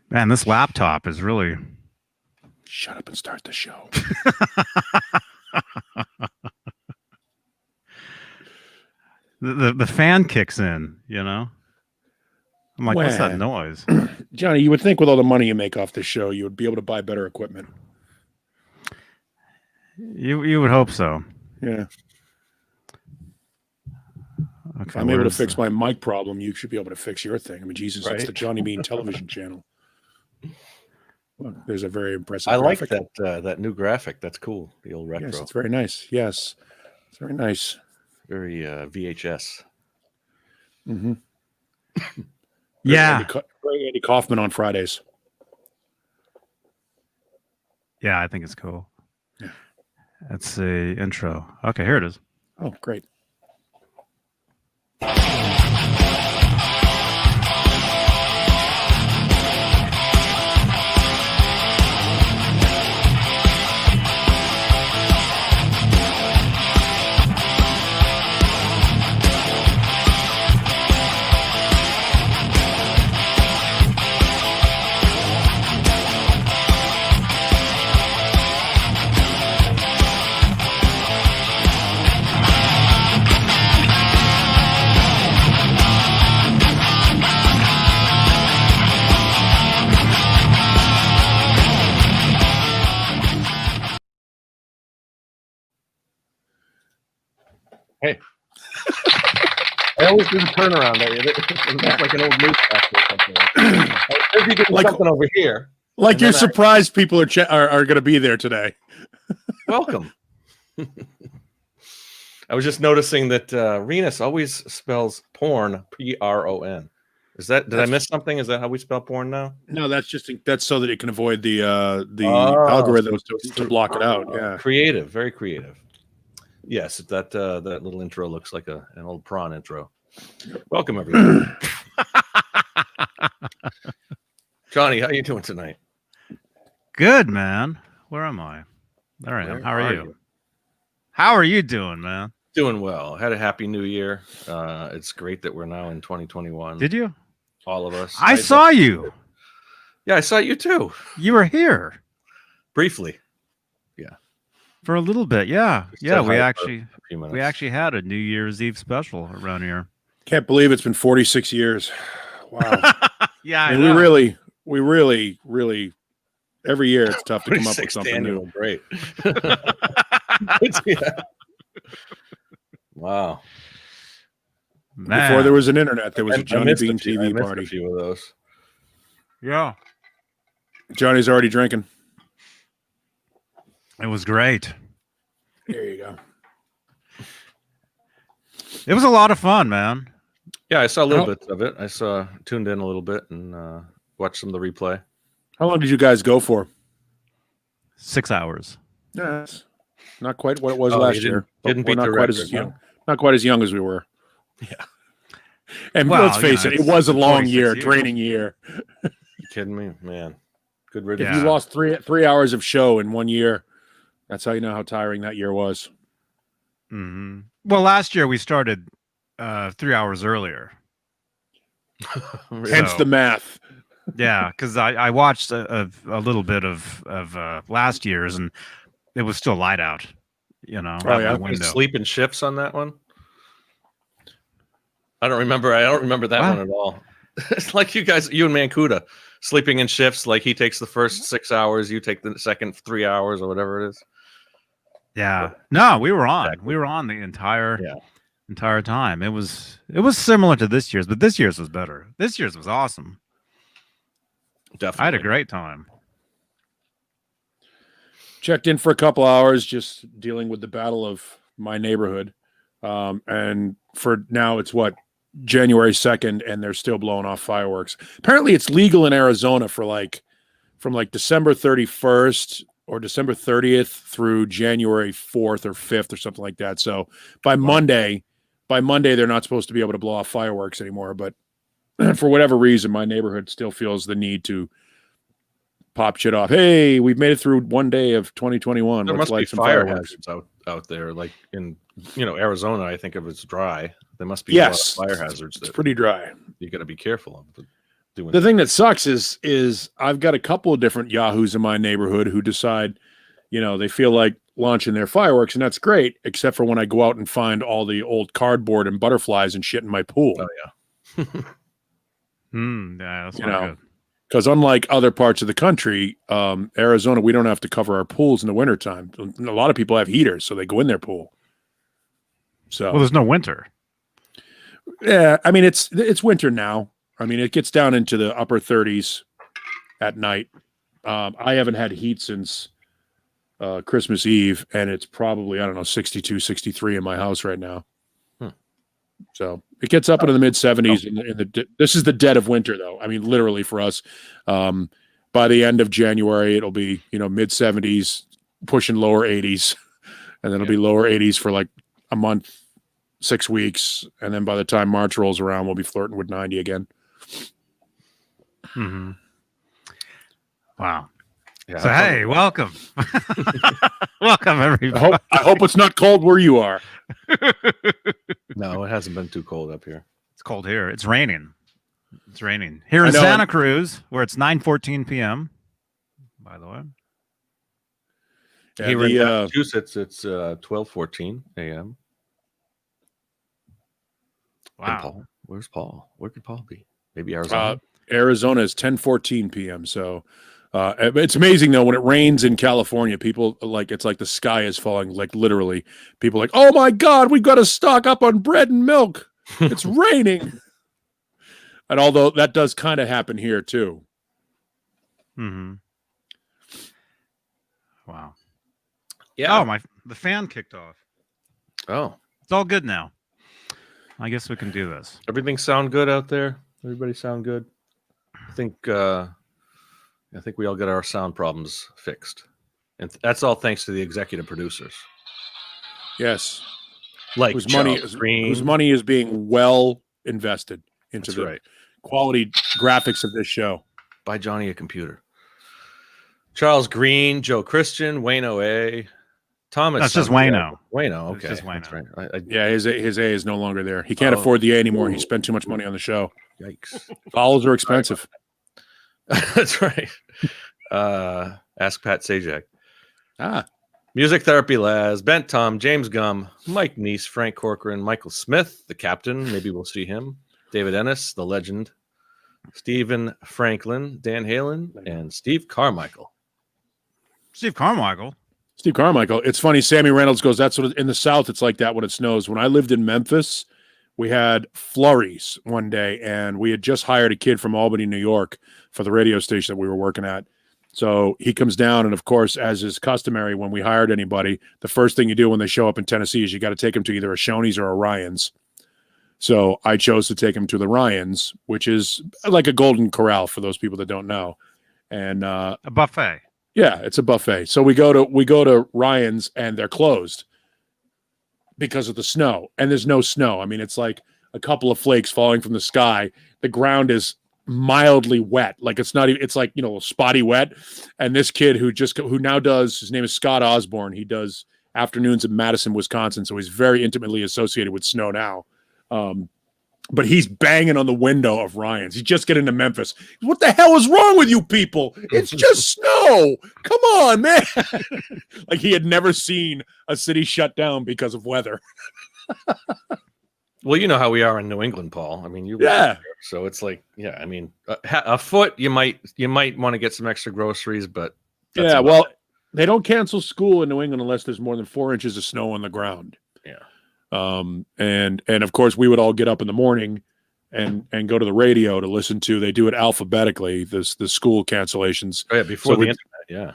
Man, this laptop is really. Shut up and start the show. The fan kicks in, you know? I'm like, what's that noise? Johnny, you would think with all the money you make off this show, you would be able to buy better equipment. You would hope so. Yeah. Okay, if I'm able to fix my mic problem, you should be able to fix your thing. I mean, Jesus, right? It's the Johnny Beane television channel. Well, there's a very impressive graphic. Like that new graphic. That's cool. The old retro. Yes, it's very nice. Yes, it's very nice. Very VHS. Mm-hmm. Yeah. Andy Kaufman on Fridays. Yeah, I think it's cool. Yeah. That's the intro. Okay, here it is. Oh, great. Hey. I always do the turnaround. It's like an old newscast or something. If you get something over here. Like you're surprised people are going to be there today. Welcome. I was just noticing that Renus always spells porn P-R-O-N. Did I miss something? Is that how we spell porn now? No, that's so that it can avoid the algorithms to block it out. Yeah, creative, very creative. Yes, that little intro looks like an old prawn intro. Welcome, everyone. Johnny, how you doing tonight? Good, man. Where am I? There I am. How are you? How are you doing, man? Doing well. Had a happy new year. It's great that we're now in 2021. Did you? All of us. I saw you. Yeah, I saw you too. You were here. Briefly. Yeah. For a little bit, yeah. Yeah, we actually had a New Year's Eve special around here. Can't believe it's been 46 years. Wow. Yeah, I mean, we really every year it's tough to come up with something new. Great. Yeah. Wow. Man. Before there was an internet, there was a Johnny Beane TV party. A few of those. Yeah. Johnny's already drinking. It was great. There you go. It was a lot of fun, man. Yeah, I saw a little bit of it. I tuned in a little bit and watched some of the replay. How long did you guys go for? 6 hours. Yes. Not quite what it was last year. Didn't beat the record. Not quite as young as we were. Yeah. And let's face it was a long year, draining year. You kidding me? Man. Good riddance. If you lost three hours of show in 1 year, that's how you know how tiring that year was. Mm-hmm. Well, last year we started 3 hours earlier. Hence the math. Yeah, because I watched a little bit of last year's, and it was still light out. You know, out my window. Sleep in shifts on that one. I don't remember that one at all. It's like you and Mancuda sleeping in shifts. Like he takes the first 6 hours, you take the second 3 hours, or whatever it is. Yeah. No, we were on. Exactly. We were on the entire time. It was similar to this year's, but this year's was better. This year's was awesome. Definitely. I had a great time. Checked in for a couple hours, just dealing with the battle of my neighborhood. And for now, it's January 2nd, and they're still blowing off fireworks. Apparently, it's legal in Arizona from December 31st or December 30th through January 4th or 5th or something like that. So by Monday, they're not supposed to be able to blow off fireworks anymore. But for whatever reason, my neighborhood still feels the need to pop shit off. Hey, we've made it through 1 day of 2021. There must be some fire hazards out there, like in Arizona. I think if it's dry, there must be a lot of fire hazards. It's pretty dry. You got to be careful of. doing. The thing that sucks is I've got a couple of different yahoos in my neighborhood who decide, they feel like launching their fireworks, and that's great, except for when I go out and find all the old cardboard and butterflies and shit in my pool. Oh yeah. Yeah, that's not good. Because unlike other parts of the country, Arizona, we don't have to cover our pools in the wintertime. A lot of people have heaters, so they go in their pool. So there's no winter. Yeah, I mean it's winter now. I mean it gets down into the upper 30s at night. I haven't had heat since Christmas Eve, and it's probably 62, 63 in my house right now. So it gets up into the mid 70s. This is the dead of winter, though. I mean, literally for us, by the end of January, it'll be mid 70s, pushing lower 80s, and then it'll be lower 80s for like a month, 6 weeks, and then by the time March rolls around, we'll be flirting with 90 again. Mm-hmm. Wow. Yeah, so hey, welcome, welcome everybody. I hope it's not cold where you are. No, it hasn't been too cold up here. It's cold here. It's raining. It's raining here in Santa Cruz, where it's 9:14 p.m. By the way, here in Massachusetts, it's 12:14 a.m. Wow. Paul, where's Paul? Where could Paul be? Maybe Arizona. Arizona is 10:14 p.m. So. It's amazing though when it rains in California, people it's like the sky is falling, like literally. People are like, oh my God, we got to stock up on bread and milk. It's raining. And although that does kind of happen here too. Mm-hmm. Wow. Yeah. Oh the fan kicked off. Oh, it's all good now. I guess we can do this. Everything sound good out there? Everybody sound good? I think we all get our sound problems fixed. And that's all thanks to the executive producers. Yes. Like whose money is being well invested into the quality graphics of this show. Buy Johnny a computer. Charles Green, Joe Christian, Wayno A. Thomas. That's just Wayno. Wayno, okay. It's just Wayno. That's right. Yeah, his A is no longer there. He can't afford the A anymore. He spent too much money on the show. Yikes. Vowels are expensive. That's right. Ask Pat Sajak. Music Therapy Laz, Bent Tom, James Gum, Mike Neese, Frank Corcoran, Michael Smith, the captain. Maybe we'll see him. David Ennis, the legend. Stephen Franklin, Dan Halen, and Steve Carmichael. Steve Carmichael. It's funny. Sammy Reynolds goes, that's what in the South, it's like that when it snows. When I lived in Memphis, we had flurries one day, and we had just hired a kid from Albany, New York for the radio station that we were working at. So he comes down, and of course, as is customary when we hired anybody, the first thing you do when they show up in Tennessee is you got to take them to either a Shoney's or a Ryan's. So I chose to take him to the Ryan's, which is like a Golden Corral for those people that don't know. And a buffet. Yeah, it's a buffet. So we go to Ryan's, and they're closed because of the snow, and there's no snow. I mean, it's like a couple of flakes falling from the sky. The ground is mildly wet. Like it's not even, it's like, spotty wet. And this kid who now does, his name is Scott Osborne. He does afternoons in Madison, Wisconsin. So he's very intimately associated with snow now. But he's banging on the window of Ryan's. He just get into Memphis. What the hell is wrong with you people? It's just snow. Come on, man. Like he had never seen a city shut down because of weather. Well, you know how we are in New England, Paul. I mean, you live there, so it's like, I mean, a foot you might want to get some extra groceries, but they don't cancel school in New England unless there's more than 4 inches of snow on the ground. Yeah. And of course we would all get up in the morning and go to the radio to listen to, they do it alphabetically, the school cancellations. Oh yeah, before the internet, yeah.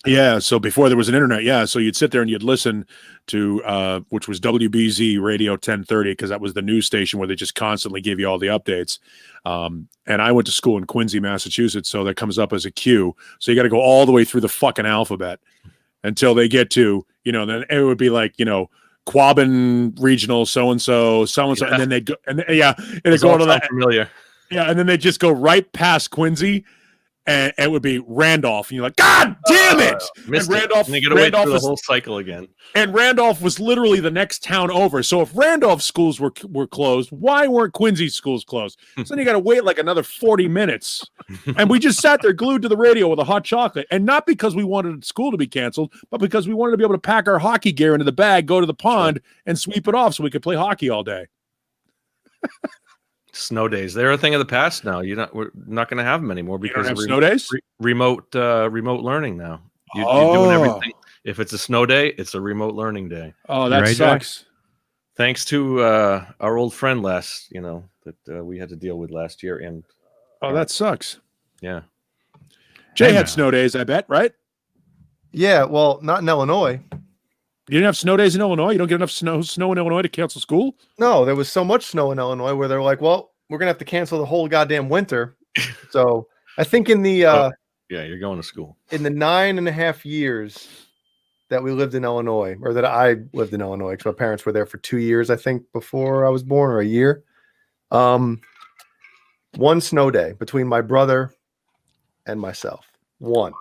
Yeah, so before there was an internet, so you'd sit there and you'd listen to which was WBZ Radio 1030, because that was the news station where they just constantly gave you all the updates. And I went to school in Quincy, Massachusetts, so that comes up as a Q. So you got to go all the way through the fucking alphabet until they get to, then it would be like, Quabbin Regional, so and so, and then they'd go, and they go to that. Familiar. Yeah, and then they just go right past Quincy. and it would be Randolph, and you're like, God damn it! Missed And Randolph, it. And you got to wait through the whole cycle again. And Randolph was literally the next town over. So if Randolph schools were closed, why weren't Quincy schools closed? So then you got to wait like another 40 minutes. And we just sat there glued to the radio with a hot chocolate. And not because we wanted school to be canceled, but because we wanted to be able to pack our hockey gear into the bag, go to the pond, and sweep it off so we could play hockey all day. Snow days. They're a thing of the past now. We're not going to have them anymore because of snow days. Remote learning now. You're doing everything. If it's a snow day, it's a remote learning day. Oh, that sucks. Thanks to our old friend that we had to deal with last year. And that sucks. Yeah. Jay had snow days, I bet, right? Yeah, well, not in Illinois. You didn't have snow days in Illinois? You don't get enough snow in Illinois to cancel school? No, there was so much snow in Illinois where they're like, well, we're going to have to cancel the whole goddamn winter. So I think in the yeah, you're going to school. In the 9.5 years that we lived in Illinois, or that I lived in Illinois, because my parents were there for 2 years, I think, before I was born, or a year. One snow day between my brother and myself. One.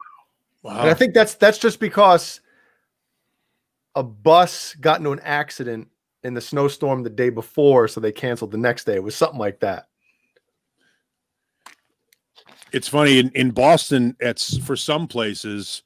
Wow. And I think that's just because a bus got into an accident in the snowstorm the day before, so they canceled the next day. It was something like that. It's funny in Boston. It's for some places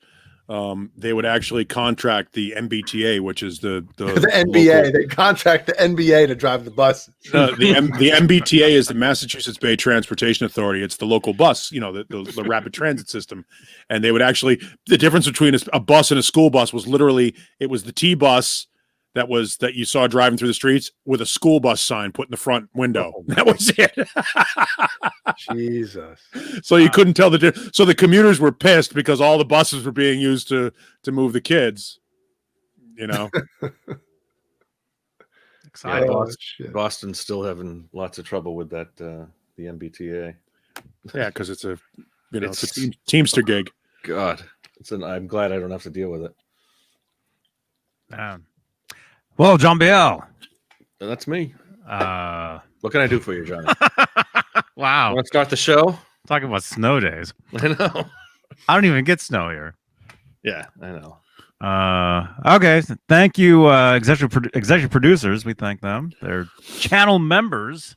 they would actually contract the MBTA, which is the NBA. Local, they contract the NBA to drive the bus. The MBTA is the Massachusetts Bay Transportation Authority. It's the local bus, the rapid transit system. And they would actually, the difference between a bus and a school bus was literally, it was the T bus that you saw driving through the streets with a school bus sign put in the front window. That was it. Jesus. So you couldn't tell the difference. So the commuters were pissed because all the buses were being used to move the kids. Exciting. Boston's still having lots of trouble with that the MBTA. Yeah, because it's a Teamster gig. God, I'm glad I don't have to deal with it. Well, John Biel. That's me. What can I do for you, Johnny? Wow. Want to start the show? Talking about snow days. I know. I don't even get snow here. Yeah, I know. Okay. Thank you, executive producers. We thank them. They're channel members.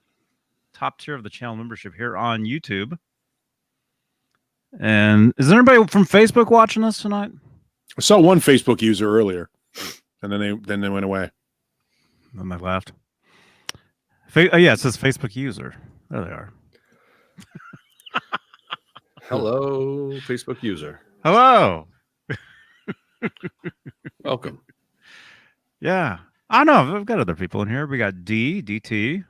Top tier of the channel membership here on YouTube. And is there anybody from Facebook watching us tonight? I saw one Facebook user earlier, and then they went away. Then they left. Yeah, it says Facebook user. There they are. Hello, Facebook user. Hello. Welcome. Yeah. I know. We've got other people in here. We got DT.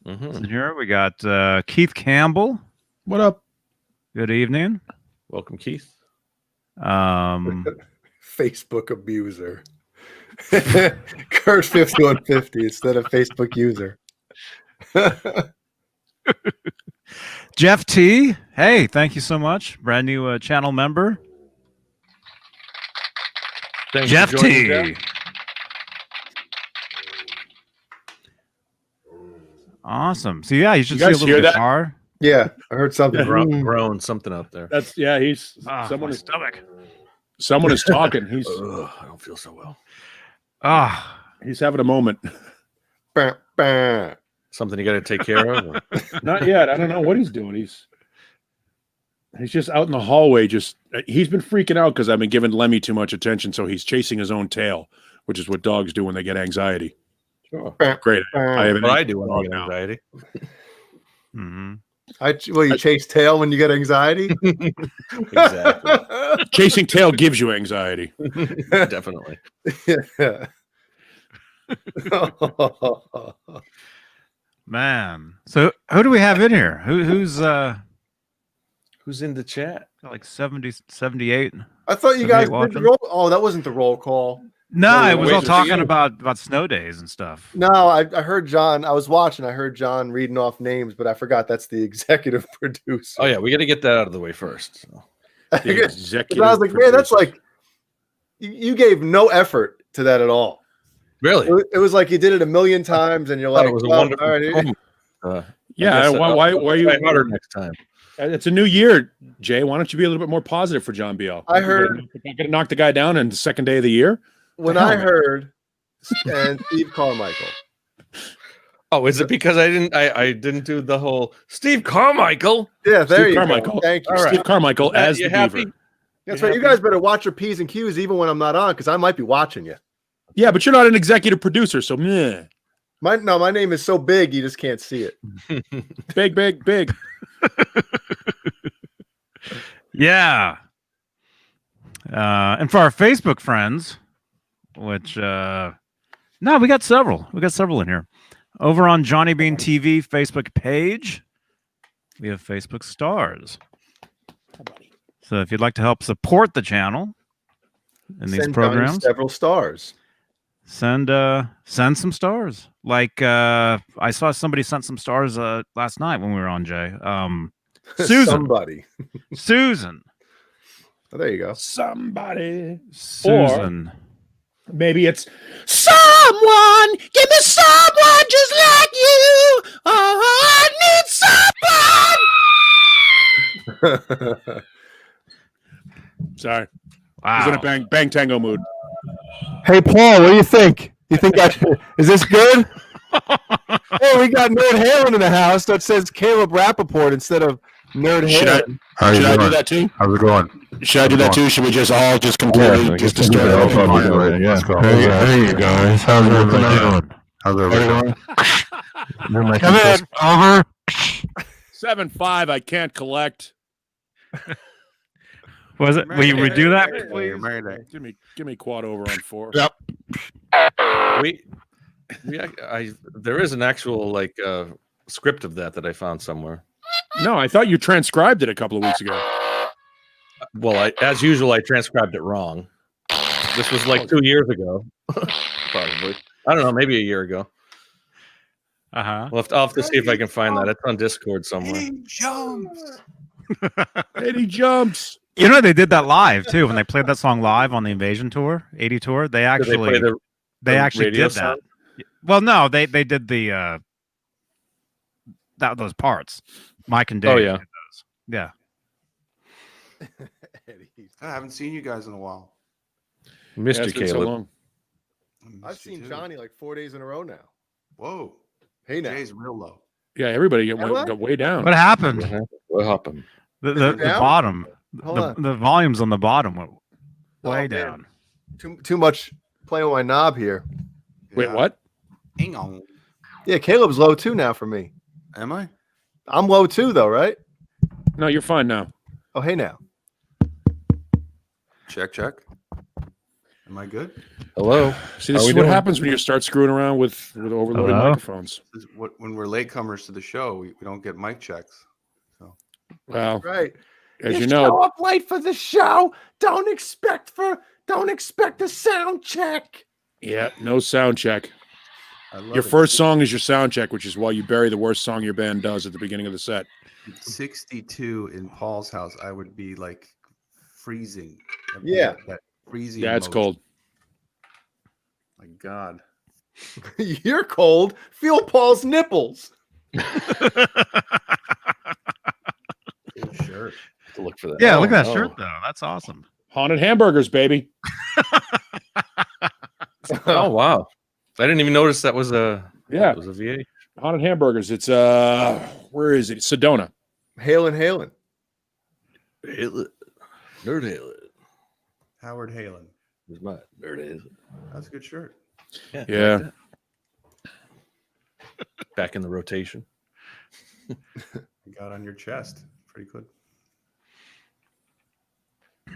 In here. We got Keith Campbell. What up? Good evening. Welcome, Keith. Facebook abuser. Kurt 5150 instead of Facebook user. Jeff T. Hey, thank you so much. Brand new channel member. Thanks Jeff T. Jeff. Awesome. So yeah, you should see guys a little hear that? guitar. Yeah, I heard something. Grown something out there. That's he's someone is stomach. Someone is talking. He's I don't feel so well. He's having a moment. Bah, bah. Something you got to take care of? Or? Not yet. I don't know what he's doing. He's just out in the hallway. He's been freaking out because I've been giving Lemmy too much attention, so he's chasing his own tail, which is what dogs do when they get anxiety. Sure. Great. I have what I do when I get anxiety. You chase tail when you get anxiety? Exactly. Chasing tail gives you anxiety. Definitely. Yeah. Man. So who do we have in here? Who's in the chat? Like 70, 78? I thought you guys did watching? the roll. Oh, that wasn't the roll call. No, it was all wait, talking about snow days and stuff. No, I heard John. I was watching. I heard John reading off names, but I forgot that's the executive producer. Oh yeah, we got to get that out of the way first. So. The executive I was like, man, that's like you gave no effort to that at all. Really? It was like you did it a million times, and you're like, it was a well, wonderful. all right. yeah. Why are you harder next time? It's a new year, Jay. Why don't you be a little bit more positive for John Biel? I heard you're not going to knock the guy down in the second day of the year. When I heard and Steve Carmichael. Oh, is it because I didn't do the whole Steve Carmichael? Yeah, there Steve you Carmichael. go. Thank you. All right. Steve Carmichael as the happy? Beaver. That's right. You guys better watch your P's and Q's even when I'm not on, because I might be watching you. Yeah, but you're not an executive producer, so meh. My name is so big you just can't see it. Big. Yeah. And for our Facebook friends, which no, we got several. We got several in here. Over on Johnny Beane TV Facebook page, we have Facebook stars. So if you'd like to help support the channel in these programs, several stars. Send some stars. Like I saw somebody sent some stars last night when we were on, Jay. Susan. Somebody. Susan. Oh, there you go. Somebody. Susan. Or maybe it's someone. Give me someone just like you. Oh, I need someone. Sorry. Wow. He's in a bang tango mood. Hey, Paul, what do you think? You think is this good? Hey, we got Nerd Halen in the house that says Caleb Rappaport instead of Nerd Halen. Should I do that too? How's it going? Should I do that too? Should we just all just completely just destroy it? Let's go. Hey, guys. How's everybody doing? How's everybody doing? Come in. Over. 7-5. I can't collect. Was it? Will you redo that, please? Give me quad over on 4. Yep. There is an actual script of that I found somewhere. No, I thought you transcribed it a couple of weeks ago. Well, as usual, I transcribed it wrong. This was like 2 years ago, probably. I don't know, maybe a year ago. Uh-huh. I'll have to see if I can find that. It's on Discord somewhere. Eddie jumps. You know, they did that live too when they played that song live on the Invasion tour, 80 tour. They actually actually did that. Song? Well, no, they did the those parts. Mike and Dave. Oh yeah, did those. Yeah. I haven't seen you guys in a while. Missed you, Caleb. So long. I've seen Johnny like 4 days in a row now. Whoa. Hey, now. Jay's real low. Yeah, everybody got way down. What happened? What happened? The bottom. The volumes on the bottom went way down. Too much playing with my knob here. Wait, what? Hang on. Yeah, Caleb's low too now for me. Am I? I'm low too, though, right? No, you're fine now. Oh, hey now. Check. Am I good? Hello. See, this is what happens when you start screwing around with overloaded microphones. When we're latecomers to the show, we don't get mic checks. So. Well, right. As you show know, up late for the show. Don't expect a sound check. Yeah, no sound check. Your first song is your sound check, which is why you bury the worst song your band does at the beginning of the set. 62 in Paul's house, I would be like freezing. Yeah. That freezing. Yeah, it's cold. My God. You're cold. Feel Paul's nipples. Shirt. To look for that. Yeah, look at that shirt though. That's awesome. Haunted hamburgers, baby. Oh wow. I didn't even notice that was a Yeah. It was a VA. Haunted hamburgers. It's where is it? Sedona. Halen. Nerd Halen. Howard Halen. Who's my Nerd Halen? That's a good shirt. Yeah. Like back in the rotation. You got on your chest. Pretty good.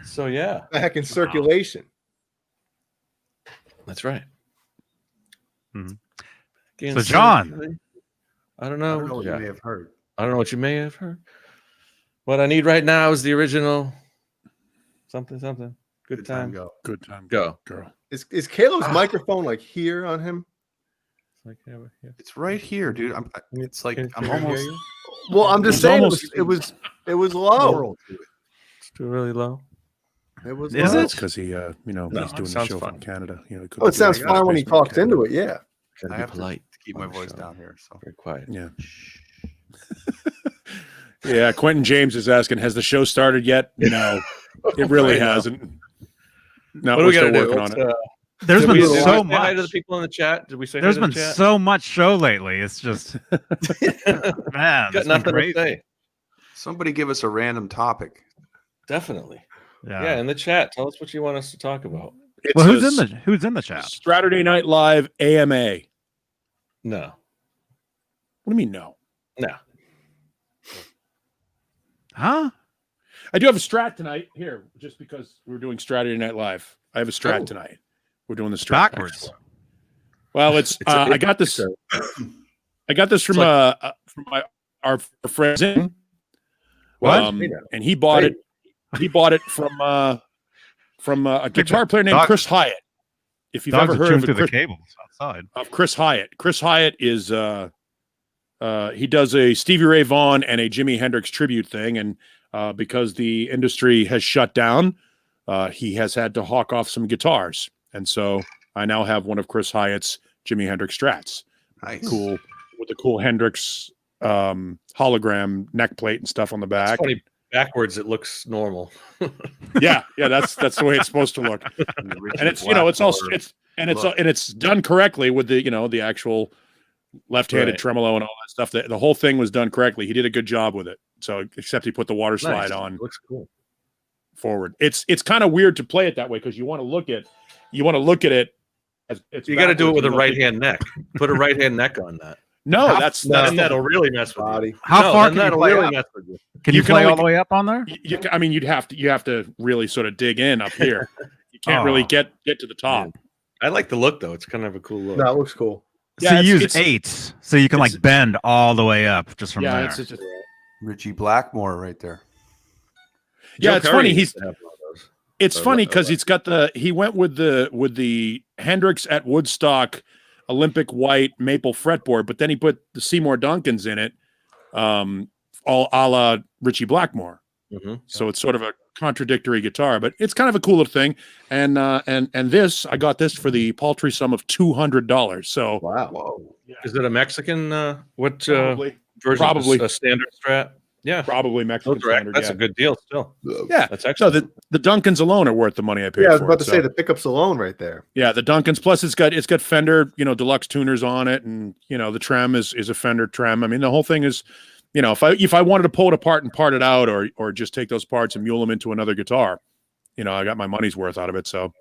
So yeah. Back in circulation. That's right. So John, I don't know. I don't know what you may have heard. I don't know what you may have heard. What I need right now is the original something. Good time. Go. Good time. Go. Girl. Is Caleb's microphone like here on him? Like, yeah. It's right here, dude. It's like I'm almost. Well, I'm just saying it was low. It's too really low. It was. Is low. it? It's because he, he's doing the sounds show fun. from Canada. You know, Oh, it sounds fine when he talks into it. Yeah. Gotta I be have polite. to keep my voice down here. So Very quiet. Yeah. Yeah, Quentin James is asking, has the show started yet? No, it really Right now. hasn't. No, What do we're we got still to do? working Let's, on it. There's did been we say so hi to the much. people in the chat? Did we say There's hi to been the chat? so much show lately. It's just, man, Got it's been nothing to crazy. say. Somebody give us a random topic. Definitely. Yeah. Yeah, in the chat, tell us what you want us to talk about. It's Well, a who's in the chat? Straturday Night Live AMA. No, What do you mean no? no. Huh? I do have a strat tonight here, just because we're doing Straturday Night Live. I have a strat Oh. tonight. We're doing the strat Backwards. Well, it's I got this. I got this from our friends in. What? And he bought it. He bought it from a guitar player named Chris Hyatt. If you've Dogs ever are heard chewing of through the Chris, cables outside. of Chris Hyatt. Chris Hyatt is he does a Stevie Ray Vaughan and a Jimi Hendrix tribute thing, and because the industry has shut down, he has had to hawk off some guitars, and so I now have one of Chris Hyatt's Jimi Hendrix Strats. Nice. Cool with the cool Hendrix hologram neck plate and stuff on the back. It's funny. Backwards, it looks normal. Yeah, that's the way it's supposed to look. And it's it's done correctly with the actual left-handed Right. tremolo and all that stuff. The whole thing was done correctly. He did a good job with it. So except he put the water slide Nice. on It looks cool. forward. It's kind of weird to play it that way because you want to look at it as it's You got to do it backwards. with a You don't right think- hand neck. Put a right hand neck on that. No, How- that's Then that'll really mess with Body. you. How No, far then can you that'll play really up? mess with you. Can You you can play only- all the way up on there? I mean, you'd have to really sort of dig in up here. You can't really Oh. get to the top. I like the look though. It's kind of a cool look. No, it looks cool. So Yeah, you use it's- eights, so you can it's- like bend all the way up just from Yeah, there. it's just Richie Blackmore right there. Yeah, Joe it's Perry funny. used to have one of those. It's Or funny what- because he went with the Hendrix at Woodstock Olympic white maple fretboard, but then he put the Seymour Duncans in it, all a la Richie Blackmore. Mhm. So it's sort of a contradictory guitar, but it's kind of a cool little thing. And this I got this for the paltry sum of $200. So Wow. Whoa. Is it a Mexican? What probably version? Probably. A standard Strat. Yeah, probably Mexican those are, standard. that's Yeah. a good deal. Still, Yeah. that's So excellent. the Duncans alone are worth the money I paid Yeah, I was for about it, to so. say the pickups alone right there. Yeah, the Duncans. Plus, it's got Fender, deluxe tuners on it, and the trem is a Fender trem. I mean, the whole thing is, if I wanted to pull it apart and part it out, or just take those parts and mule them into another guitar, I got my money's worth out of it. So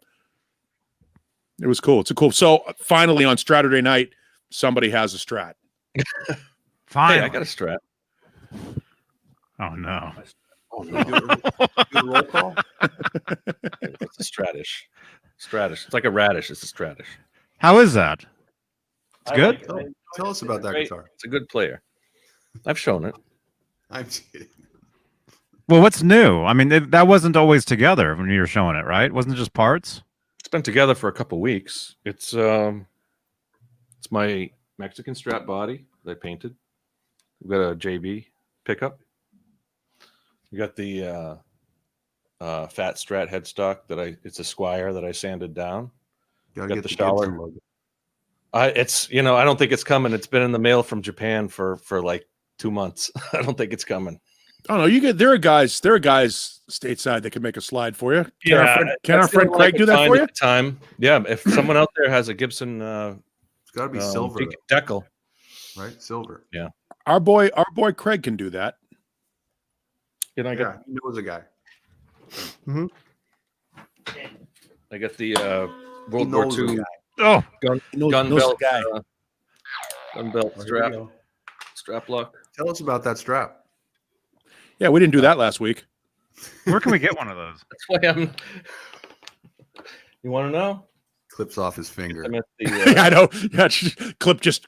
it was cool. It's a cool. So finally on Straturday night, somebody has a Strat. Fine. Hey, I got a Strat. Oh no. Oh, no. Do a roll call? It's a Stratish. Stratish. It's like a radish. It's a Stratish. How is that? It's I good. like it. Tell us about that Great. guitar. It's a good player. I've shown it. I'm kidding. Well, what's new? I mean, that wasn't always together when you were showing it, right? Wasn't it just parts? It's been together for a couple weeks. It's my Mexican Strat body that I painted. We've got a JB pickup. We got the Fat Strat headstock it's a Squire that I sanded down. Gotta Got get the the shower. Gibson logo. I don't think it's coming. It's been in the mail from Japan for like 2 months. I don't think it's coming. Oh no, there are guys stateside that can make a slide for you. Can our friend that's the Craig one I do could that find for at you? the time, yeah. If someone out there has a Gibson It's got to be silver, decal, right? Silver. Our boy Craig can do that. I Yeah, got he knows a guy. I got the World He War knows a II guy. Oh, gun knows belt the guy. gun belt Oh, here we strap go. strap lock. Tell us about that strap. Yeah, we didn't do that last week. where can we get one of those? That's why I'm. You want to know? Clips off his finger. I'm at Yeah, the. I know. Yeah, Clip just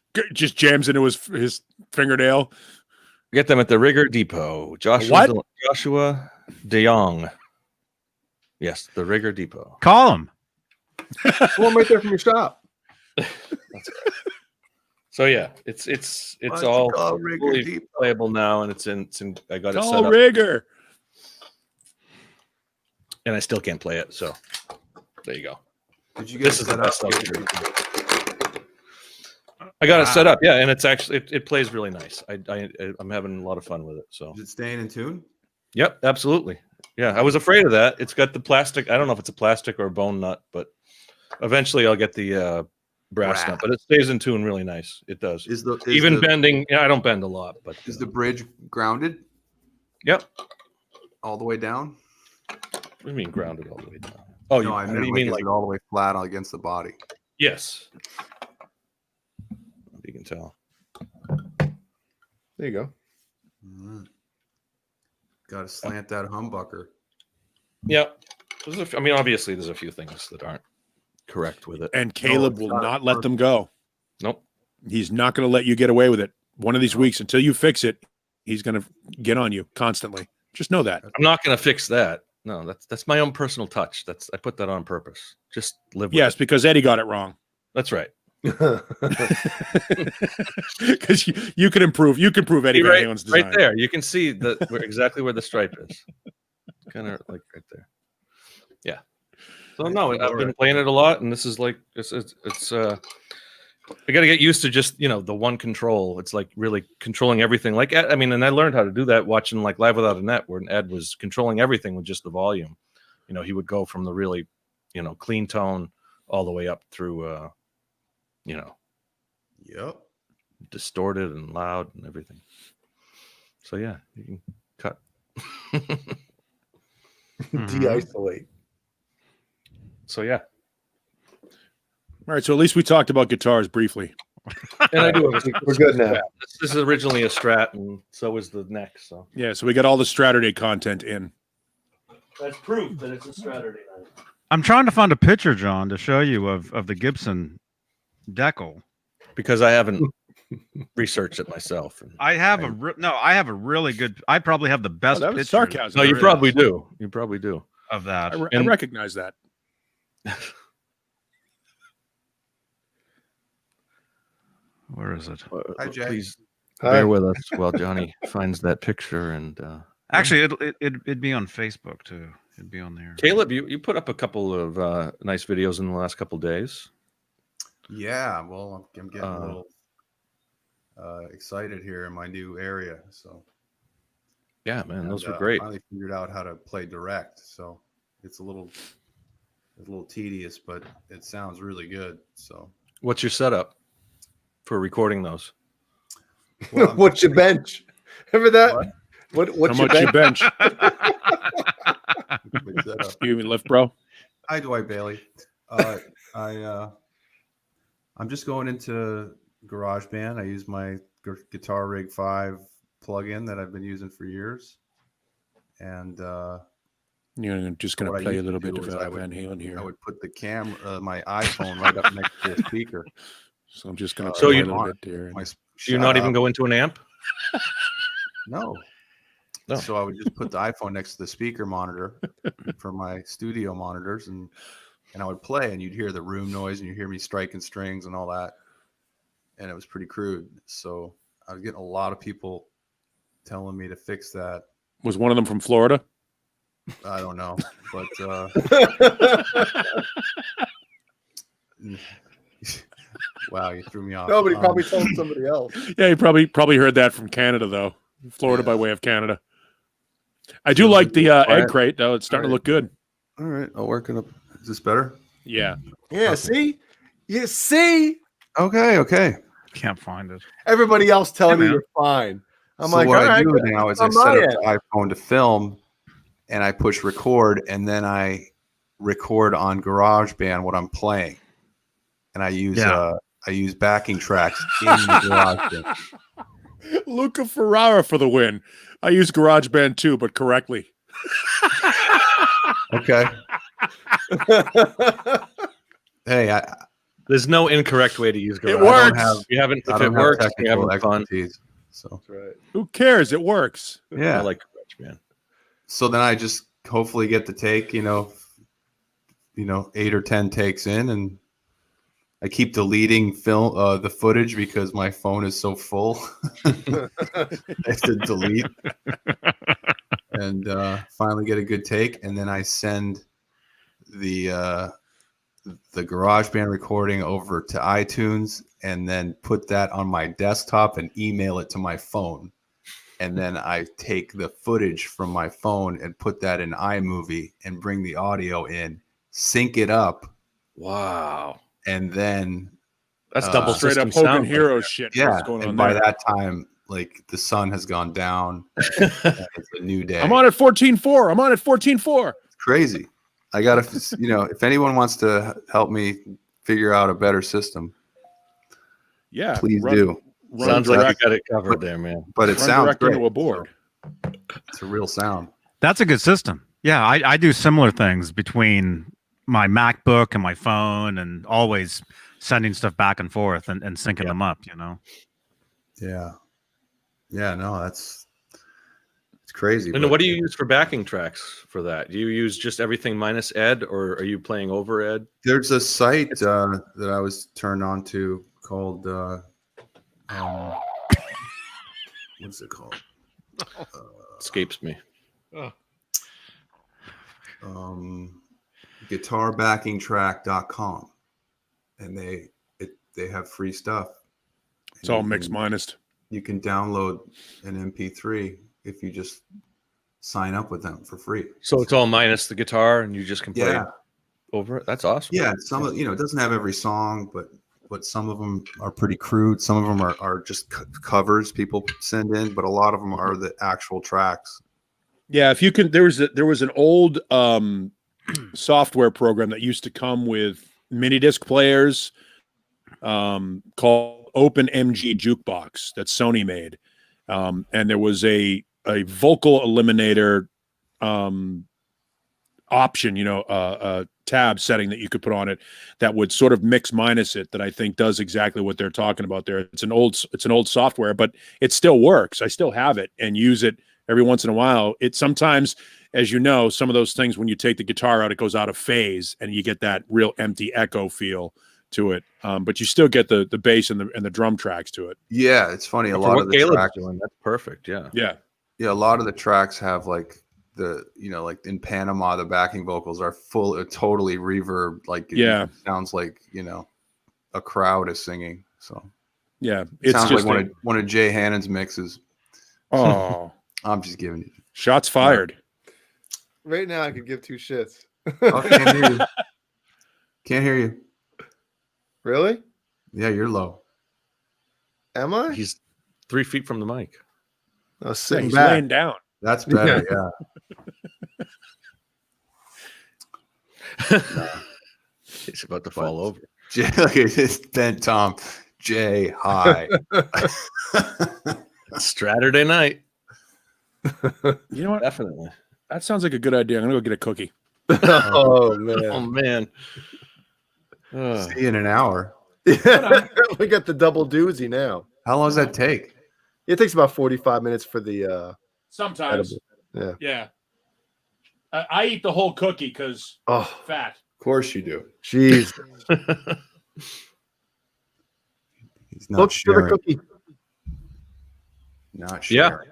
jams into his fingernail. Get them at the Rigger Depot. What? Joshua De Jong. Yes, the Rigger Depot. Call him. One right there from your shop. So yeah, it's Why don't you all call Rigger fully Depot? playable now, and it's in. I got it set Oh, up, rigger. and I still can't play it. So there you go. Did you get This it is the set best up? stuff. I got it set Wow. up. Yeah, and it's actually it plays really nice. I'm having a lot of fun with it. So Is it staying in tune? yep, absolutely. Yeah, I was afraid of that. It's got the plastic. I don't know if it's a plastic or a bone nut, but eventually I'll get the brass nut. But it stays in tune really nice. It does. Is Even the, bending. Yeah, I don't bend a lot, but is the bridge grounded yep. all the way down? What do you mean grounded all the way down? Oh, No, I what meant do you like, mean is like it all the way flat against the body? yes? You can tell. There you go. Got to slant that humbucker. Yeah. I mean, obviously, there's a few things that aren't correct with it. And Caleb it's will not not let them go. Nope. He's not going to let you get away with it. One of these weeks, until you fix it, he's going to get on you constantly. Just know that. I'm not going to fix that. No, that's my own personal touch. I put that on purpose. Just live with Yes, it. because Eddie got it wrong. That's right. Because you can improve. You can prove Eddie Van Right, Halen's design. right there. You can see exactly where the stripe is. Kind of like right there. Yeah. So no, I've been playing it a lot, and this is like it's I got to get used to just the one control. It's like really controlling everything. Like I mean, and I learned how to do that watching like Live Without a Net, where Ed was controlling everything with just the volume. He would go from the really clean tone all the way up through Yep. distorted and loud and everything. So yeah, you can cut. De-isolate. So yeah, All right, so at least we talked about guitars briefly. and I do. We're good now. This is originally a Strat, and so is the neck. So Yeah, so we got all the Straturday content in. that's proof that it's a Straturday night. I'm trying to find a picture, John, to show you of the Gibson decal. Because I haven't researched it myself. I have I have a really good. I probably have the best that was picture sarcasm. No, you there probably is do. You probably do. of that. I recognize that. Where is it? Hi, Jay. Please Hi. bear with us while Johnny finds that picture. And Actually, it'd be on Facebook too. It'd be on there. Caleb, you put up a couple of nice videos in the last couple of days. Yeah, well, I'm getting a little excited here in my new area. So Yeah, man, those were I great. finally figured out how to play direct. So it's a little tedious, but it sounds really good. So What's your setup for recording those? well, I'm- What's your bench? Remember that? What's How your much you bench? bench? You even lift, bro? Hi, Dwight Bailey. I'm just going into GarageBand. I use my Guitar Rig 5 plugin that I've been using for years, and You're just going what to I play a used to little bit do of is I would- Van Halen here. I would put the my iPhone right up next to the speaker. So I'm just going to So play you- a little bit there. My, Do you not even go into an amp? No. No. So I would just put the iPhone next to the speaker monitor for my studio monitors, and I would play, and you'd hear the room noise, and you'd hear me striking strings and all that, and it was pretty crude. So I was getting a lot of people telling me to fix that. Was one of them from Florida? I don't know, but wow, you threw me off. Nobody probably told somebody else. Yeah, you probably heard that from Canada, though. Florida Yeah. by way of Canada. I do like the egg Alright. crate, though. It's starting to look good. All right, I'll work it up. Is this better? Yeah. Yeah, see? You see? Okay. Can't find it. Everybody else telling Hey, you man. you're fine. I'm So like, what all I right, do good. now is I On set my up end. the iPhone to film, and I push record, and then I record on GarageBand what I'm playing, and I use backing tracks in the GarageBand. Luca Ferrara for the win. I use GarageBand too, but correctly. Okay. Hey, There's no incorrect way to use Garage. works. If you haven't, I if don't it have works, you technical haven't fun. expertise. So That's right. Who cares? It works. yeah. I like Garage, man. So then I just hopefully get the take, 8 or 10 takes in, and I keep deleting the footage because my phone is so full. I have to delete and finally get a good take, and then I send the the GarageBand recording over to iTunes and then put that on my desktop and email it to my phone. And then I take the footage from my phone and put that in iMovie and bring the audio in, sync it up, Wow. and then That's double Straight system up Hogan sound. Hero shit. yeah. What's going And on by there? that time, like the sun has gone down. And it's a new day. I'm on at 14.4. I'm on at 14.4. It's crazy. I gotta, if anyone wants to help me figure out a better system, Yeah. please do. Sounds like direct, you got it covered there, man. But it run sounds direct great. into a board. So it's a real sound. That's a good system. Yeah, I do similar things between my MacBook and my phone, and always sending stuff back and forth and syncing them up. Yeah. Yeah. No, it's crazy. And but what do you use for backing tracks for that? Do you use just everything minus Ed, or are you playing over Ed? There's a site that I was turned on to called what's it called? Escapes me. Guitarbackingtrack.com, and they have free stuff. It's all mixed minus. You can download an MP3 if you just sign up with them for free. So it's all minus the guitar, and you just can play Yeah. over it. That's awesome. Yeah, some of it doesn't have every song, but some of them are pretty crude. Some of them are just covers people send in, but a lot of them are the actual tracks. Yeah, if you can, there was an old software program that used to come with mini disc players called OpenMG Jukebox that Sony made, and there was a vocal eliminator option, a tab setting that you could put on it that would sort of mix minus it, that I think does exactly what they're talking about there. It's an old software, but it still works. I still have it and use it every once in a while. It sometimes, as you know, some of those things, when you take the guitar out, it goes out of phase and you get that real empty echo feel to it. But you still get the bass and the drum tracks to it. Yeah, it's funny. A For lot what of the Caleb's tracks, doing, that's perfect. Yeah. Yeah. yeah, a lot of the tracks have like like in Panama, the backing vocals are totally reverb. Like it sounds like a crowd is singing. So yeah, it sounds like one of Jay Hannon's mixes. Oh, I'm just giving you shots fired. Right now, I could give two shits. Oh, can't hear you. Can't hear you. Really? Yeah, you're low. Am I? He's 3 feet from the mic. I was sitting He's back. laying down. That's better. Yeah. He's about to fall over. Jay, look at this bent Tom. Jay, hi. Straturday night. You know what? Definitely. That sounds like a good idea. I'm gonna go get a cookie. Oh man. Oh man. See you in an hour. We got the double doozy now. How long does that take? It takes about 45 minutes for the Sometimes. edible. Yeah. I eat the whole cookie because Oh, fat. Of course you do. jeez. He's not Look for the sharing. cookie. Not Yeah. sharing.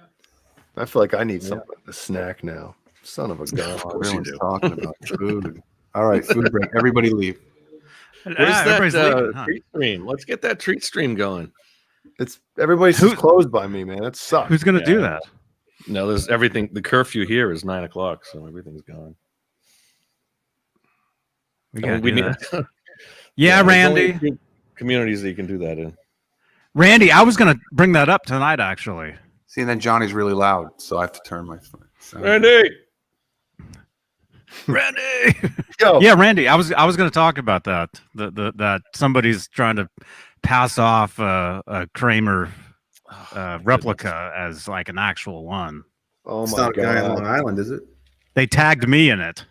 I feel like I need something to snack now. Son of a gun. Everyone's talking about food. All right, food break. Everybody leave. Where's Everybody's that leaving, huh? treat stream? Let's get that treat stream going. Everybody's closed by me, man. That sucks. Who's gonna do that? No, there's everything. The curfew here is 9 o'clock, so everything's gone. We I gotta mean, we do need. that. Yeah, there's only Randy. 2 communities that you can do that in. Randy, I was gonna bring that up tonight, actually. See, and then Johnny's really loud, so I have to turn my sound. Randy. Randy. Yo, Yeah, Randy. I was gonna talk about that. That somebody's trying to pass off a Kramer replica as like an actual one. oh It's my not a guy on Long god. Island, is it? They tagged me in it.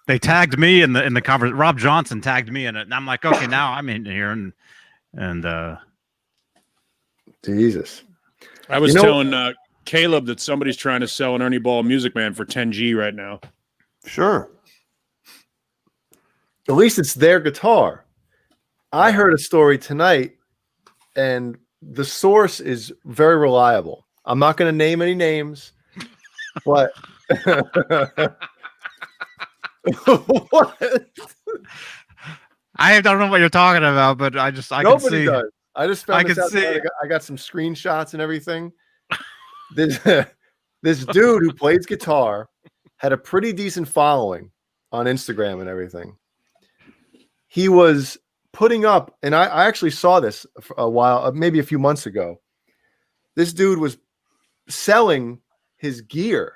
They tagged me in the conversation. Rob Johnson tagged me in it, and I'm like, okay, now I'm in here, and Jesus. I was You know- telling Caleb that somebody's trying to sell an Ernie Ball Music Man for 10G right now. Sure. At least it's their guitar. I heard a story tonight, and the source is very reliable. I'm not going to name any names, but what? I don't know what you're talking about, but I can Nobody see. does. I just found I this can out tonight. see. I got some screenshots and everything. This dude who plays guitar had a pretty decent following on Instagram and everything. He was putting up, and I actually saw this a while, maybe a few months ago. This dude was selling his gear,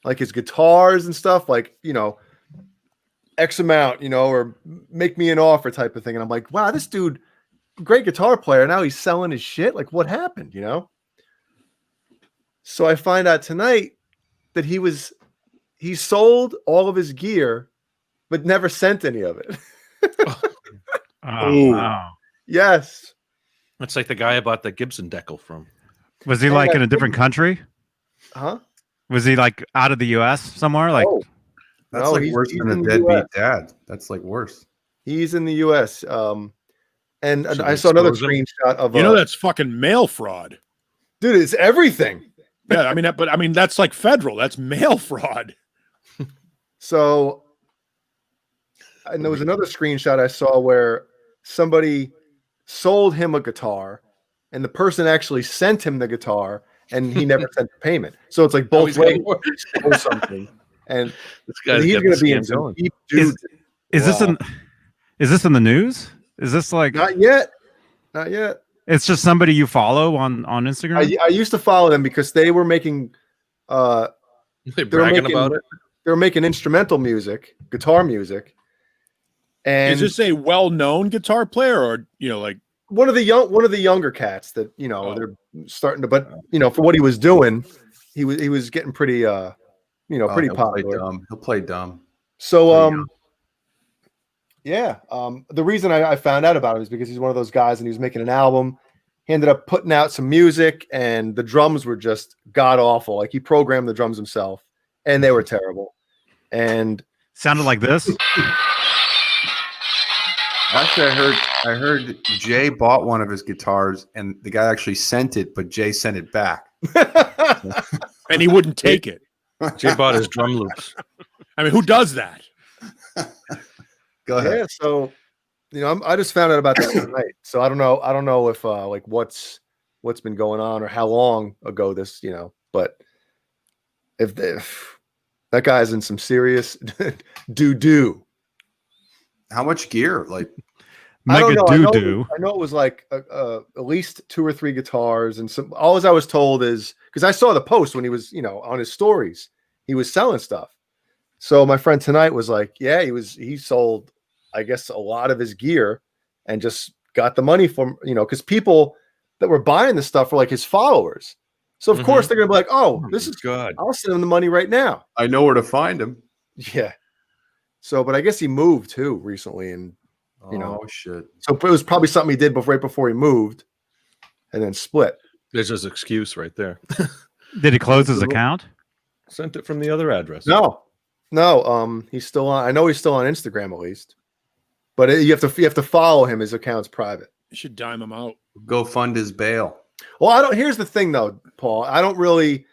like his guitars and stuff, like, X amount, or make me an offer type of thing. And I'm like, wow, this dude, great guitar player. Now he's selling his shit. Like, what happened, So I find out tonight that he sold all of his gear, but never sent any of it. Oh, wow. Yes. It's like the guy I bought the Gibson decal from. Was he like in a different country? Huh? Was he like out of the U.S. somewhere? Like, That's No, like he's- worse he's than in a the deadbeat US. dad. That's like worse. He's in the U.S. And Should I we saw another expose him? screenshot of That's fucking mail fraud. dude, it's everything. Yeah, I mean that's like federal. That's mail fraud. So, and there was another screenshot I saw where somebody sold him a guitar, and the person actually sent him the guitar, and he never sent the payment. So it's like both ways or something. And This guy's he's got going the to be in scam some going. deep dude. is this in the news? Is this like? Not yet. Not yet. It's just somebody you follow on Instagram. I used to follow them because they were making They they were bragging making, about it. they were making instrumental music, guitar music. And Is this a well-known guitar player, or like one of the younger cats that they're starting to, but for what he was doing, he was getting pretty pretty He'll play popular. dumb. He'll play dumb. So the reason I found out about him is because he's one of those guys, and he was making an album. He ended up putting out some music, and the drums were just god awful. Like, he programmed the drums himself, and they were terrible. And Sounded like this. Actually, I heard Jay bought one of his guitars, and the guy actually sent it, but Jay sent it back. and he wouldn't take it. Jay bought his drum loops. I mean, who does that? Go ahead. yeah, so I just found out about this tonight. So I don't know if like what's been going on or how long ago this, but if that guy's in some serious doo-doo. How much gear? Like, I don't Mega know. doo-doo. I know it was like at least 2 or 3 guitars, and some. All I was told is, because I saw the post when he was, on his stories, he was selling stuff. So my friend tonight was like, yeah, he sold, I guess, a lot of his gear, and just got the money from, because people that were buying the stuff were like his followers. So of course they're gonna be like, oh, this is good. I'll send him the money right now. I know where to find him. Yeah. So, but I guess he moved too recently, and Oh shit! so it was probably something he did right before he moved, and then split. There's his excuse right there. Did he close his account? Sent it from the other address. No, he's still on. I know he's still on Instagram at least, but you have to follow him. His account's private. You should dime him out. Go fund his bail. Well, I don't. Here's the thing, though, Paul. I don't really.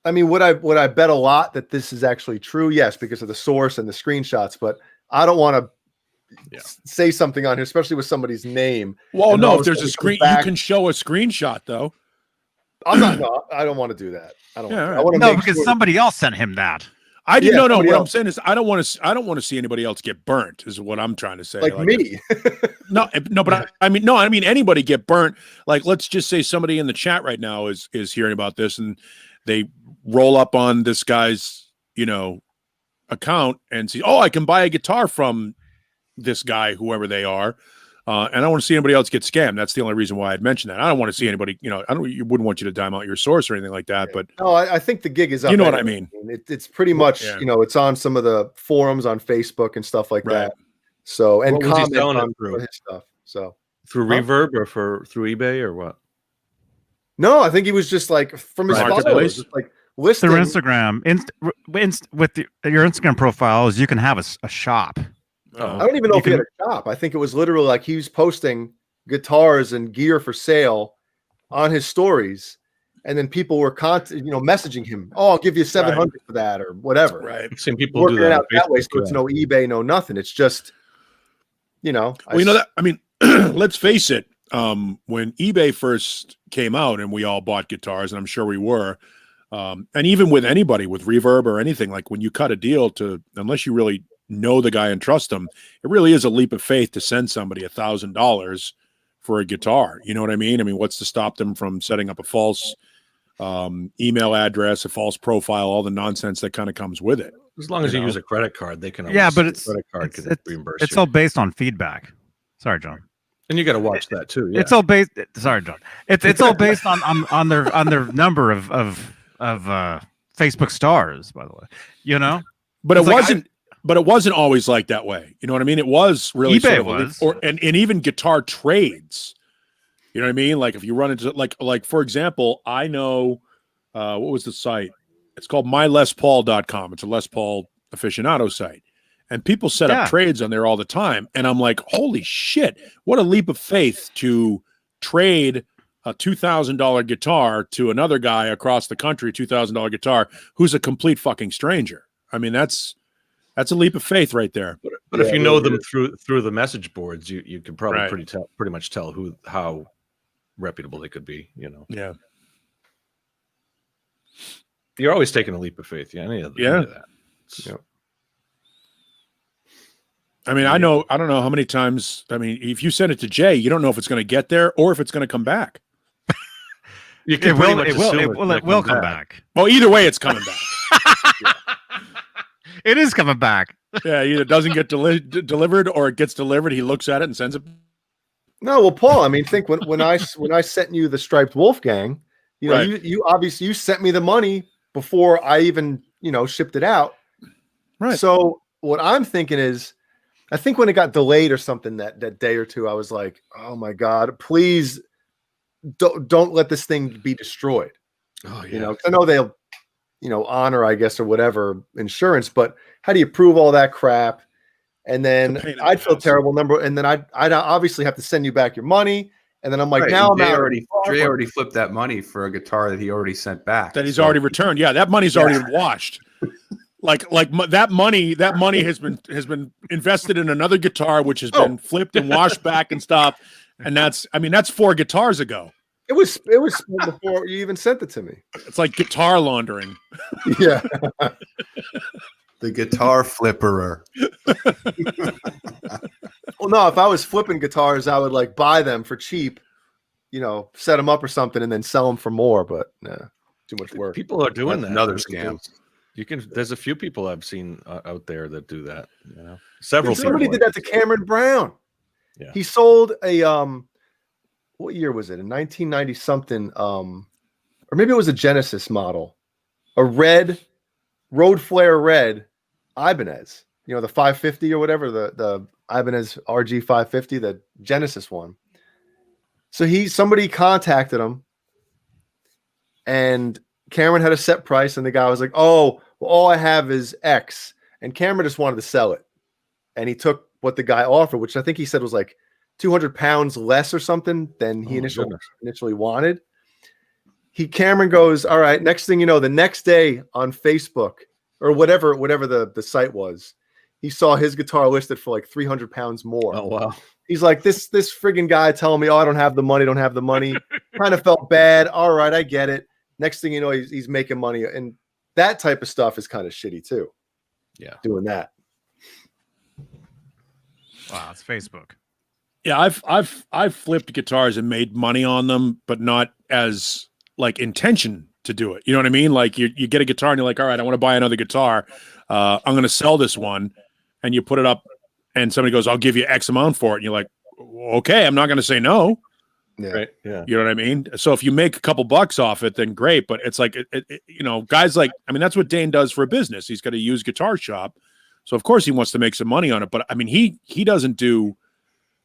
I mean, would I bet a lot that this is actually true? Yes, because of the source and the screenshots. But I don't want to say something on here, especially with somebody's name. Well, And no, all if of there's a sudden it screen, comes you back- can show a screenshot though. I'm not. No, I don't want to do that. I don't. Yeah, want all to. right. I want to No, make because sure somebody else sent him that. I didn't. Yeah, No. somebody What I'm else. saying is, I don't want to see anybody else get burnt. Is what I'm trying to say. like me. No, but I mean anybody get burnt. Like, let's just say somebody in the chat right now is hearing about this, and they roll up on this guy's account and see, oh, I can buy a guitar from this guy, whoever they are, and I don't want to see anybody else get scammed. That's the only reason why I'd mention that. I don't want to see anybody. You wouldn't want you to dime out your source or anything like that. But No, I think the gig is up. You know what I anyway. mean. It's pretty much, Yeah. it's on some of the forums on Facebook and stuff like Right. that. So, and What was he comment selling it on through? his stuff. So, Through Huh? Reverb or through eBay or what? no, I think he was just like from his Marketplace? followers, just like listing. Through Instagram. With your Instagram profiles, you can have a shop. I don't even know You if he had a shop. I think it was literally like he was posting guitars and gear for sale on his stories, and then people were messaging him. Oh, I'll give you 700 for that or whatever. right. I've seen people Working do it that. out that way, so it's no eBay, no nothing. It's just you know, Well, you know that. I mean, let's face it. When eBay first came out, and we all bought guitars, and I'm sure we were, and even with anybody with Reverb or anything, like when you cut a deal to, unless you really know the guy and trust him, it really is a leap of faith to send somebody $1,000 for a guitar. You know what I mean? I mean, what's to stop them from setting up a false email address, a false profile, all the nonsense that kind of comes with it? As long as you use a credit card, they can. Yeah, but the credit card can reimburse it's you. all based on feedback. Sorry, John. And you got to watch that too. Yeah. It's all based. Sorry, John. It's all based on their number of Facebook stars. By the way, you know. But It's it like wasn't. But it wasn't always like that way. You know what I mean? It was really eBay sort of was. and even guitar trades. You know what I mean? Like if you run into like for example, I know what was the site? It's called mylespaul.com. It's a Les Paul aficionado site. And people set up trades on there all the time. And I'm like, holy shit, what a leap of faith to trade a $2,000 guitar to another guy across the country, $2,000 guitar, who's a complete fucking stranger. I mean, that's a leap of faith right there. But if you know them through the message boards, you can probably pretty much tell how reputable they could be. You know. Yeah. You're always taking a leap of faith. Yeah. Any of that. Yeah. I mean, I don't know how many times. I mean, if you send it to Jay, you don't know if it's going to get there or if it's going to come back. You can it will come back. Well, either way, it's coming back. It is coming back. Yeah, either it doesn't get delivered or it gets delivered. He looks at it and sends it. No, well, Paul, I mean, think when I sent you the striped Wolfgang, you know, you obviously sent me the money before I even, you know, shipped it out. Right. So what I'm thinking is, I think when it got delayed or something that day or two, I was like, oh my God, please don't let this thing be destroyed. Oh, yeah. You know, 'cause I know they'll, you know, honor, I guess, or whatever insurance, but how do you prove all that crap? And then I'd feel terrible and then I'd obviously have to send you back your money. And then I'm like, now I'm out. Jay already flipped that money for a guitar that he already sent back. That he's already returned. Yeah, that money's already been washed. Like that money has been invested in another guitar, which has been flipped and washed back and stuff. And that's 4 guitars ago. It was before you even sent it to me. It's like guitar laundering. Yeah. The guitar flipperer. Well, no, if I was flipping guitars, I would like buy them for cheap, you know, set them up or something and then sell them for more. But nah, too much work. People are doing that. Another scam. There's a few people I've seen out there that do that. You know, several. Somebody did that to Cameron Brown. Yeah. He sold a what year was it? In 1990 something, or maybe it was a Genesis model, a red Road Flare red Ibanez. You know, the 550 or whatever, the Ibanez RG 550, the Genesis one. So somebody contacted him, and Cameron had a set price, and the guy was like, "Oh, well, all I have is X," and Cameron just wanted to sell it, and he took what the guy offered, which I think he said was like 200 pounds less or something than he initially wanted. Cameron goes, all right, next thing you know, the next day on Facebook or whatever the site was, he saw his guitar listed for like 300 pounds more. Oh, wow. He's like, this friggin' guy telling me, oh, I don't have the money. Kind of felt bad. All right, I get it. Next thing you know, he's making money. And that type of stuff is kind of shitty too. Yeah. Doing that. Wow, it's Facebook. Yeah, I've flipped guitars and made money on them, but not as like intention to do it. You know what I mean? Like you get a guitar and you're like, all right, I want to buy another guitar. I'm going to sell this one, and you put it up, and somebody goes, I'll give you X amount for it, and you're like, okay, I'm not going to say no. Yeah. Right. Yeah. You know what I mean? So if you make a couple bucks off it, then great. But it's like, you know, guys like, I mean, that's what Dane does for a business. He's got a used guitar shop. So of course he wants to make some money on it. But I mean, he doesn't do,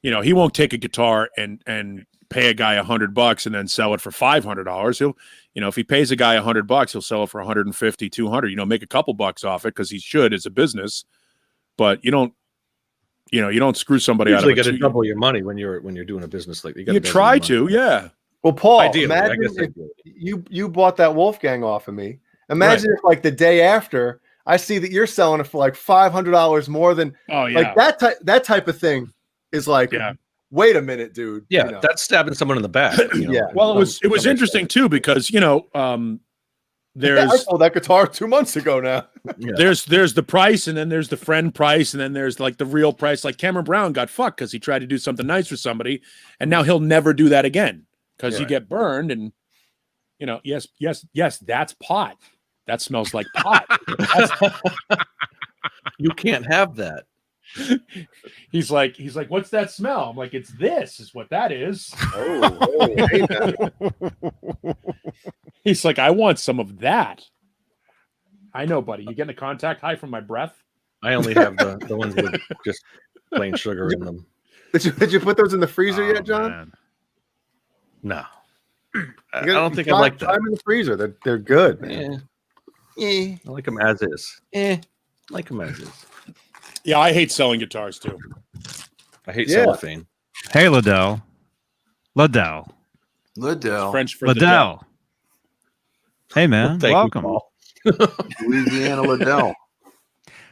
you know, he won't take a guitar and pay a guy $100 and then sell it for $500. He'll, you know, if he pays a guy $100, he'll sell it for 150, 200, you know, make a couple bucks off it because he should as a business. But you don't screw somebody out of it. You usually get to double your money when you're doing a business like that. You try to, yeah. Well, Paul, Ideally, imagine if you bought that Wolfgang off of me. Imagine if like the day after I see that you're selling it for like $500 more than like that type of thing. is like, Yeah. wait a minute, dude. Yeah, You know? that's stabbing someone in the back. You know? Yeah. Well, it was interesting too because I there's sold that guitar 2 months ago now. Yeah. there's the price, and then there's the friend price, and then there's like the real price. Like Cameron Brown got fucked because he tried to do something nice for somebody, and now he'll never do that again because you get burned. And yes, that's pot. That smells like pot. You can't have that. He's like, what's that smell? I'm like, it's this is what that is. Hey, man. He's like, I want some of that. I know, buddy. You getting a contact high from my breath? I only have the ones with just plain sugar in them. Did you put those in the freezer yet, John? Man. No. You I gotta don't think I try- like try that. them in the freezer. They're good, man. I like them as is. Like them as is. Yeah, I hate selling guitars too. I hate Yeah. cellophane. Hey, Liddell. Liddell. French for the Liddell. Hey, man. Thank you, Welcome. Paul. Louisiana Liddell.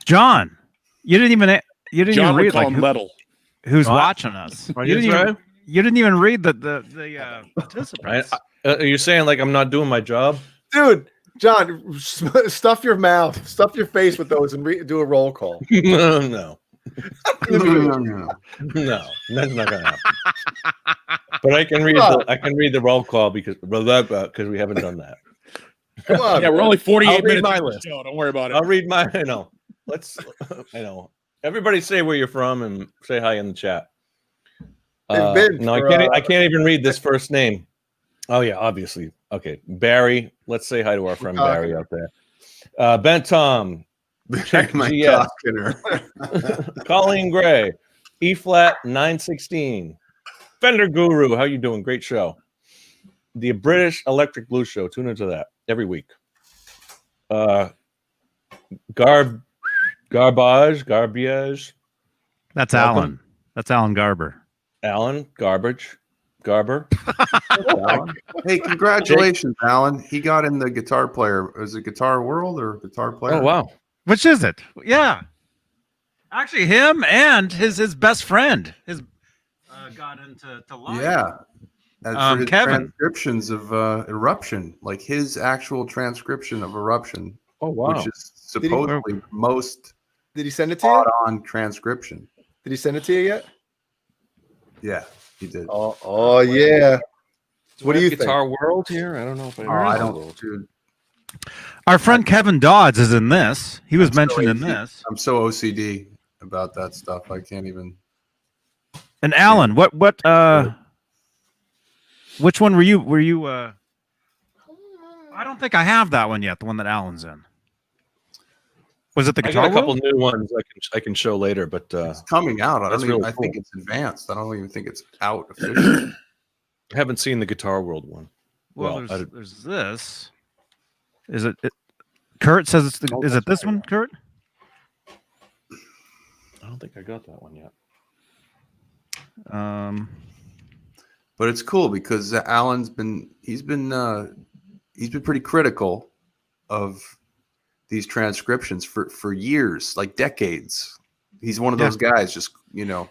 John, you didn't even John would read call like him Lettle. who's What? watching us. Are You you didn't, even, right? you didn't even read the participants. Are you saying like I'm not doing my job? Dude, John, stuff your mouth, stuff your face with those, and do a roll call. No, No. no, that's not gonna happen. But I can read the roll call because we haven't done that. Come on. Yeah, we're only 48 I'll read minutes my into the list. show. Don't worry about it. I'll read my. I know. Everybody say where you're from and say hi in the chat. They've been No, for, I can't even read this first name. Oh yeah, obviously. Okay, Barry. Let's say hi to our friend Barry out there. Ben Tom, Check my GS. talking. Colleen Gray, E flat 916. Fender Guru, how you doing? Great show. The British Electric Blues Show. Tune into that every week. Garbage. That's Welcome. Alan. That's Alan Garber. Alan, Garber. Hey, congratulations, Alan. He got in the guitar player. Was it Guitar World or Guitar Player? Oh wow. Which is it? Yeah. Actually, him and his best friend got into live. Yeah. And for his Kevin. transcriptions of Eruption, like his actual transcription of Eruption, Oh wow. which is supposedly the most Did he send it to you? spot-on transcription. Did he send it to you yet? Yeah, he did. Oh yeah. What do you think? Guitar World here? I don't know if I. Oh, I don't, dude. Our friend Kevin Dodds is in this. He was mentioned in this. I'm so OCD about that stuff. I can't even. And Alan, which one were you I don't think I have that one yet, the one that Alan's in. Was it the I Guitar got a couple World? new ones I can show later, but It's coming out. that's really I think cool. it's advanced. I don't even think it's out officially. I haven't seen the Guitar World one. Well, I- there's this. Is it Kurt says it's the, Oh, is it that's this one, Kurt? I don't think I got that one yet. But it's cool because Alan's been pretty critical of these transcriptions for years, like decades. He's one of those guys just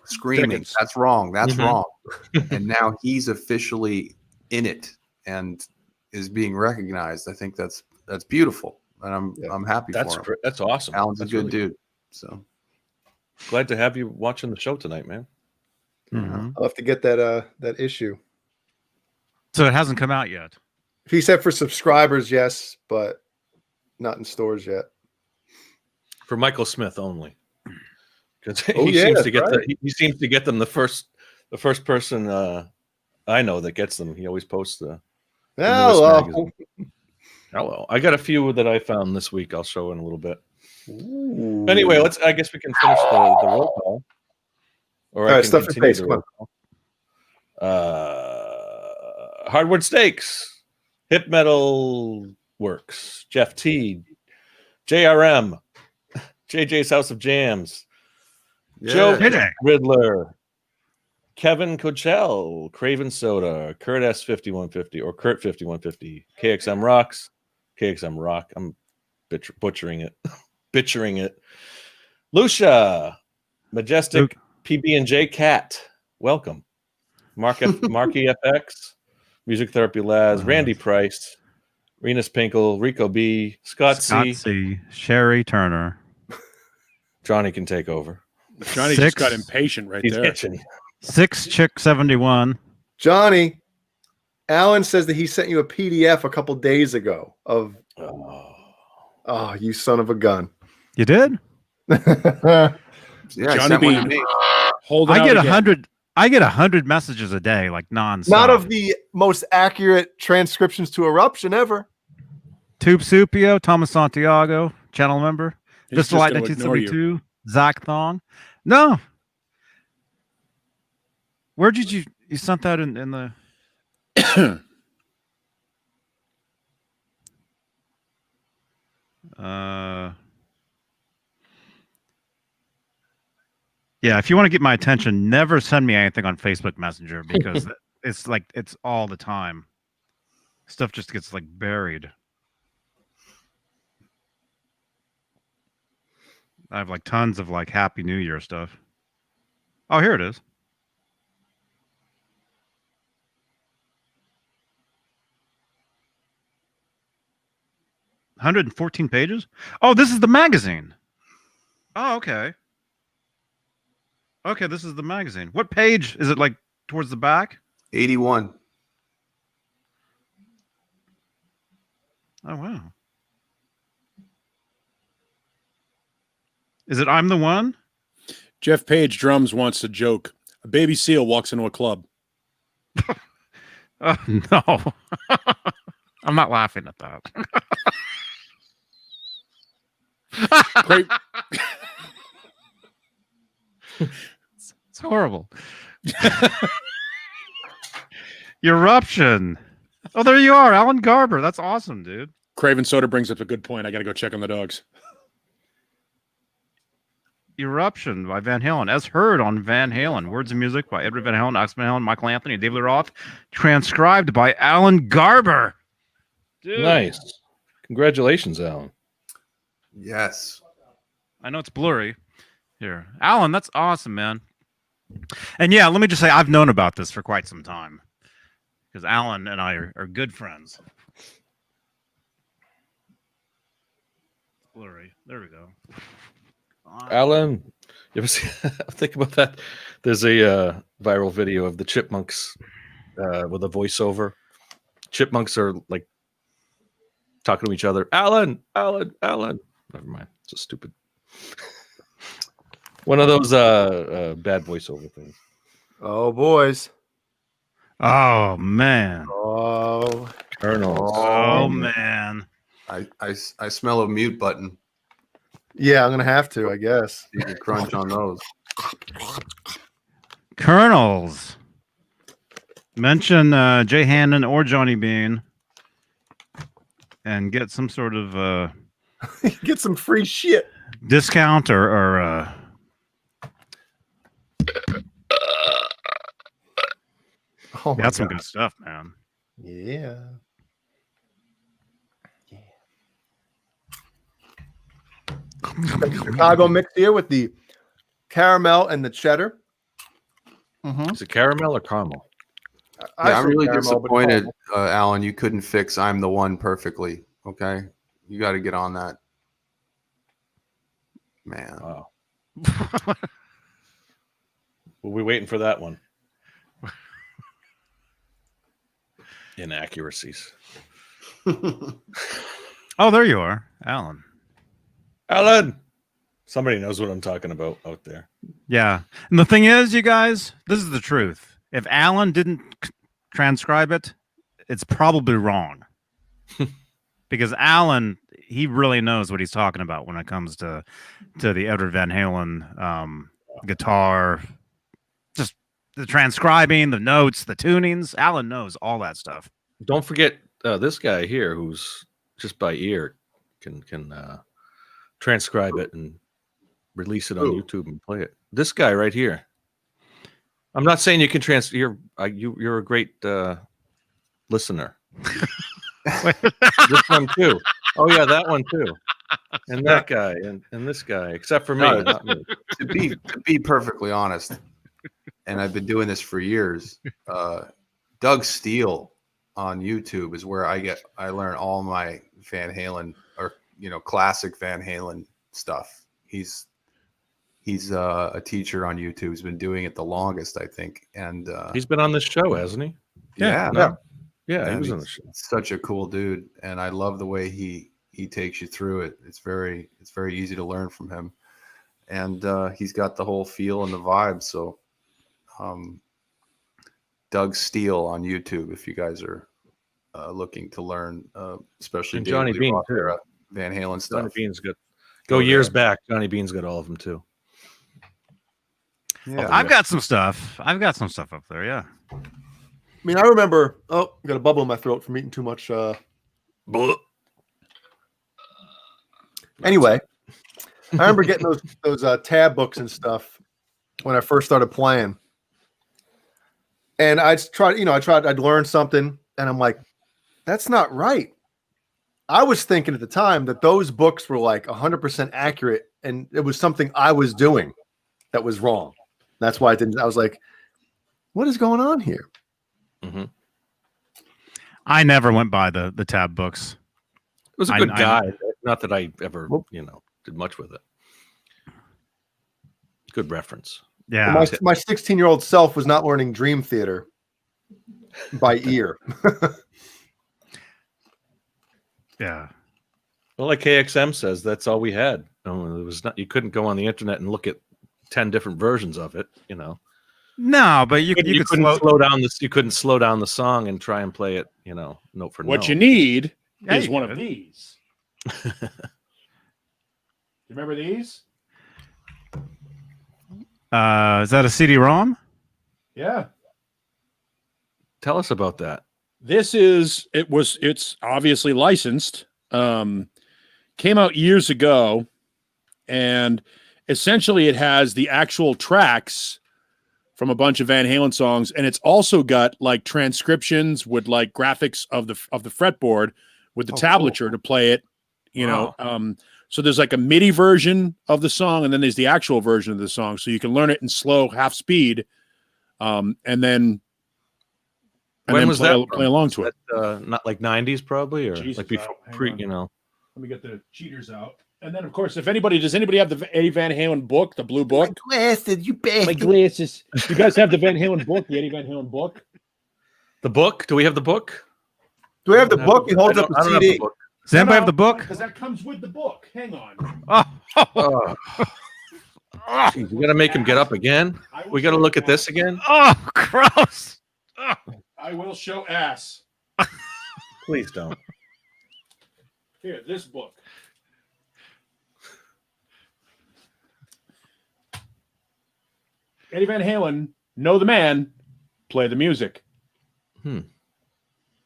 screaming, Decades. that's wrong, that's Mhm. wrong. And now he's officially in it and is being recognized. I think that's beautiful. And I'm happy That's for him. great. That's awesome. Alan's That's a good really dude. So Glad to have you watching the show tonight, man. Mhm. I'll have to get that issue. So it hasn't come out yet. He said for subscribers, yes, but not in stores yet. For Michael Smith only, because Oh, he yeah, seems that's to get right. he seems to get them the first person I know that gets them. He always posts the. newest magazine. Hello, I got a few that I found this week. I'll show in a little bit. Anyway, I guess we can finish the roll call. Or All right, stuff your face, come Hardwood Steaks, Hip Metal Works, Jeff T, JRM, JJ's House of Jams, Joe JJ. Riddler, Kevin Coachell, Craven Soda, Kurt S5150 or Kurt 5150, KXM Rocks, KXM Rock. I'm butchering it. Lucia, Majestic PB&J Cat, welcome. Marky FX, Music Therapy Laz, Randy Price, Renus Pinkle, Rico B, Scott C, Sherry Turner. Johnny can take over. Johnny just got impatient right He's there. itching. 6 Chick 71. Johnny, Alan says that he sent you a PDF a couple days ago of. Oh, you son of a gun! You did? Yeah, Johnny B. Hold I get 100. I get 100 messages a day, like nonstop. Not of the most accurate transcriptions to Eruption ever. Tube Supio, Thomas Santiago, channel member. Just like 1972, Zach Thong. No. Where did you sent that in the? Yeah, if you want to get my attention, never send me anything on Facebook Messenger because it's like it's all the time. Stuff just gets like buried. I have like tons of like Happy New Year stuff. Oh, here it is. $114 pages. Oh, this is the magazine. Oh, okay. Okay, this is the magazine. What page is it? Like towards the back? 81. Oh wow. Is it I'm the One? Jeff Page drums wants a joke. A baby seal walks into a club. No. I'm not laughing at that. Great. It's horrible. Eruption. Oh, there you are, Alan Garber. That's awesome, dude. Craven Soda brings up a good point. I got to go check on the dogs. Eruption by Van Halen, as heard on Van Halen. Words and music by Edward Van Halen, Alex Van Halen, Michael Anthony, and David Lee Roth. Transcribed by Alan Garber. Dude. Nice. Congratulations, Alan. Yes. I know it's blurry. Here. Alan, that's awesome, man. And yeah, let me just say, I've known about this for quite some time. Because Alan and I are good friends. Blurry. There we go. Alan, you ever see? Think about that. There's a viral video of the chipmunks with a voiceover. Chipmunks are like talking to each other. Alan. Never mind. It's a stupid. One of those bad voiceover things. Oh, boys. Oh, man. Oh, Colonel. Oh, man. I smell a mute button. yeah, I'm going to have to, I guess. You can crunch on those. Colonels. Mention Jay Hannon or Johnny Beane and get some sort of Get some free shit. discount or Oh, my that's some God. good stuff, man. Yeah. Chicago mix here with the caramel and the cheddar. Is it caramel or caramel? I'm say really caramel, but disappointed, caramel. Alan. You couldn't fix "I'm the One" perfectly. Okay, you got to get on that, man. Wow. We'll be waiting for that one. Inaccuracies. Oh, there you are, Alan. Alan. Somebody knows what I'm talking about out there. Yeah. And the thing is, you guys, this is the truth. If Alan didn't transcribe it, it's probably wrong. Because Alan, he really knows what he's talking about when it comes to the Edward Van Halen guitar, just the transcribing, the notes, the tunings. Alan knows all that stuff. Don't forget this guy here, who's just by ear can transcribe it and release it on YouTube and play it. This guy right here. I'm not saying you can you're a great listener. This one too. Oh yeah, that one too. And that guy and this guy, except for me, not me. to be perfectly honest, and I've been doing this for years. Doug Steele on YouTube is where I learn all my Van Halen or classic Van Halen stuff. He's a teacher on YouTube. He's been doing it the longest, I think, and He's been on this show, hasn't he? yeah, Yeah, he and was on he's the show. such a cool dude, and I love the way he takes you through it. It's very easy to learn from him, and he's got the whole feel and the vibe. So, Doug Steele on YouTube, if you guys are looking to learn, especially And David Johnny Lee Beane, Roth too. era Van Halen stuff. Johnny Bean's good. Go Go years there. back. Johnny Bean's got all of them too. Yeah, I've got some stuff. I've got some stuff up there. Yeah. I mean, I remember. Oh, got a bubble in my throat from eating too much. Anyway, I remember getting those tab books and stuff when I first started playing, and I'd learn something, and I'm like, that's not right. I was thinking at the time that those books were like 100% accurate, and it was something I was doing that was wrong. That's why I was like, what is going on here? Mm-hmm. I never went by the tab books. It was a I- good I- guide. Not that I ever, did much with it. Good reference. Yeah. My 16-year-old self was not learning Dream Theater by ear. Yeah. Well, like KXM says, that's all we had. There was not. You couldn't go on the internet and look at 10 different versions of it. No, but you You could couldn't slow down this. You couldn't slow down the song and try and play it. Note for What note. you need Yeah, is you one could. of these. You remember these? Is that a CD-ROM? Yeah. Tell us about that. It's obviously licensed. Came out years ago, and essentially it has the actual tracks from a bunch of Van Halen songs, and it's also got like transcriptions with like graphics of the fretboard with the tablature to play it. So there's like a MIDI version of the song, and then there's the actual version of the song, so you can learn it in slow half speed, and then When was play, that play along to it. Not like 90s, probably, or Jesus, like before. hang on. Let me get the cheaters out. And then, of course, does anybody have the Eddie Van Halen book, the blue book? Glasses, you bastard. My glasses. You guys have the Van Halen book, the Eddie Van Halen book? The book? Do we have the book? Do we have the book? He holds up the I don't have CD. the book. Does anybody have the book? Because that comes with the book. Hang on. Oh, Jeez, we got to make him get up again. We got to look at this again. oh, gross. I will show ass. Please don't. Here, this book. Eddie Van Halen, know the man, play the music.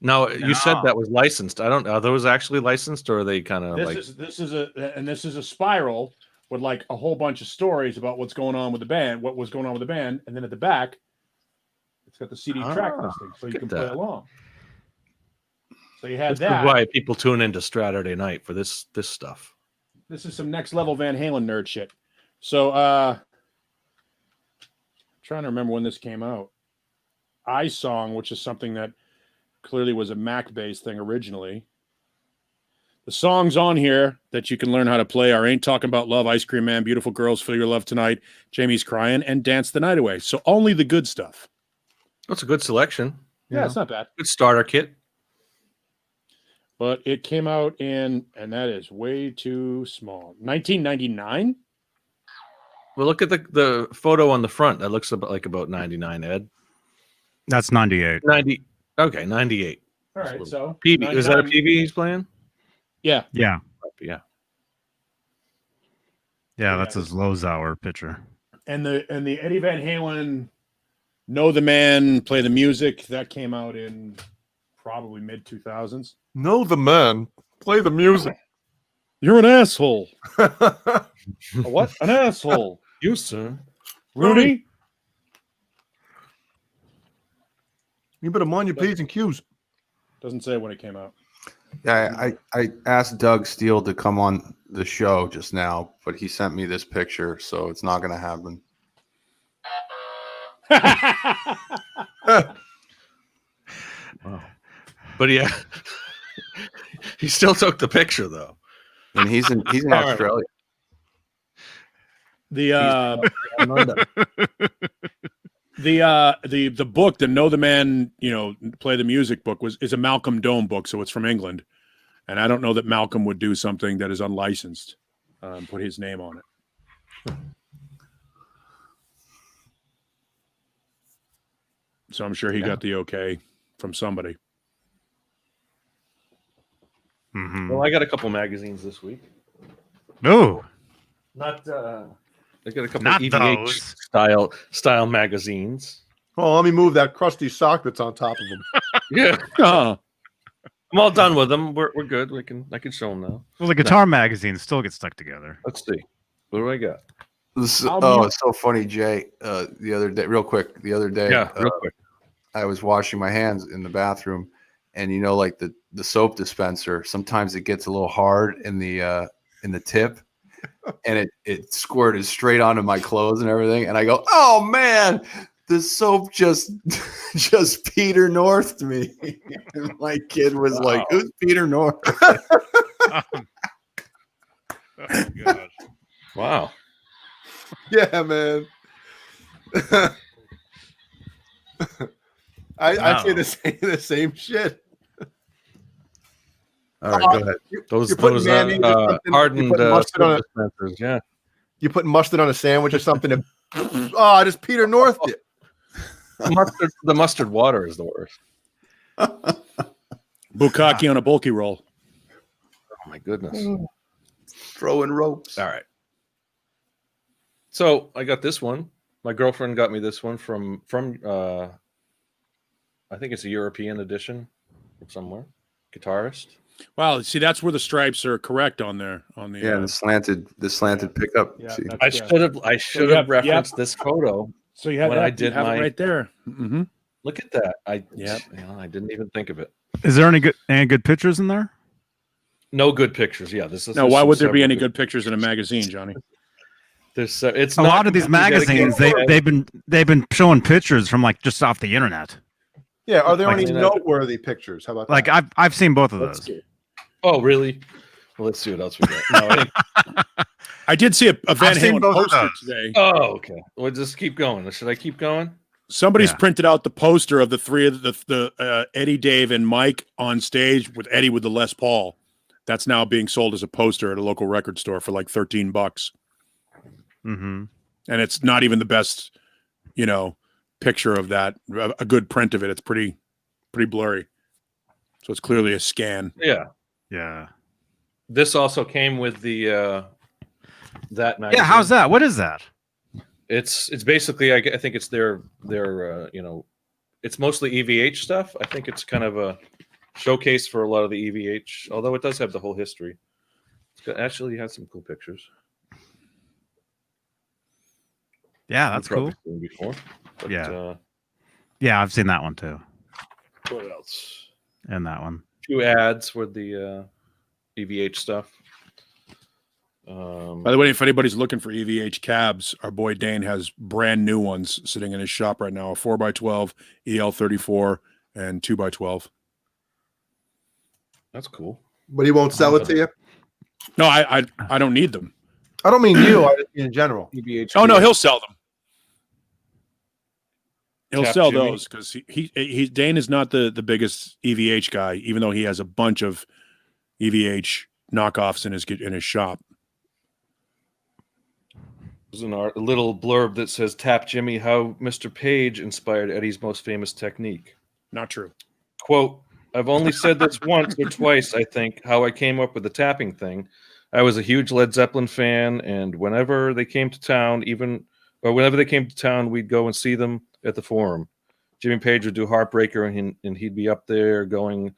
Now you said that was licensed. I don't. Are those actually licensed, or are they kind of like? This is a spiral with like a whole bunch of stories about what's going on with the band, what was going on with the band, and then at the back, it's got the CD track listing, so you can play along. So you had This that. is why people tune into Straturday night for this stuff. This is some next level Van Halen nerd shit. So trying to remember when this came out. iSong, which is something that clearly was a Mac-based thing originally. The songs on here that you can learn how to play are Ain't Talking About Love, Ice Cream Man, Beautiful Girls, Feel Your Love Tonight, Jamie's Crying, and Dance the Night Away. So only the good stuff. That's a good selection. Yeah, it's not bad. Good starter kit. But it came out in, and that is way too small, 1999? Well, look at the photo on the front. That looks about 99, Ed. That's 98. 90. Okay, 98. All right, so PV. Is that a 99 PV he's playing? Yeah. Yeah. Yeah. Yeah, that's his Lozauer picture. And the Eddie Van Halen Know the Man, Play the Music, that came out in probably mid 2000s. Know the man, play the music. You're an asshole. A what? An asshole. You, sir. Rudy? You better mind your P's and Q's. Doesn't say when it came out. Yeah, I asked Doug Steele to come on the show just now, but he sent me this picture, so it's not going to happen. Wow. But yeah, he still took the picture though. And he's in Australia. The book, the Know the Man, Play the Music book is a Malcolm Dome book, so it's from England. And I don't know that Malcolm would do something that is unlicensed, put his name on it. So I'm sure he got the okay from somebody. Mm-hmm. Well, I got a couple magazines this week. Oh, Not I got a couple Not EVH those. style magazines. Oh, let me move that crusty sock that's on top of them. Yeah. Oh, I'm all done with them. We're good. I can show them now. well, the guitar magazines still get stuck together. Let's see. What do I got? It's so funny, Jay. The other day, real quick, real quick. I was washing my hands in the bathroom, and like the soap dispenser, sometimes it gets a little hard in the tip, and it squirted straight onto my clothes and everything. And I go, oh man, the soap just Peter North to me. And my kid was like, who's Peter North? Oh, gosh. Wow. Yeah, man. I'd say the same shit. All right, go ahead. Those mayonnaise or something, hardened you put mustard on soap dispensers. Yeah. You put mustard on a sandwich or something. I just Peter North it. The mustard water is the worst. bukkake on a bulky roll. Oh my goodness. Throwing ropes. All right. So I got this one. My girlfriend got me this one from I think it's a European edition from somewhere. Guitarist. Wow, see, that's where the stripes are correct on there. On the the slanted pickup. Yeah, See? that's- I should have referenced this photo. So you had when that, I did you have my it right there. Mm-hmm. Look at that. I didn't even think of it. Is there any good pictures in there? No good pictures. Yeah, this is. No, why would there be any good pictures in a magazine, Johnny? There's it's A not lot of these magazines they've been showing pictures from like just off the internet. Yeah, are there Like, any noteworthy pictures? How about Like that? I've seen both of Let's those. see. Oh, really? Well, let's see what else we got. No, I didn't- I did see a Van I've seen Halen both of poster those. today. oh, okay. Well, just keep going. Should I keep going? Somebody's Yeah. printed out the poster of the three of the Eddie, Dave, and Mike on stage with Eddie with the Les Paul. That's now being sold as a poster at a local record store for like $13. Mm-hmm. And it's not even the best, picture of that. A good print of it. It's pretty blurry. So it's clearly a scan. Yeah. Yeah. This also came with the that magazine. Yeah. How's that? What is that? It's basically I think it's their it's mostly EVH stuff. I think it's kind of a showcase for a lot of the EVH, although it does have the whole history. Actually has some cool pictures. Yeah, that's You've probably cool. seen before. But, Yeah. Yeah, I've seen that one too. What else? And that one. A few ads with the EVH stuff. By the way, if anybody's looking for EVH cabs, our boy Dane has brand new ones sitting in his shop right now: a 4x12, EL34, and 2x12. That's cool. But he won't sell it to you? No, I don't need them. I don't mean you. I just mean in general. EVH. Oh no, he'll sell them. He'll Tap sell Jimmy. those because he Dane is not the biggest EVH guy, even though he has a bunch of EVH knockoffs in his shop. There's a little blurb that says "Tap Jimmy: How Mr. Page inspired Eddie's most famous technique." Not true. Quote, I've only said this once or twice, I think, how I came up with the tapping thing. I was a huge Led Zeppelin fan, and whenever they came to town, we'd go and see them at the Forum. Jimmy Page would do Heartbreaker, and he'd be up there going,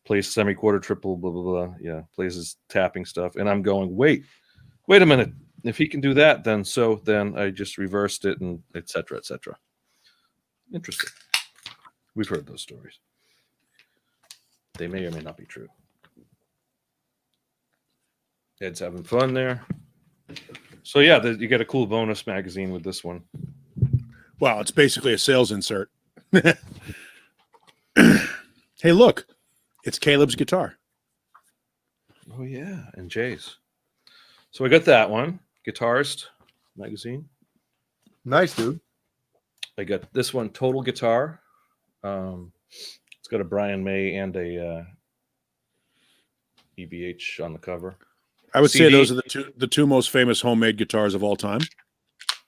plays semi-quarter, triple, blah, blah, blah. Yeah, plays his tapping stuff. And I'm going, wait a minute. If he can do that, then I just reversed it, and et cetera, et cetera. Interesting. We've heard those stories. they may or may not be true. Ed's having fun there. So yeah, you get a cool bonus magazine with this one. Well, it's basically a sales insert. Hey, look, it's Caleb's guitar. Oh yeah, and Jay's. So I got that one, Guitarist magazine. Nice, dude. I got this one, Total Guitar. It's got a Brian May and a EVH on the cover. I would CD. say those are the two most famous homemade guitars of all time.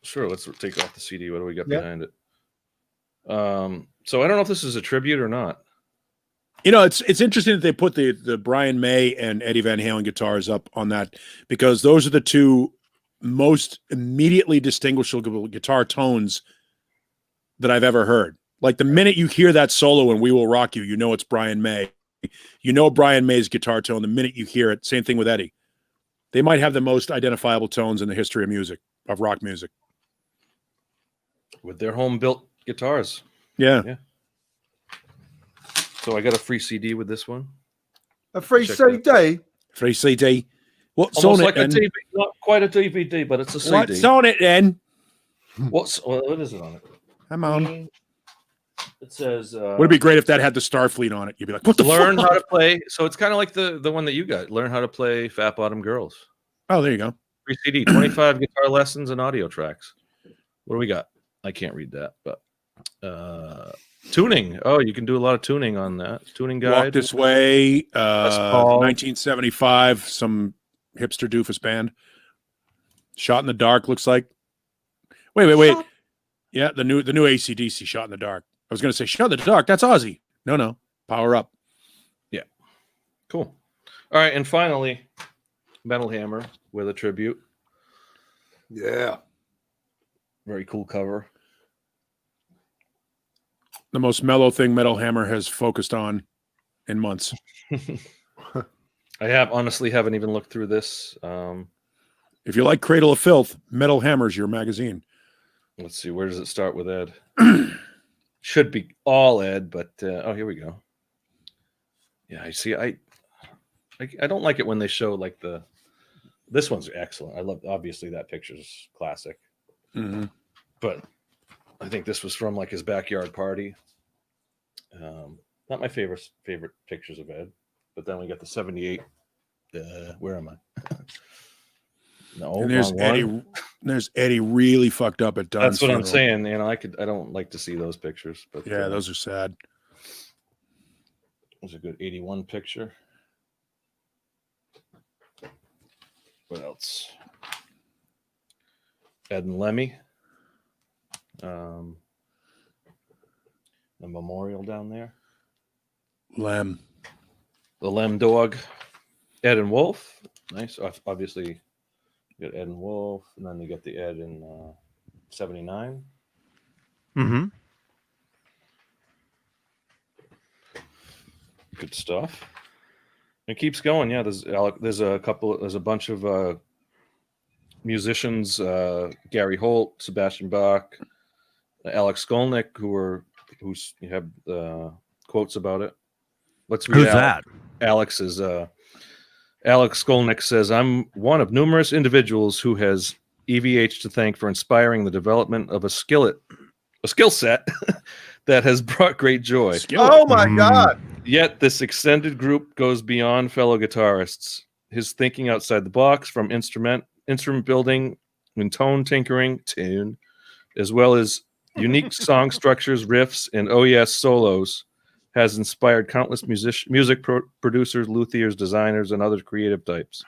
Sure, let's take off the CD. What do we got Yep. behind it? So I don't know if this is a tribute or not. You know, it's interesting that they put the Brian May and Eddie Van Halen guitars up on that, because those are the two most immediately distinguishable guitar tones that I've ever heard. Like the minute you hear that solo in We Will Rock You, you know it's Brian May. You know Brian May's guitar tone the minute you hear it. Same thing with Eddie. They might have the most identifiable tones in the history of music, of rock music. With their home-built guitars. Yeah. So I got a free CD with this one. A free Check CD. Free CD. What's Almost on like it a then? DVD, not quite a DVD, but it's a CD. What's on it then? What is it on it? Come on. It says Would it be great if that had the Starfleet on it? You'd be like, what the learn fuck? how to play. So it's kind of like the one that you got. Learn how to play Fat Bottom Girls. Oh, there you go. Free CD, 25 guitar lessons and audio tracks. What do we got? I can't read that, but tuning. Oh, you can do a lot of tuning on that. Tuning guide. Walk This Way, Paul. 1975, some hipster doofus band. Shot in the Dark looks like. Wait. Yeah, the new AC/DC, Shot in the Dark. I was going to say Shot in the Dark. That's Ozzy. No. Power Up. Yeah. Cool. All right, and finally, Metal Hammer with a tribute. Yeah. Very cool cover. The most mellow thing Metal Hammer has focused on in months. I honestly haven't even looked through this. If you like Cradle of Filth, Metal Hammer's your magazine. Let's see, where does it start with Ed? Should be all Ed, but here we go. Yeah, I see. I don't like it when they show like this one's excellent. I love, obviously that picture's classic. Mm-hmm. But I think this was from like his backyard party. Not my favorite pictures of Ed, but then we got the 78. Where am I? No, And there's wrong Eddie. one. There's Eddie really fucked up at Dunn's That's what I'm funeral. saying. You know, I don't like to see those pictures, but Yeah, those are sad. was a good 81 picture. What else? Ed and Lemmy. A memorial down there. Lem. The Lem dog. Ed and Wolf. Nice. Obviously, you got Ed and Wolf, and then you got the Ed in 79. Mm-hmm. Good stuff. It keeps going. Yeah, there's a bunch of musicians, Gary Holt, Sebastian Bach, Alex Skolnick, who's you have quotes about it. Let's read Who's that? Alex's. Alex Skolnick says, "I'm one of numerous individuals who has EVH to thank for inspiring the development of a skill set that has brought great joy. Oh my God. Yet this extended group goes beyond fellow guitarists. His thinking outside the box, from instrument building and tone tinkering, as well as unique song structures, riffs, and solos, has inspired countless music producers, luthiers, designers, and other creative types.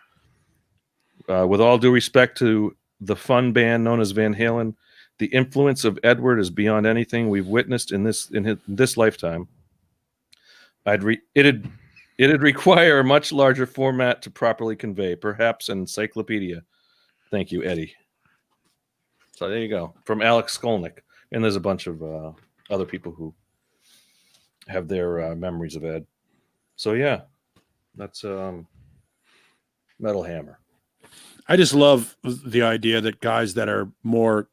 With all due respect to the fun band known as Van Halen, the influence of Edward is beyond anything we've witnessed in this lifetime. It'd require a much larger format to properly convey, perhaps an encyclopedia. Thank you, Eddie." So there you go, from Alex Skolnick, and there's a bunch of other people who have their memories of Ed. So yeah, that's Metal Hammer. I just love the idea that guys that are more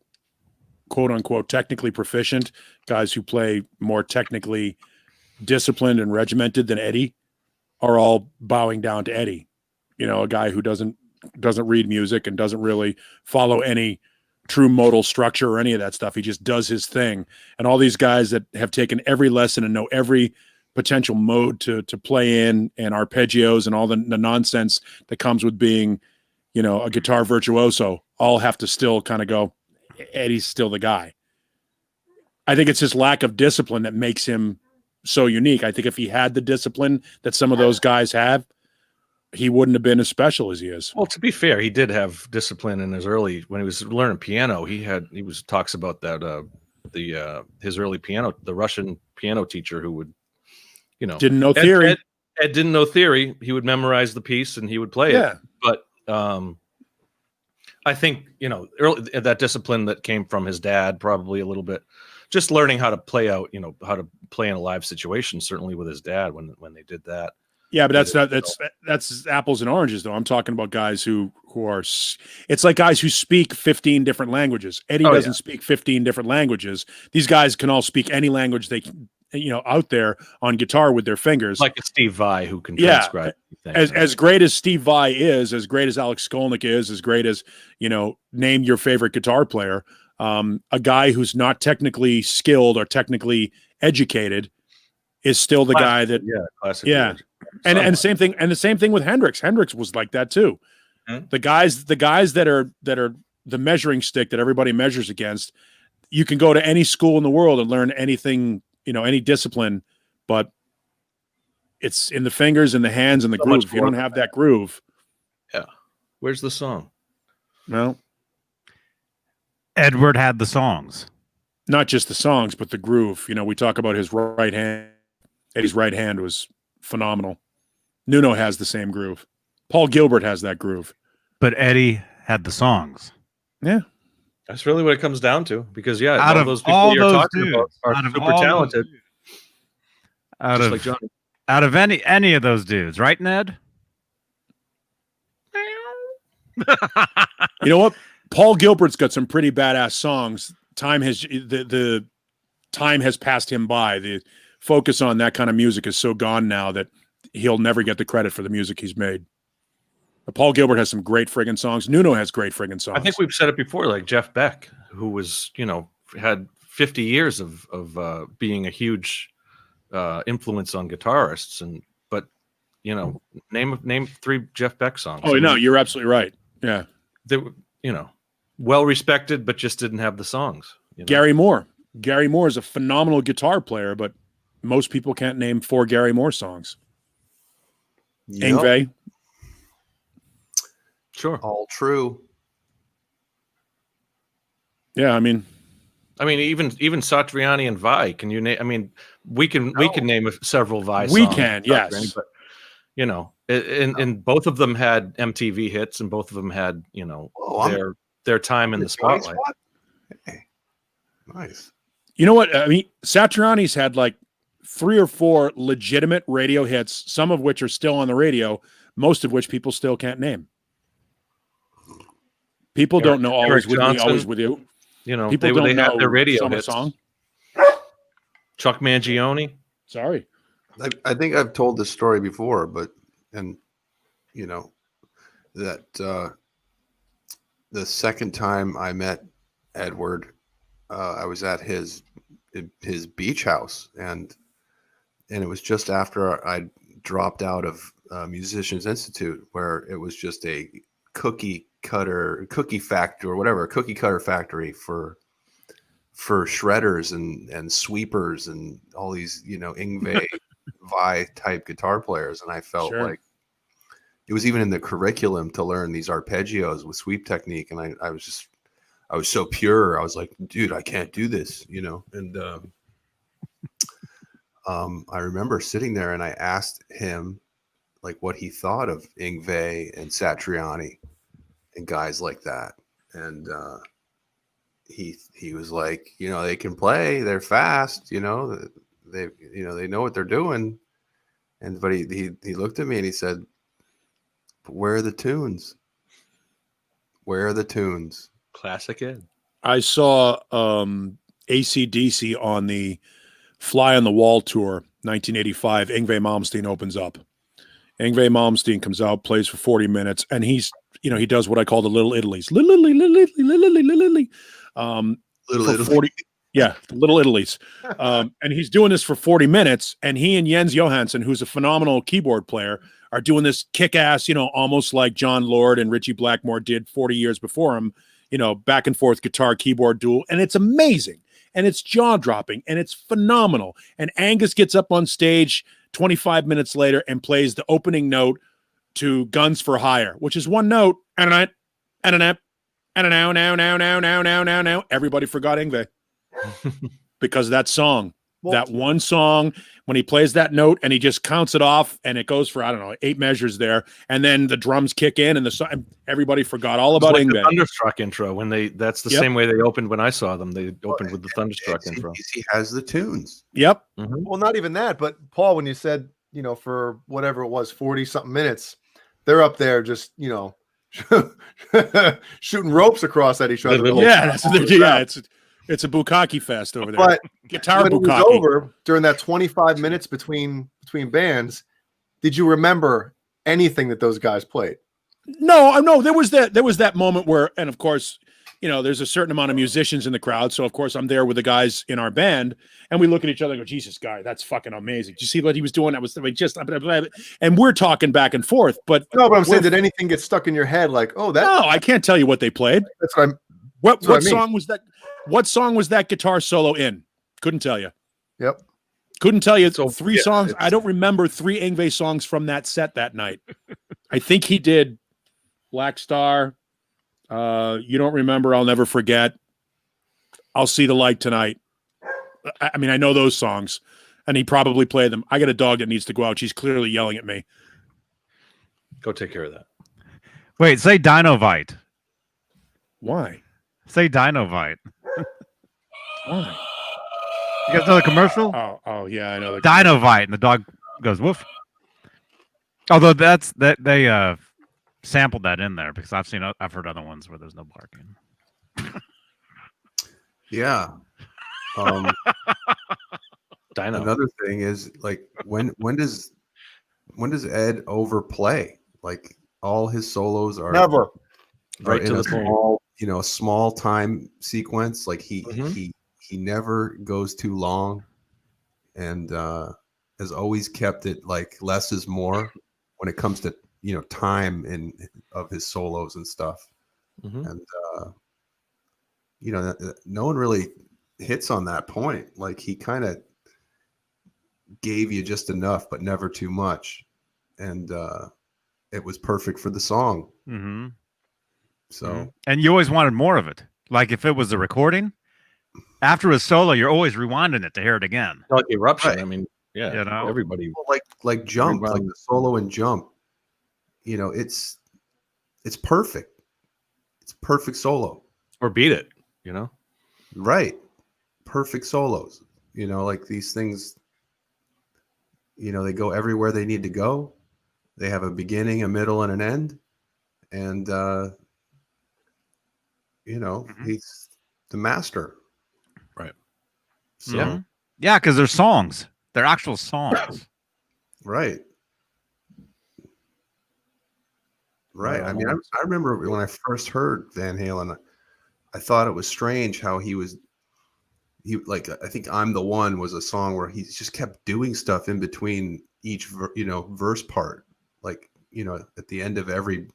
quote unquote technically proficient, guys who play more technically disciplined and regimented than Eddie, are all bowing down to Eddie. You know, a guy who doesn't read music and doesn't really follow any true modal structure or any of that stuff. He just does his thing. And all these guys that have taken every lesson and know every potential mode to play in, and arpeggios and all the nonsense that comes with being, you know, a guitar virtuoso, all have to still kind of go, Eddie's still the guy. I think it's his lack of discipline that makes him so unique. I think if he had the discipline that some of those guys have, he wouldn't have been as special as he is. Well, to be fair, he did have discipline in his early, when he was learning piano. He talks about that his early piano, the Russian piano teacher who would, you know, didn't know theory. Ed didn't know theory. He would memorize the piece and he would play it. But I think, you know, that discipline that came from his dad, probably a little bit, just learning how to play out, you know, how to play in a live situation. Certainly with his dad when they did that. Yeah, but that's apples and oranges, though. I'm talking about guys who are. It's like guys who speak 15 different languages. Eddie doesn't speak 15 different languages. These guys can all speak any language they can, you know, out there on guitar with their fingers. Like a Steve Vai who can transcribe. As great as Steve Vai is, as great as Alex Skolnick is, as great as, you know, name your favorite guitar player. A guy who's not technically skilled or technically educated is still the guy that. Yeah, classic. Yeah. And the same thing with Hendrix. Hendrix was like that too. Mm-hmm. The guys that are the measuring stick that everybody measures against. You can go to any school in the world and learn anything, you know, any discipline, but it's in the fingers and the hands and the groove. If you don't have that groove, where's the song? Well, Edward had the songs, not just the songs, but the groove. You know, we talk about his right hand. Eddie's right hand was phenomenal. Nuno has the same groove. Paul Gilbert has that groove. But Eddie had the songs. Yeah. That's really what it comes down to. Because, out all of those people all you're those talking dudes, about are super talented. Out of any of those dudes, right, Ned? You know what? Paul Gilbert's got some pretty badass songs. The time has passed him by. The focus on that kind of music is so gone now that he'll never get the credit for the music he's made. But Paul Gilbert has some great friggin' songs. Nuno has great friggin' songs. I think we've said it before, like Jeff Beck, who was, you know, had 50 years of being a huge influence on guitarists, but you know, name 3 Jeff Beck songs. Oh no, you're absolutely right. Yeah, they were, you know, well respected, but just didn't have the songs. You know? Gary Moore. Gary Moore is a phenomenal guitar player, but most people can't name 4 Gary Moore songs. Yep. Yngwie. Sure. All true. Yeah, I mean, even Satriani and Vai. Can you name? I mean, we can name several Vai songs. We can, yes. But you know, and both of them had MTV hits, and both of them had, you know, their time in the spotlight. Hey, nice. You know what? I mean, Satriani's had like 3 or 4 legitimate radio hits, some of which are still on the radio, most of which people still can't name. People don't know Always With Me, Always With You. You know, people they had their radio Summer hits. Song. Chuck Mangione. Sorry. I think I've told this story before, and you know, that the second time I met Edward, I was at his beach house, and it was just after I dropped out of Musicians Institute, where it was just a cookie cutter factory for shredders and sweepers and all these, you know, Yngwie Vai type guitar players, and I felt like it was even in the curriculum to learn these arpeggios with sweep technique, and I was so pure. I was like, dude, I can't do this, you know. And I remember sitting there and I asked him like what he thought of Yngwie and Satriani and guys like that, and he was like, you know, they can play, they're fast, you know, they know what they're doing, but he looked at me and he said, where are the tunes? Where are the tunes? Classic Ed. I saw AC/DC on the Fly on the Wall tour, 1985. Yngwie Malmsteen opens up. Yngwie Malmsteen comes out, plays for 40 minutes, and he does what I call the Little Italies. Little Italy, Little Italy, Little Italy, Little Italy. Little For Italy. 40, yeah, the Little Italies. And he's doing this for 40 minutes, and he and Jens Johansson, who's a phenomenal keyboard player, are doing this kick-ass, almost like John Lord and Ritchie Blackmore did 40 years before him, back and forth guitar keyboard duel. And it's amazing. And it's jaw-dropping, and it's phenomenal. And Angus gets up on stage 25 minutes later and plays the opening note to Guns for Hire, which is one note. And now. Everybody forgot Yngwie because of that song. That one song, when he plays that note and he just counts it off and it goes for, 8 measures there. And then the drums kick in and everybody forgot all about Yngwie. The Thunderstruck intro that's the same way they opened when I saw them. They opened with the Thunderstruck intro. He has the tunes. Yep. Mm-hmm. Well, not even that, but Paul, when you said, for whatever it was, 40 something minutes, they're up there just, shooting ropes across at each other. Yeah, that's what they're doing. Yeah, it's a bukkake fest over there. But guitar when it was bukkake. over during that 25 minutes between bands, did you remember anything that those guys played? No. There was that moment where, and of course, there's a certain amount of musicians in the crowd. So of course I'm there with the guys in our band, and we look at each other and go, Jesus, guy, that's fucking amazing. Did you see what he was doing? That was just, and we're talking back and forth. But no, but I'm saying, did anything get stuck in your head? Like, oh, that? No, I can't tell you what they played. That's what I'm. What I mean. song was that? What song was that guitar solo in? Couldn't tell you. Yep. Couldn't tell you. So 3 songs. I don't remember 3 Yngwie songs from that set that night. I think he did Black Star. You don't remember. I'll never forget. I'll see the light tonight. I mean, I know those songs, and he probably played them. I got a dog that needs to go out. She's clearly yelling at me. Go take care of that. Wait, say Dinovite. Why? Say Dinovite. Why? You guys know the commercial? Oh yeah, I know. Dinovite, and the dog goes woof. Although they sampled that in there because I've heard other ones where there's no barking. Yeah. Dino. Another thing is, like, when does Ed overplay? Like, all his solos are Never. Right in to a the point. small, small time sequence. Like he never goes too long, and has always kept it like less is more when it comes to time of his solos and stuff. Mm-hmm. And no one really hits on that point. Like, he kind of gave you just enough, but never too much, and it was perfect for the song. Mm-hmm. So, and you always wanted more of it. Like, if it was a recording, after a solo, you're always rewinding it to hear it again. Like Eruption. Right. I mean, yeah, everybody. like Jump, like the solo in Jump. It's perfect. It's perfect solo. Or Beat It. Right. Perfect solos. Like these things. They go everywhere they need to go. They have a beginning, a middle, and an end. And he's the master. Right. So yeah, because they're songs. They're actual songs. Right. I mean, I remember when I first heard Van Halen, I thought it was strange how he I think I'm the One was a song where he just kept doing stuff in between each verse part. Like, at the end of every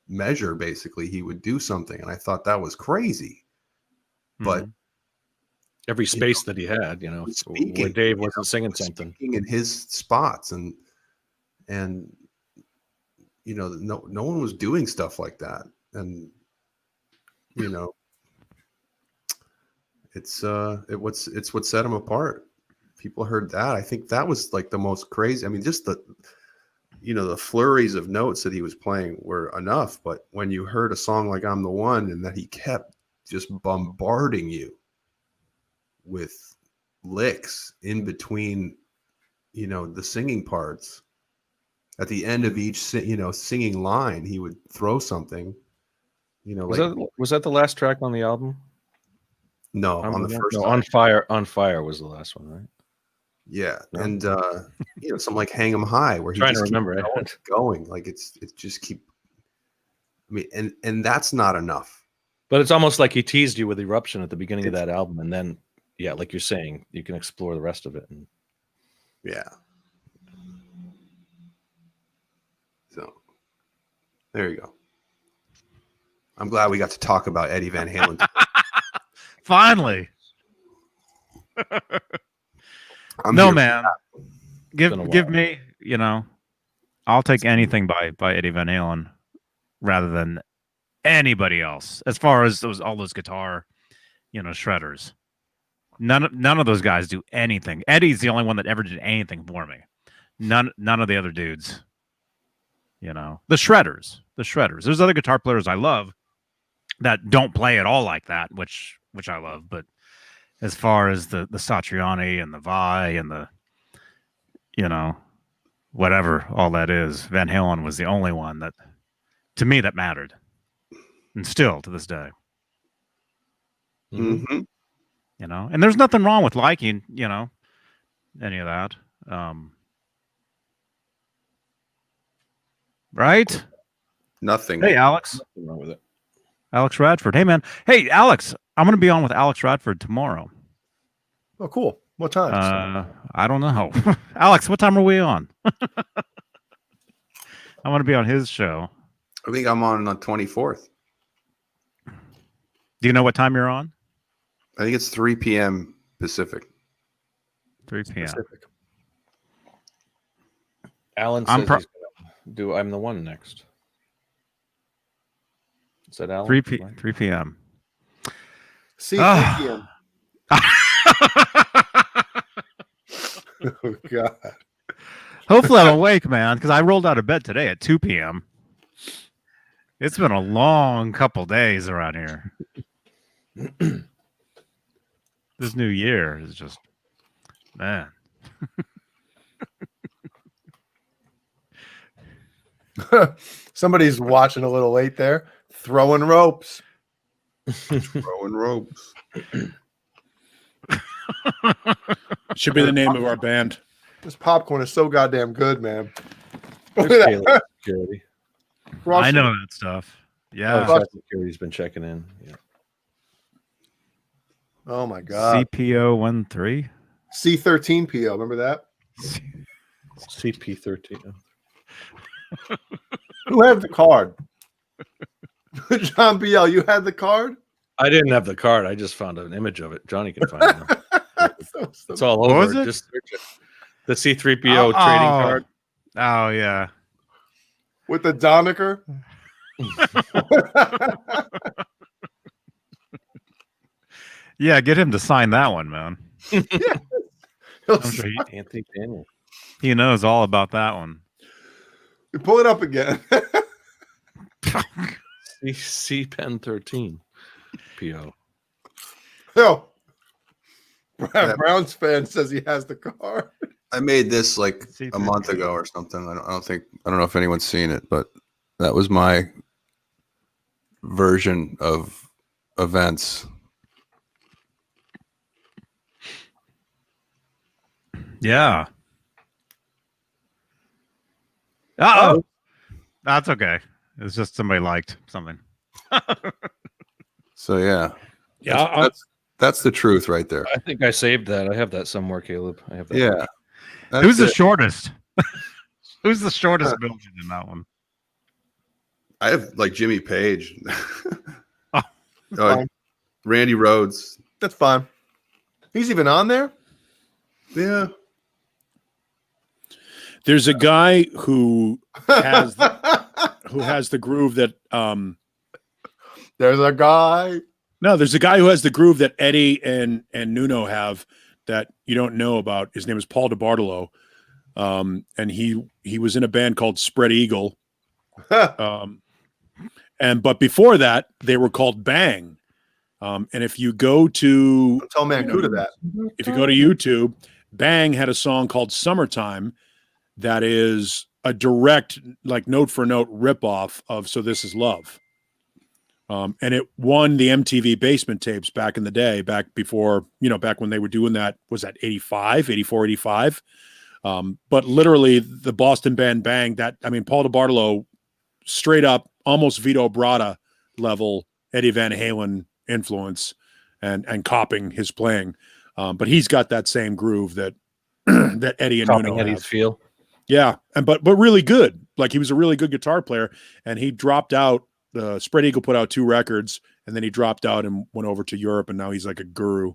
measure, basically he would do something, and I thought that was crazy. But every space that he had, speaking, where Dave wasn't singing something in his spots, and no one was doing stuff like that. And it's what set him apart. People heard that. I think that was like the most crazy. I mean, just the flurries of notes that he was playing were enough. But when you heard a song like I'm the One, and that he kept just bombarding you with licks in between, the singing parts, at the end of each, singing line, he would throw something, was that the last track on the album? No, on the first. No, On Fire was the last one, right? Yeah, No? and some like Hang 'Em High, where he Trying just to remember keeps it. going. Like it's just keep. I mean, and that's not enough. But it's almost like he teased you with Eruption at the beginning of that album, and then, yeah, like you're saying, you can explore the rest of it. And Yeah. So there you go. I'm glad we got to talk about Eddie Van Halen. Finally. No, man. Give me, I'll take anything by Eddie Van Halen rather than anybody else. As far as all those guitar, shredders. None of those guys do anything. Eddie's the only one that ever did anything for me. None of the other dudes. The shredders. There's other guitar players I love that don't play at all like that, which I love. But as far as the Satriani and the Vai and the, whatever all that is, Van Halen was the only one that, to me, that mattered, and still to this day. Mm-hmm. And there's nothing wrong with liking, any of that. Right? Nothing. Hey, Alex. nothing wrong with it. Alex Radford. Hey, man. Hey, Alex. I'm going to be on with Alex Radford tomorrow. Oh, cool. What time? I don't know. Alex, what time are we on? I want to be on his show. I think I'm on the 24th. Do you know what time you're on? I think it's 3 p.m. Pacific. 3 p.m. Pacific. Alan says he's gonna do I'm the One next. Is that Alan? 3 p.m. See, Ah. 3 p.m. Oh, God. Hopefully I'm awake, man, because I rolled out of bed today at 2 p.m. It's been a long couple days around here. This new year is just, man. Somebody's watching a little late there. Throwing ropes. Throwing ropes. Should be the name of our band. This popcorn is so goddamn good, man. Look There's at Caleb that. Security. I know that stuff. Yeah. Oh, Security's been checking in. Yeah. Oh my God. CPO 13. C13PO. Remember that? CP13. Who had the card? John BL, you had the card? I didn't have the card. I just found an image of it. Johnny can find it. It's all What over. was it? Just search it. The C3PO trading card. Oh, yeah. With the Donecker? Yeah, get him to sign that one, man. I'm sure Anthony Daniel. he knows all about that one. Pull it up again. C Pen 13 PO. Yo, Browns fan says he has the card. I made this like See, a month ago or something. I don't know if anyone's seen it, but that was my version of events. Yeah. Oh, that's okay. It's just somebody liked something. So yeah, Yeah, that's the truth right there. I think I saved that. I have that somewhere, Caleb. I have that. Yeah. Who's the That's it. shortest? Who's the shortest building in that one? I have like Jimmy Page. Oh. Fine. Randy Rhoads. That's fine. He's even on there? Yeah. there's a guy who has the groove that There's a guy. there's a guy who has the groove that Eddie and Nuno have that you don't know about. His name is Paul DeBartolo. And he was in a band called Spread Eagle. But before that, they were called Bang. And if you go to Tell Mancuda that. if you go to YouTube, Bang had a song called Summertime that is a direct, like note for note ripoff of So This Is Love. And it won the MTV Basement Tapes back in the day, back before, back when they were doing that. Was that 85, 84, 85? But literally the Boston band Bang, Paul DeBartolo, straight up, almost Vito Bratta level Eddie Van Halen influence and copying his playing. But he's got that same groove that that Eddie and Nuno Eddie's have. feel. Yeah, but really good. Like, he was a really good guitar player, and he dropped out. Spread Eagle put out 2 records, and then he dropped out and went over to Europe, and now he's like a guru.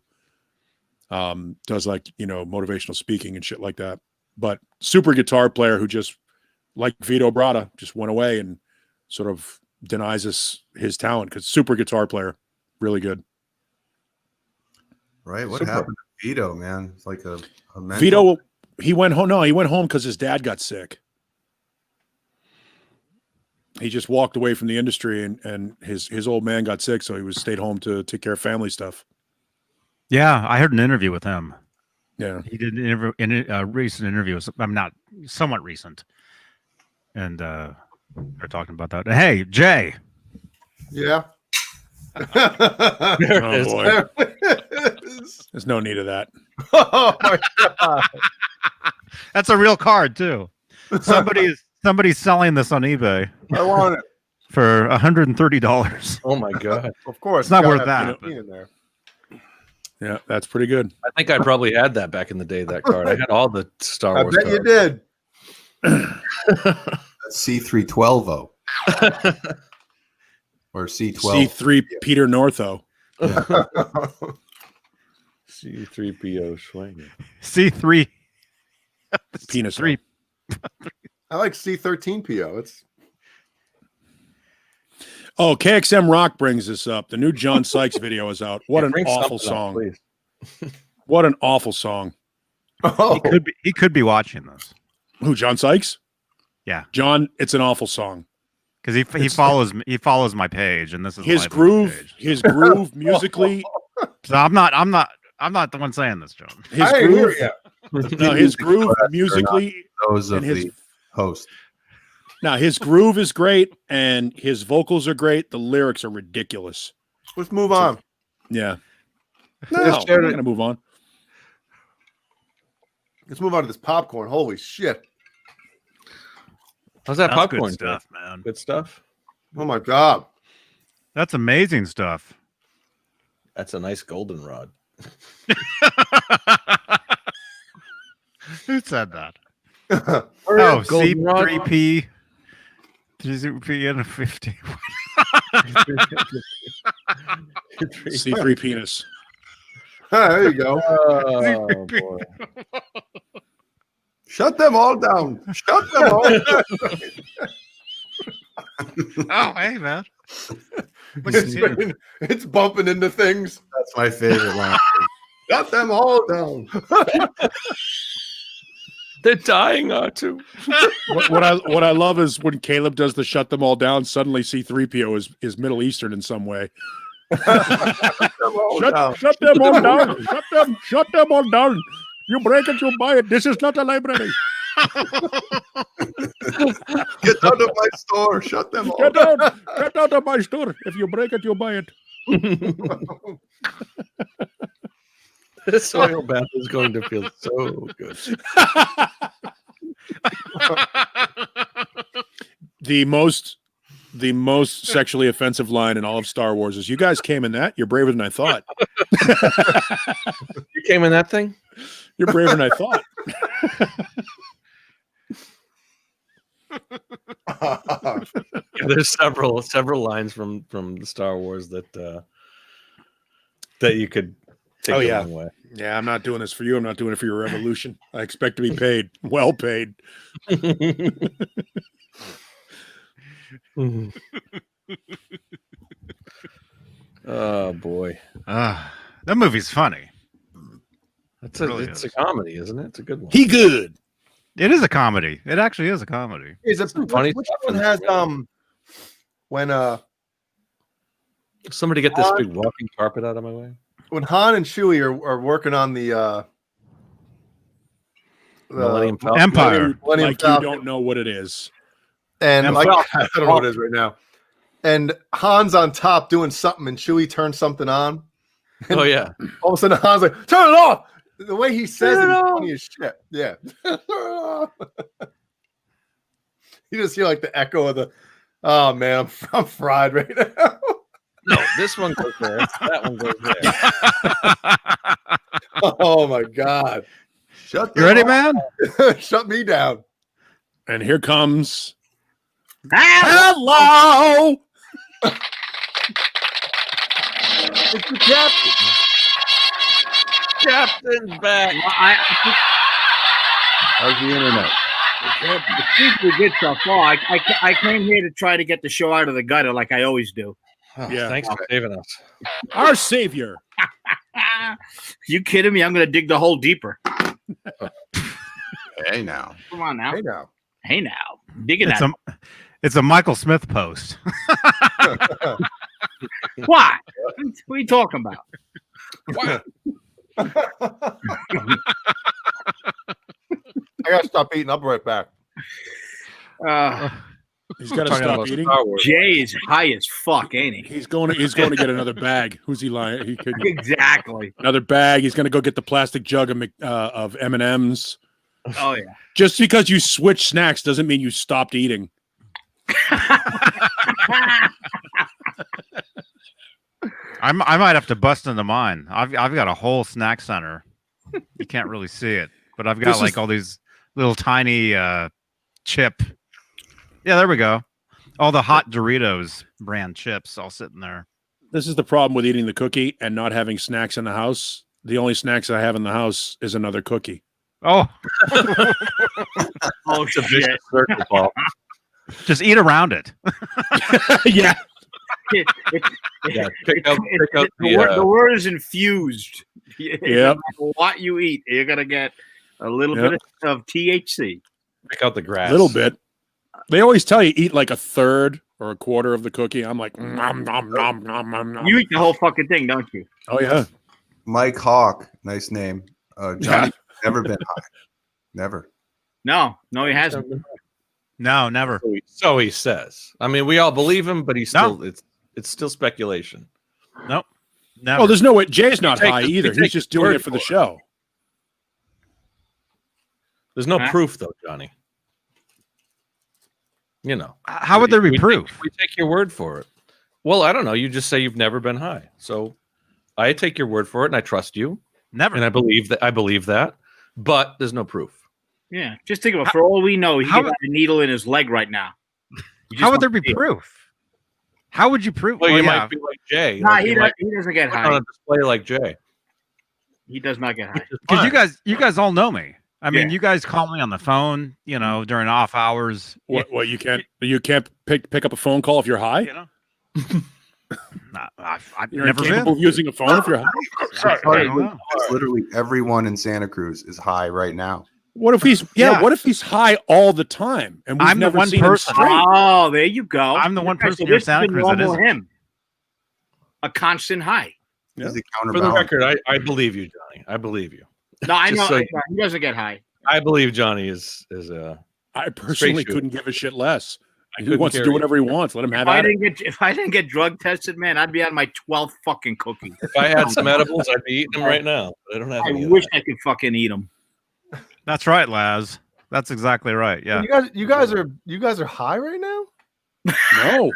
Does motivational speaking and shit like that. But super guitar player who just, like Vito Bratta, just went away and sort of denies us his talent, because super guitar player, really good. Right. What happened to Vito, man? It's like a mental... Vito, he went home. No, he went home because his dad got sick. He just walked away from the industry, and his old man got sick, so he stayed home to take care of family stuff. Yeah, I heard an interview with him. Yeah, he did a recent interview. I'm not somewhat recent, and they're talking about that. Hey, Jay. Yeah. Oh boy, there's no need of that. Oh my god, that's a real card too. Somebody's selling this on eBay. I want it for $130. Oh my god! Of course, it's not worth that. In there. Yeah, that's pretty good. I think I probably had that back in the day. That card. I had all the Star Wars. I bet you did. That's C312O. Or C12. C3 Peter Northo. Yeah. C3PO swinging. C3 penis. C3. I like C13PO. It's KXM Rock brings this up. The new John Sykes video is out. What an awful song. What an awful song. Oh. He could be watching this. Who, John Sykes? Yeah. John, it's an awful song. Because he follows my page, and this is his groove musically. So I'm not the one saying this, John. His groove musically, those of the host. Now his groove is great, and his vocals are great. The lyrics are ridiculous. Let's move on. Yeah, no, we're gonna move on. Let's move on to this popcorn. Holy shit! How's that popcorn good stuff, man? Good stuff. Oh my god, that's amazing stuff. That's a nice goldenrod. Who said that? Oh, C3P. C3P and a 50. C3 penis. There you go. Oh, boy. Shut them all down. Shut them all down. Oh, hey, man. It's bumping into things. That's my favorite line. Shut them all down. They're dying, R2. What I love is when Caleb does the shut them all down, suddenly C3PO is Middle Eastern in some way. Shut them all down. Shut them all down. You break it, you buy it. This is not a library. Get out of my store. Shut them all down. Get out of my store. If you break it, you buy it. This oil bath is going to feel so good. The most sexually offensive line in all of Star Wars is, "You guys came in that. You're braver than I thought." You came in that thing? You're braver than I thought. There's several lines from the Star Wars that you could take a long way. Yeah, I'm not doing this for you. I'm not doing it for your revolution. I expect to be paid. Well paid. Oh boy. That movie's funny. It's a comedy, isn't it? It's a good one. He good. It is a comedy. It actually is a comedy. Is it funny which stuff one in has this when somebody get this big walking carpet out of my way? When Han and Chewie are working on the Millennium Falcon. Empire. Like you Falcon. don't know what it is. And And like, Falcon. I don't know what it is right now. and Han's on top doing something, and Chewie turns something on. Oh yeah. All of a sudden, Han's like, "Turn it off!" The way he says it is funny as shit. Yeah. You just hear like the echo of the, "Oh man, I'm fried right now." No, this one goes there. That one goes there. Oh my god! You ready, man? Shut me down. And here comes. Hello. It's the captain. Captain's back. How's the internet? The seems good so far. I came here to try to get the show out of the gutter like I always do. Oh, Yeah. Thanks for saving us. Our savior. You kidding me? I'm going to dig the hole deeper. Hey now. Come on now. Hey now. Hey now. Digging It's that. it's a Michael Smith post. What? What are you talking about? I gotta stop eating. I'll be right back. He's got to Talking stop about eating. Star Wars. Jay is high as fuck, ain't he? He's going to get another bag. Who's he lying? He could Exactly. another bag. He's going to go get the plastic jug of M&Ms. Oh yeah. Just because you switch snacks doesn't mean you stopped eating. I might have to bust into mine. I've got a whole snack center. You can't really see it, but I've got This like is- all these little tiny chip. Yeah, there we go. All the hot Doritos brand chips all sitting there. This is the problem with eating the cookie and not having snacks in the house. The only snacks I have in the house is another cookie. Oh, Oh It's a shit. vicious circle, Paul. just eat around it. Yeah. Yeah, pick out The word is infused. Yep. No matter what you eat, you're gonna get a little Yep. bit of THC. pick out the grass. A little bit. They always tell you eat like a third or a quarter of the cookie. I'm like, nom, nom, nom, nom, nom, nom. You eat the whole fucking thing, don't you? Oh yeah. Mike Hawk, nice name. Johnny, never been high. Never. No, he hasn't. No, never. So he says. I mean, we all believe him, but he's No. still it's still speculation. Nope. Never. Oh, there's no way. Jay's not take high the- either. you He's take just his doing word it for the for it. show. There's no Huh? proof though, Johnny. You know. How would there be proof? We take your word for it. Well, I don't know. You just say you've never been high. So I take your word for it and I trust you. Never. And I believe that. But there's no proof. Yeah, just think about it. For all we know, he how- could have a needle in his leg right now. You just How would there don't be see it. proof? How would you prove? Well, you yeah. might be like Jay. Nah, like, he you might doesn't get put high. on a display like Jay. He does not get high. Because you guys all know me. I mean, Yeah. you guys call me on the phone, during off hours. What you can't pick up a phone call if you're high? You know. Nah, I've You're never incapable been. of using a phone if you're high? I don't know. It's literally everyone in Santa Cruz is high right now. What if he's Yeah. what if he's high all the time and we've I'm the never one seen person- him straight? Oh, there you go. I'm the one Okay, person so here in this Santa is Cruz that normal isn't. him. A constant high. Yeah. Is the For the counterbalance. record, I believe you, Johnny. I believe you. No, I Just know so- he doesn't get high. I believe Johnny is I personally shooter. couldn't give a shit less. He couldn't wants to care do whatever he wants. Let him have at it. If I didn't get drug tested, man, I'd be on my 12th fucking cookie. If I had some edibles, I'd be eating them right now. But I don't have I any. wish I could fucking eat them. That's right, Laz. That's exactly right. Yeah. You guys are high right now. No,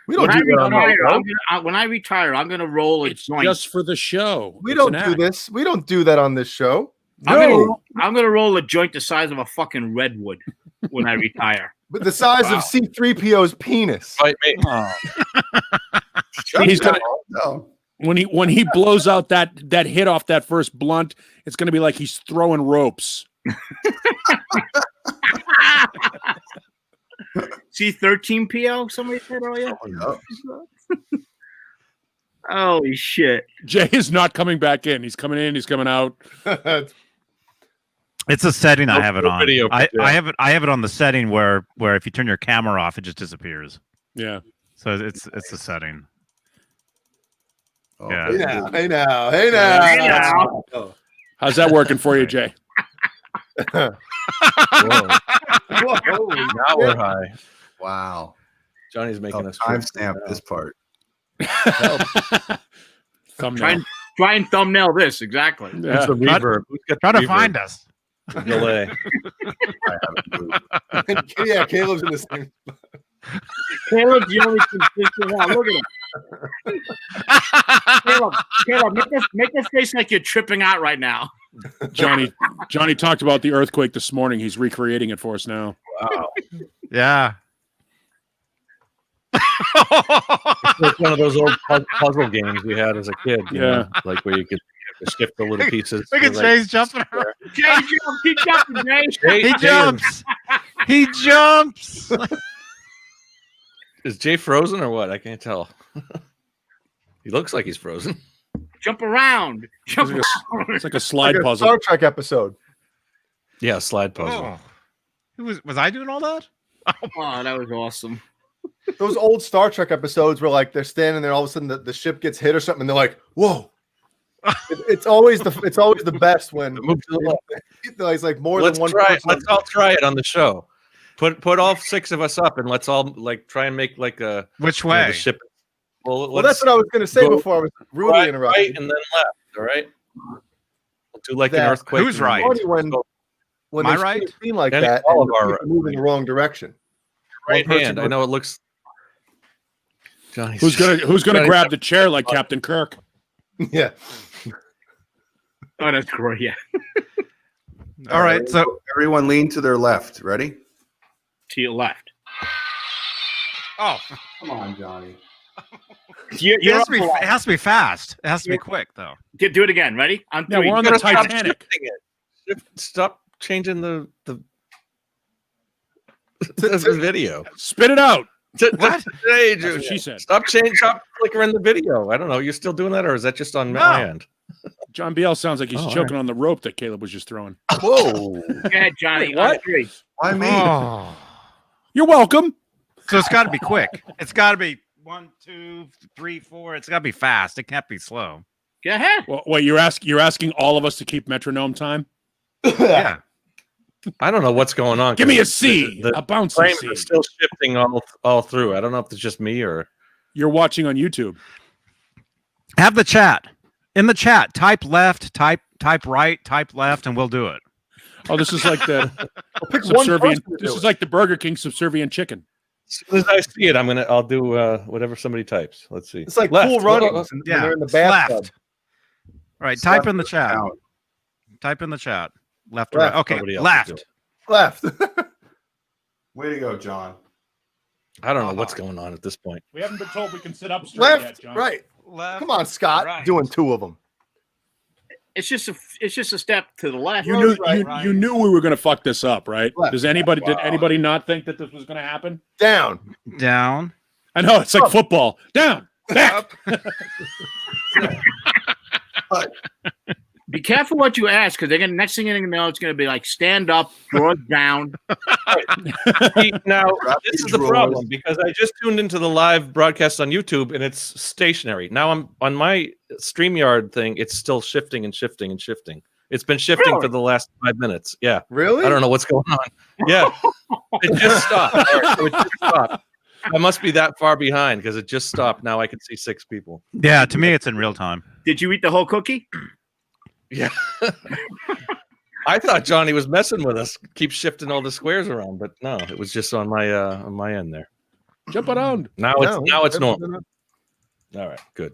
We don't When I do that on our retire, show. when I retire, I'm gonna roll a it's joint. just for the show. We It's don't an do act. this. We don't do that on this show. No, I'm gonna roll a joint the size of a fucking redwood when I retire. But the size Wow. of C-3PO's penis. Fight me. he's gonna No. when he blows out that hit off that first blunt, it's gonna be like he's throwing ropes. C13PO, somebody said earlier. No. Holy shit! Jay is not coming back in. He's coming in. He's coming out. It's a setting I have it no on. video for I Jay. have it on the setting where if you turn your camera off, it just disappears. Yeah. So it's a setting. Oh, Yeah. Hey now, hey now, hey now. Hey now. How's that working for you, Jay? Whoa. Whoa, Now we're high. Wow. Johnny's making us timestamp this part. Thumbnail. Try and thumbnail this exactly. Who's the reverb? Who's got Try the to reverb? find us. Delay. I haven't moved. Yeah, Caleb's in the same. Caleb's the only consistent one. Look at him. Caleb, make this face like you're tripping out right now. Johnny talked about the earthquake this morning. He's recreating it for us now. Wow. Yeah. It's like one of those old puzzle games we had as a kid. You know? Like where you could shift the little pieces. Look at to, Jay's jumping around. Jay, keep jumping, Jay. He jumps. He jumps. Is Jay frozen or what? I can't tell. He looks like he's frozen. Jump around. Jump around. It's like a slide Like a puzzle. Star Trek episode. Yeah, slide puzzle. Oh. Who was I doing all that? Oh, that was awesome. Those old Star Trek episodes where like they're standing there, all of a sudden the ship gets hit or something, and they're like, "Whoa!" It's always the best when Move to the left. it's like more Let's than one. try it. person. Let's all try it on the show. Put all 6 of us up and let's all like try and make like a Which you know, way? the ship. Well, that's what I was going to say go before I was rudely right, interrupted. right and then left. All right. We'll do like an That- earthquake. Who's and right? Funny when Am I they right? shoot a scene like Any- that, all and of our people move in the wrong direction. Right One person hand. I goes- know it looks. Johnny's Who's gonna Johnny's grab the chair like Captain Kirk? Yeah. Oh, that's great. Yeah. All right. So Everyone lean to their left. Ready? To your left. oh, Come on, Johnny. it has to be fast. It has to be quick though. Do it again. Ready? On Yeah, three. we're on the Titanic. shifting it. Stop changing the video. Spit it out. What? Hey, That's dude, what she said. Stop flickering the video. I don't know. You're still doing that, or is that just on No. my end? John Biel sounds like he's Oh, all choking on the rope that Caleb was just throwing. Whoa. Go ahead, Johnny. Wait, what? On three. Why me? Oh. You're welcome. So it's got to be quick. It's got to be 1, 2, 3, 4. It's got to be fast. It can't be slow. Go ahead. Well, wait, you're asking all of us to keep metronome time? Yeah. I don't know what's going on. Give me a 'cause C, The a bouncy frame C. is still shifting all through. I don't know if it's just me or. You're watching on YouTube. Have the chat. In the chat, type left, type right, type left, and we'll do it. Oh, this is like the Pick one subservient. person to This do is it. like the Burger King subservient chicken. As soon as I see it, I'll do whatever somebody types. Let's see. It's like Left. Cool Runnings when Yeah. they're in the it's bathtub. left. All right. Type in the chat. Down. Type in the chat. Left or Left. right. Okay. Somebody else will do Left. it. Left. Way to go, John. I don't know what's going on at this point. We haven't been told we can sit up straight Left. Right. Left. Come on, Scott. Right. Doing 2 of them. It's just a step to the left. You knew right. you knew we were going to fuck this up, right? Left. Did anybody Wow. not think that this was going to happen? Down. Down. I know it's like football. Down, back. Be careful what you ask, because they're gonna next thing you know, it's gonna be like stand up, draw down. See, now, Rapid this is the drawers. problem because I just tuned into the live broadcast on YouTube and it's stationary. Now I'm on my StreamYard thing. It's still shifting and shifting and shifting. It's been shifting Really? for the last 5 minutes. Yeah. Really? I don't know what's going on. Yeah. It just stopped. All right, so it just stopped. I must be that far behind because it just stopped. Now I can see 6 people. Yeah. To me, it's in real time. Did you eat the whole cookie? Yeah. I thought Johnny was messing with us, keep shifting all the squares around, but no, it was just on my end there. Jump around. Now it's normal. All right, good.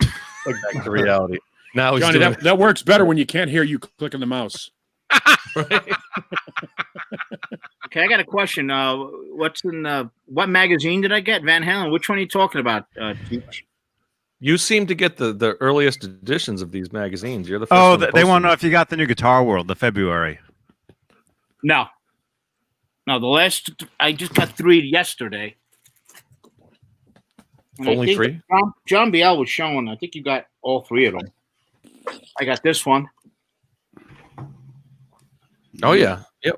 Back to reality. Now he's Johnny, doing that works better when you can't hear you clicking the mouse. right? Okay, I got a question. What's in what magazine did I get? Van Halen. Which one are you talking about? Teach? You seem to get the earliest editions of these magazines. You're the first Oh, one to they post want to them. know if you got the new Guitar World, the February. No. The last I just got 3 yesterday. And I Only think 3? John Biel was showing. I think you got all 3 of them. I got this one. Oh yeah, yep.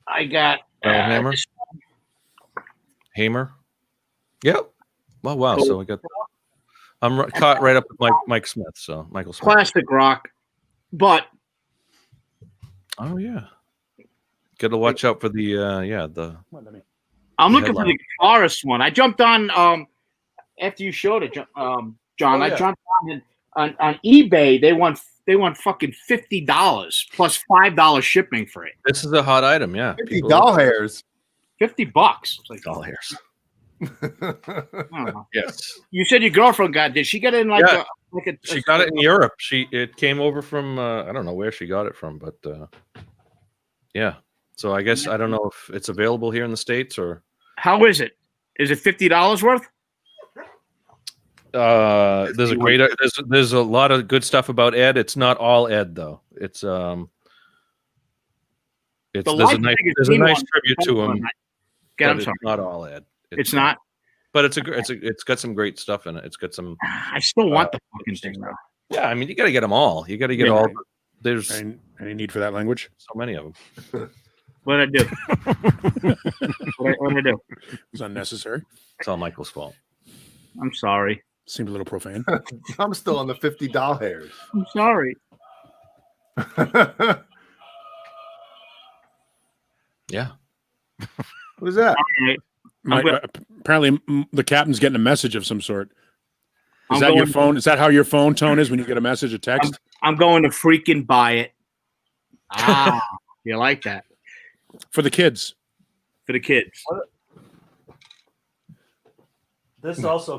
I got Hammer. this Hamer. Yep. Oh wow. So we got. I'm caught right up with Mike Smith. So Michael Smith. Plastic Rock, but Oh yeah. Got to watch out for the the I'm looking for the guitarist one. I jumped on after you showed it, John. I jumped on eBay. They want fucking $50 plus $5 shipping for it. This is a hot item, yeah. 50 doll hairs. $50. It's like Doll hairs. I don't know. Yes. You said your girlfriend got. Did she get it in like Yeah. a? She got it in Europe. It came over from I don't know where she got it from, but yeah. So I guess I don't know if it's available here in the States or How is it? Is it $50 worth? there's a lot of good stuff about Ed. It's not all Ed though. It's there's a nice tribute to him. I'm It's sorry. not all Ed. It's not. But it's got some great stuff in it. It's got some. I still want the fucking thing though. Yeah, I mean, you got to get them all. You got to get all. There's Any need for that language? so many of them. What did I do? what did I do? It was unnecessary. It's all Michael's fault. I'm sorry. Seemed a little profane. I'm still on the 50 doll hairs. I'm sorry. Yeah. What is that? All right. Apparently, the captain's getting a message of some sort. Is I'm that your going- phone? Is that how your phone tone is when you get a message, a text? I'm going to freaking buy it. Ah, you like that For the kids. for the kids? This also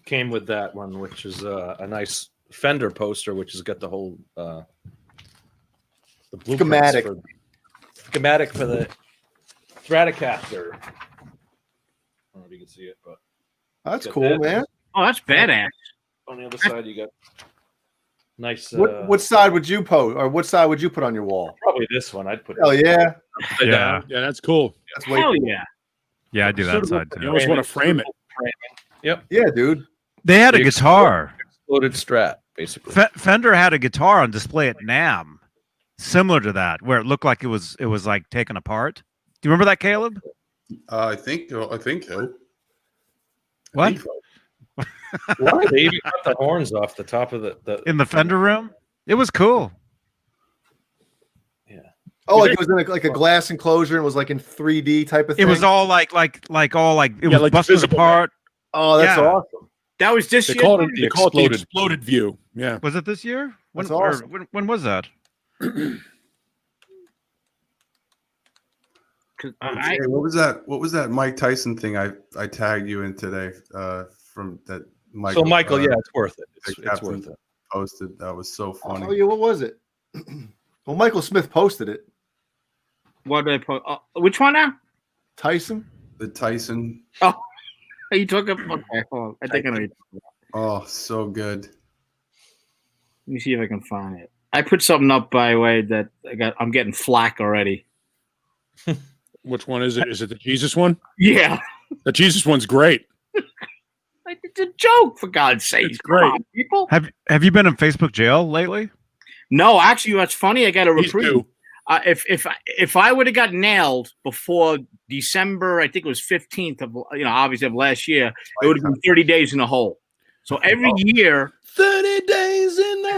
came with that one, which is a nice Fender poster, which has got the whole the blueprints schematic for the Stratocaster. I don't know if you can see it, but That's Got cool, that. man. Oh, that's badass. on the other side you got nice. What side would you post, or what side would you put on your wall? Probably this one. I'd put. Oh yeah, upside Yeah. down. Yeah, that's cool. that's way. Hell yeah. Yeah, I do that side You too. almost want to frame it. Yep. Yeah, dude. They had a The guitar. Exploded Strat, basically. Fender had a guitar on display at NAMM, similar to that, where it looked like it was like taken apart. Do you remember that, Caleb? I think so. What? What? They even cut the horns off the top of the In the Fender room? It was cool. Oh, like it was in like a glass enclosure and was like in 3D type of thing. It was all like it Yeah, was like busted visible. apart. Oh, that's Yeah. awesome. That was this They year. call it the Exploded. exploded view. Yeah. Was it this year? When, That's or awesome. when was that? 'Cause Hey, what was that? What was that Mike Tyson thing I tagged you in today? From that Michael. So Michael, yeah, it's worth it. It's Captain worth it. posted. That was so funny. Oh yeah, what was it? Well, Michael Smith posted it. What did I put? Which one now? Tyson. The Tyson. Oh, you took it. Okay, hold on. I think I know. Oh, so good. Let me see if I can find it. I put something up by the way that I'm getting flack already. Which one is it? Is it the Jesus one? Yeah, The Jesus one's great. it's a joke for God's sake. It's great. Come on, people. Have you been in Facebook jail lately? No, actually, what's funny? I got a These reprieve. two. If I would have got nailed before December, I think it was 15th of obviously of last year, it would have been 30 days in the hole. So every year 30 days in the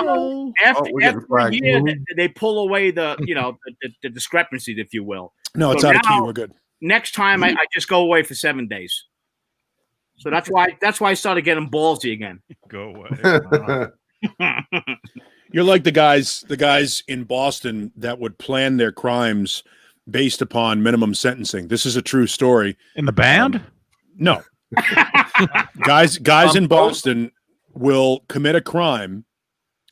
hole. after we're getting a flagged. year, they pull away the the discrepancies, if you will. No, it's So out of key. now- We're good. Next time I just go away for 7 days. So that's why I started getting ballsy again. Go away. You're like the guys in Boston that would plan their crimes based upon minimum sentencing. This is a true story. In the band? No. guys in Boston will commit a crime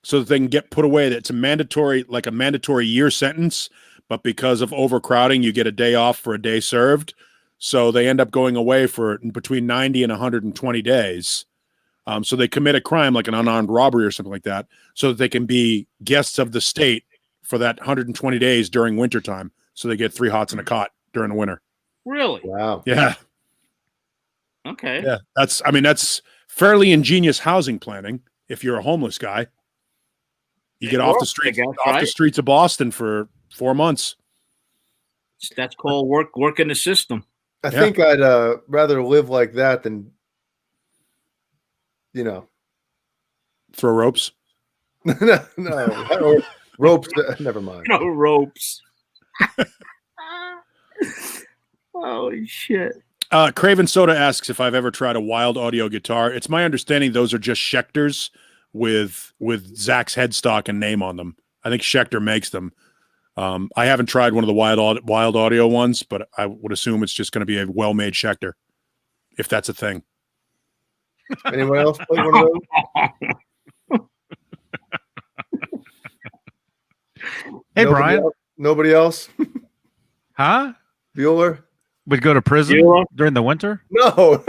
so that they can get put away. That's a mandatory year sentence, but because of overcrowding, you get a day off for a day served. So they end up going away for between 90 and 120 days. So they commit a crime like an unarmed robbery or something like that, so that they can be guests of the state for that 120 days during wintertime. So they get 3 hots and a cot during the winter. Really? Wow. Yeah. Okay. Yeah. That's fairly ingenious housing planning. If you're a homeless guy, you get off the works, I streets, guess, off the right? streets of Boston for 4 months. That's called work in the system. I Yeah. think I'd rather live like that than, Throw ropes. no, ropes. Never mind. No ropes. Oh Holy shit. Craven Soda asks if I've ever tried a wild audio guitar. It's my understanding those are just Schecters with Zach's headstock and name on them. I think Schecter makes them. I haven't tried one of the wild audio ones, but I would assume it's just going to be a well-made Schecter, if that's a thing. Anyone else play one of those? Hey, Brian. Nobody else? Huh? Bueller? Would go to prison Bueller? during the winter? No.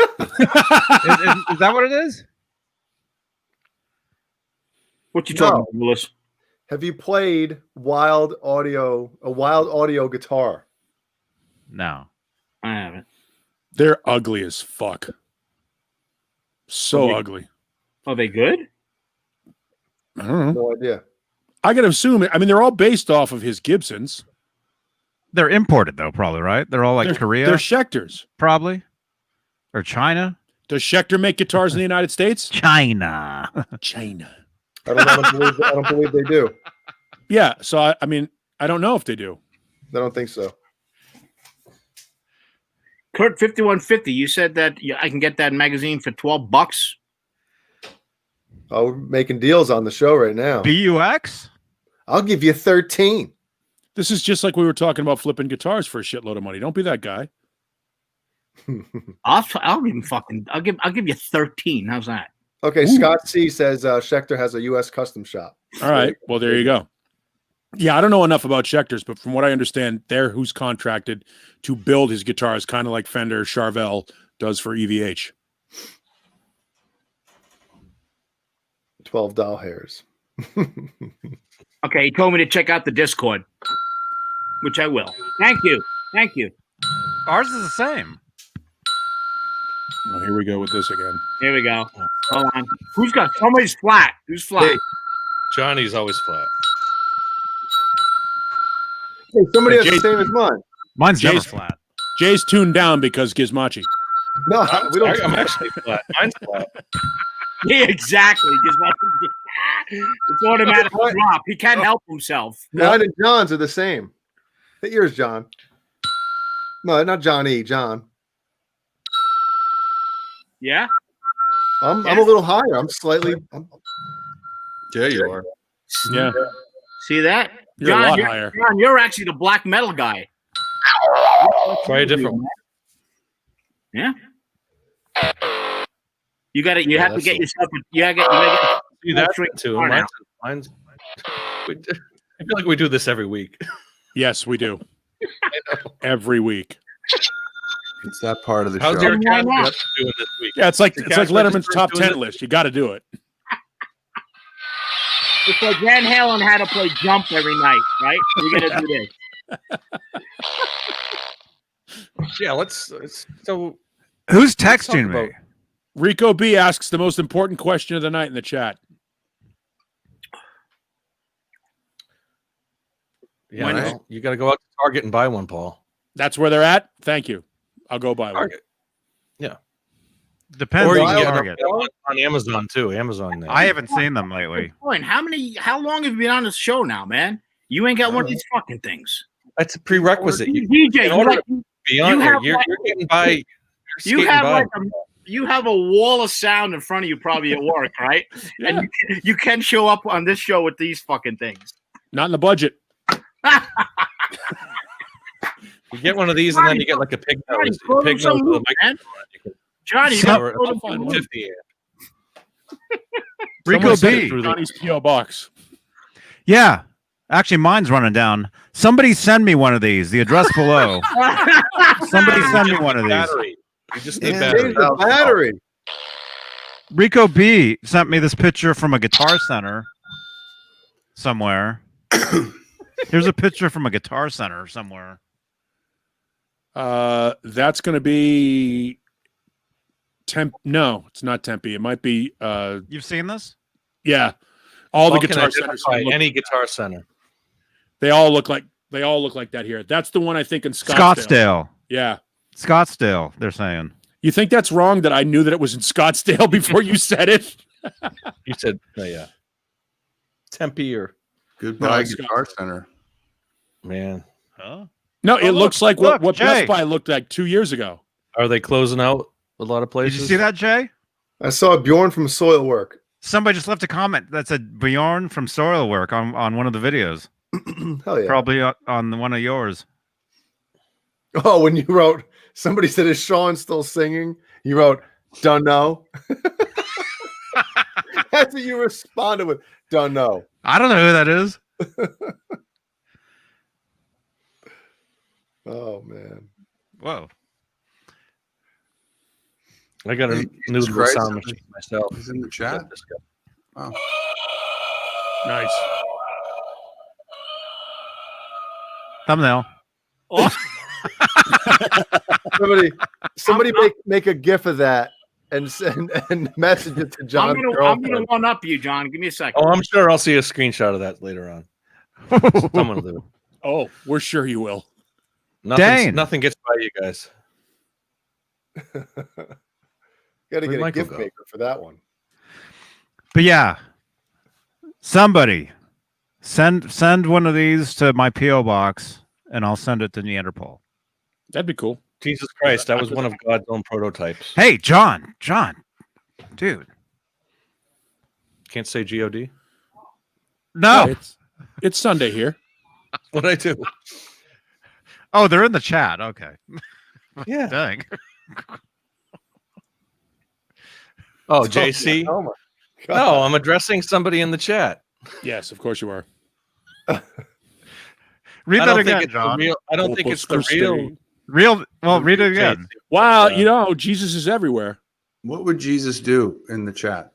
Is that what it is? What you talking about, Willis? Have you played a wild audio guitar? No. I haven't. They're ugly as fuck. So Okay. ugly. Are they good? I don't know. No idea. I gotta assume. I mean, they're all based off of his Gibsons. They're imported though, probably, right? They're all like They're Korea, They're Schecters. probably, or China. Does Schecter make guitars in the United States? China. China. I don't believe they do. Yeah. So I mean, I don't know if they do. I don't think so. Kurt 5150, you said that I can get that magazine for $12. Oh, we're making deals on the show right now. BUX. I'll give you 13. This is just like we were talking about flipping guitars for a shitload of money. Don't be that guy. I'll give him I'll give you 13. How's that? Okay, Ooh. Scott C says Schecter has a U.S. custom shop. All right. Well, there you go. Yeah, I don't know enough about Schecters, but from what I understand, they're who's contracted to build his guitars, kind of like Fender Charvel does for EVH. 12 doll hairs. Okay, he told me to check out the Discord, which I will. Thank you. Thank you. Ours is the same. Well, here we go with this again. Here we go. Hold on. Who's got somebody's flat? Who's flat? Hey. Johnny's always flat. Hey, somebody has Jay- the same as mine. Mine's never Jay's- flat. Jay's tuned down because Gizmachi. No, we don't. I'm actually flat. Mine's flat. Yeah, exactly. It's automatic drop. He can't help himself. Mine and John's are the same. Hey, yours, John. No, not John E. John. Yeah? I'm a little higher. I'm slightly. Yeah, you are. Yeah. See that? You're a lot higher. John, you're actually the black metal guy. Try a different one. Yeah. You got to. You have to get yourself. You got to See that drink too. bar now. Mine's I feel like we do this every week. Yes, we do. Every week. It's that part of the How's show. your Why cat not? doing this week? Yeah, it's like The it's like cash Letterman's register top doing 10 it? list. You got to do it. It's like Van Halen had to play Jump every night, right? We got to do this. Yeah, let's so Who's Let's talk texting me? about- Rico B asks the most important question of the night in the chat. yeah, When- well, you got to go out to Target and buy one, Paul. That's where they're at. Thank you. I'll go buy one. Target. Depends Or you on can get Target. them on Amazon too. Amazon. I haven't seen them lately. Point. How long have you been on this show now, man? You ain't got one of these fucking things. That's a prerequisite. You, DJ, in you, order like, to be on you here, have you're like- getting by. You're you skating have by. like you have a wall of sound in front of you, probably at work, right? Yeah. And you can show up on this show with these fucking things. Not in the budget. You get one of these, and then you get like a pig Johnny, nose. throw Pig some nose with a loot, man. microphone. You can Johnny, you So- gotta throw I'll the find loot. one. 50 Rico Someone sent it B. through Johnny's P.O. box. Yeah. Actually, mine's running down. Somebody send me one of these. The address below. Somebody send me one of these. battery. You just need Yeah. battery. Change the battery. Rico B sent me this picture from a Guitar Center somewhere. Here's a picture from a Guitar Center somewhere. That's going to be No, it's not Tempe. It might be. You've seen this? Yeah, all the Paul can guitar centers. identify any guitar center. They all look like that here. That's the one I think in Scottsdale. Scottsdale. Yeah. Scottsdale, they're saying. You think that's wrong that I knew that it was in Scottsdale before you said it? You said, oh, yeah. Tempe or Goodbye, it's Guitar Center. man. Huh? No, it look, looks like look, what Jay. Best Buy looked like 2 years ago. Are they closing out a lot of Did places? you see that, Jay? I saw Bjorn from Soilwork. Somebody just left a comment that said Bjorn from Soilwork on one of the videos. Hell yeah. Probably on one of yours. Oh, when you wrote, somebody said, is Sean still singing? You wrote, don't know. That's what you responded with, don't know. I don't know who that is. Oh, man. Whoa. I got a Hey, new Jesus little Christ, sound machine myself. He's in the chat. Oh. Nice. Thumbnail. Somebody make a GIF of that and send and message it to John's I'm girlfriend. gonna one up you, John. Give me a second. Oh, I'm sure I'll see a screenshot of that later on. Someone will do it. Oh, we're sure you will. Dane. Nothing gets by you guys. Got to Where'd get a Michael gift go? maker for that one. But yeah, somebody send one of these to my PO box, and I'll send it to Neanderthal. That'd be cool. Jesus Christ, that was one of God's own prototypes. Hey, John, dude, Can't say God. no. It's Sunday here. What I do? Oh, they're in the chat. Okay. Yeah. Dang. Oh, JC. Oh my God. No, I'm addressing somebody in the chat. Yes, of course you are. Read I that don't again, think it's the John. real. I don't think it's the real. Well, read it again. Wow, Yeah. you know, Jesus is everywhere. What would Jesus do in the chat?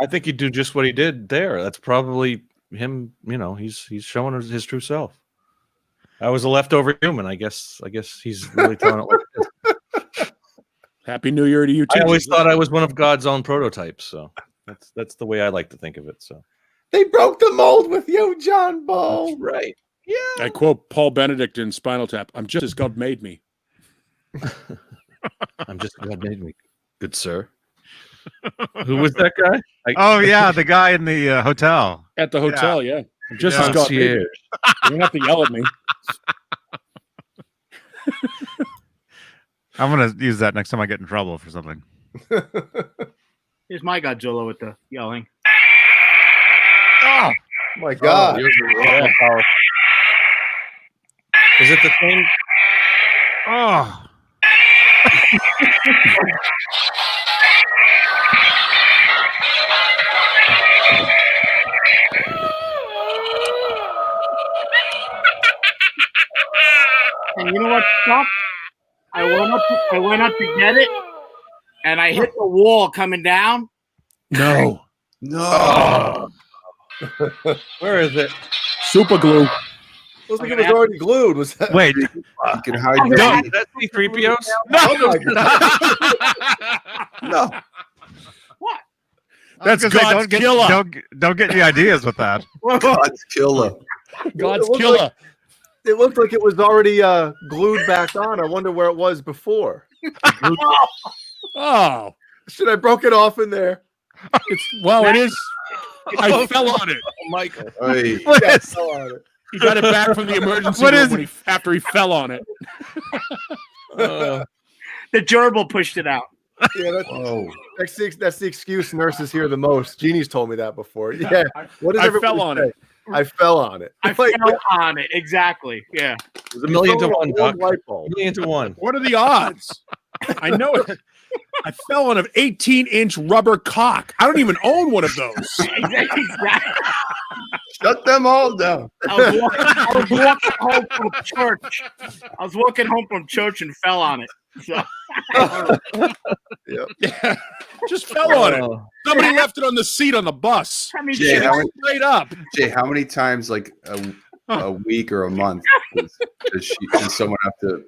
I think he'd do just what he did there. That's probably him. You know, he's showing his true self. I was a leftover human. I guess he's really telling it like this. Happy New Year to you too. I always Jesus. thought I was one of God's own prototypes. So that's the way I like to think of it. So They broke the mold with you, John Ball. right. Yeah. I quote Paul Benedict in Spinal Tap. I'm just as God made me. I'm just God made me, good sir. Who was that guy? Oh yeah, the guy in the hotel. At the hotel, yeah. I'm just as God made Concierge. me. You don't have to yell at me. I'm gonna use that next time I get in trouble for something. Here's my Godzilla with the yelling. Oh my God. Yeah. Is it the same? Oh. And you know what sucked? I went up to get it, and I hit the wall coming down. No. No. Where is it? Super glue. Looks like it was already glued. Was that? Wait. You can hide No. your Is that C-3POs? Oh my God. No. What? That's I was gonna say, God's killer. Don't get any ideas with that. God's killer. God's It looked killer. like- It looked like it was already glued back on. I wonder where it was before. Oh. Should I broke it off in there? It is. I fell on it. Michael. Hey, What Yeah, is- I fell on it. He got it back from the emergency What room is after he fell on it. The gerbil pushed it out. Yeah, whoa. that's the excuse nurses hear the most. Jeannie's told me that before. Yeah. What does I everybody fell on say? it. I fell on it. I It's like, fell on it. Exactly. Yeah. It was a million to you fell one, on Doc. light bulb. A million to one. What are the odds? I know it. I fell on an 18-inch rubber cock. I don't even own one of those. Exactly. Shut them all down. I was walking home from church. I was walking home from church and fell on it. So, Yeah. Just fell on it. Somebody left it on the seat on the bus. I mean, Jay, shit, how many, Straight up. Jay, how many times, like a week or a month, does someone have to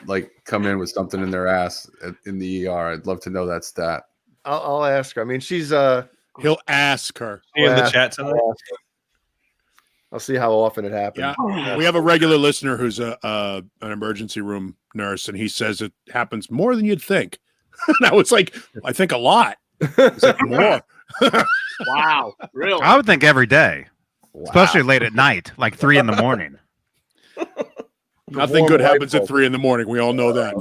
like come in with something in their ass in the ER? I'd love to know that stat. I'll ask her. I mean, she's He'll ask her. In the Yeah. chat tonight. I'll see how often it happens. Yeah. We have a regular listener who's an emergency room nurse, and he says it happens more than you'd think. And I was like, I think a lot. He's like, more. wow, really? I would think every day. especially late at night, like 3 in the morning. Nothing good happens at 3 a.m. We all know that.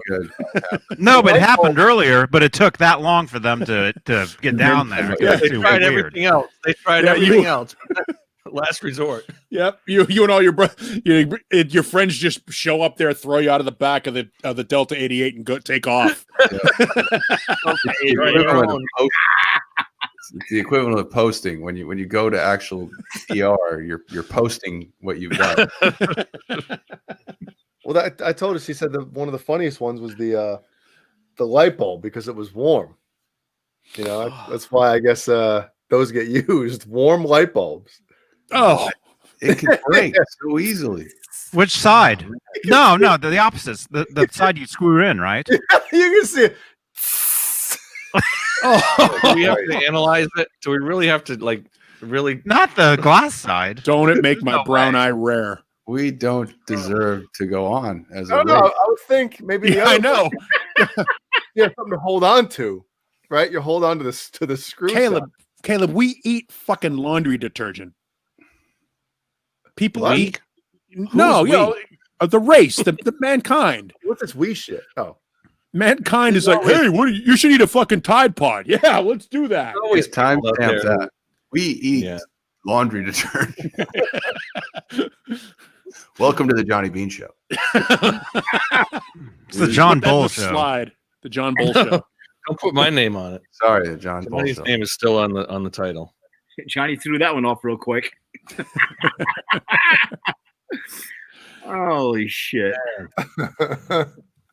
No, but it happened earlier, but it took that long for them to get down there. Yeah, They tried everything else. They tried everything else. Last resort. Yep. You and all your friends just show up there, throw you out of the back of the Delta 88 and go take off. It's the equivalent of posting when you go to actual PR. You're posting what you've done. Well, I told us. He said that one of the funniest ones was the light bulb because it was warm. You know, that's why I guess those get used. Warm light bulbs. Oh, It can break so easily. Which side? No, the opposites. The side you screw in, right? You can see it. Do we have to analyze it? Do we really have to really? Not the glass side. don't it make my brown eye rare? We don't deserve to go on as a I don't know. I would think maybe. Yeah, I know. You have something to hold on to, right? You hold on to the screw. Caleb, we eat fucking laundry detergent. People What? eat. No, you know, the race, the mankind. What's this we shit? Oh, Mankind is like, hey, you should eat a fucking Tide Pod. Yeah, let's do that. Always time people out stamps there. that. We eat laundry detergent. Welcome to the Johnny Bean Show. It's the John Put that in Bull the show. slide. The John Bull show. Don't put my name on it. Sorry, the John Bull Johnny's Show. name is still on the title. Johnny threw that one off real quick. Holy shit.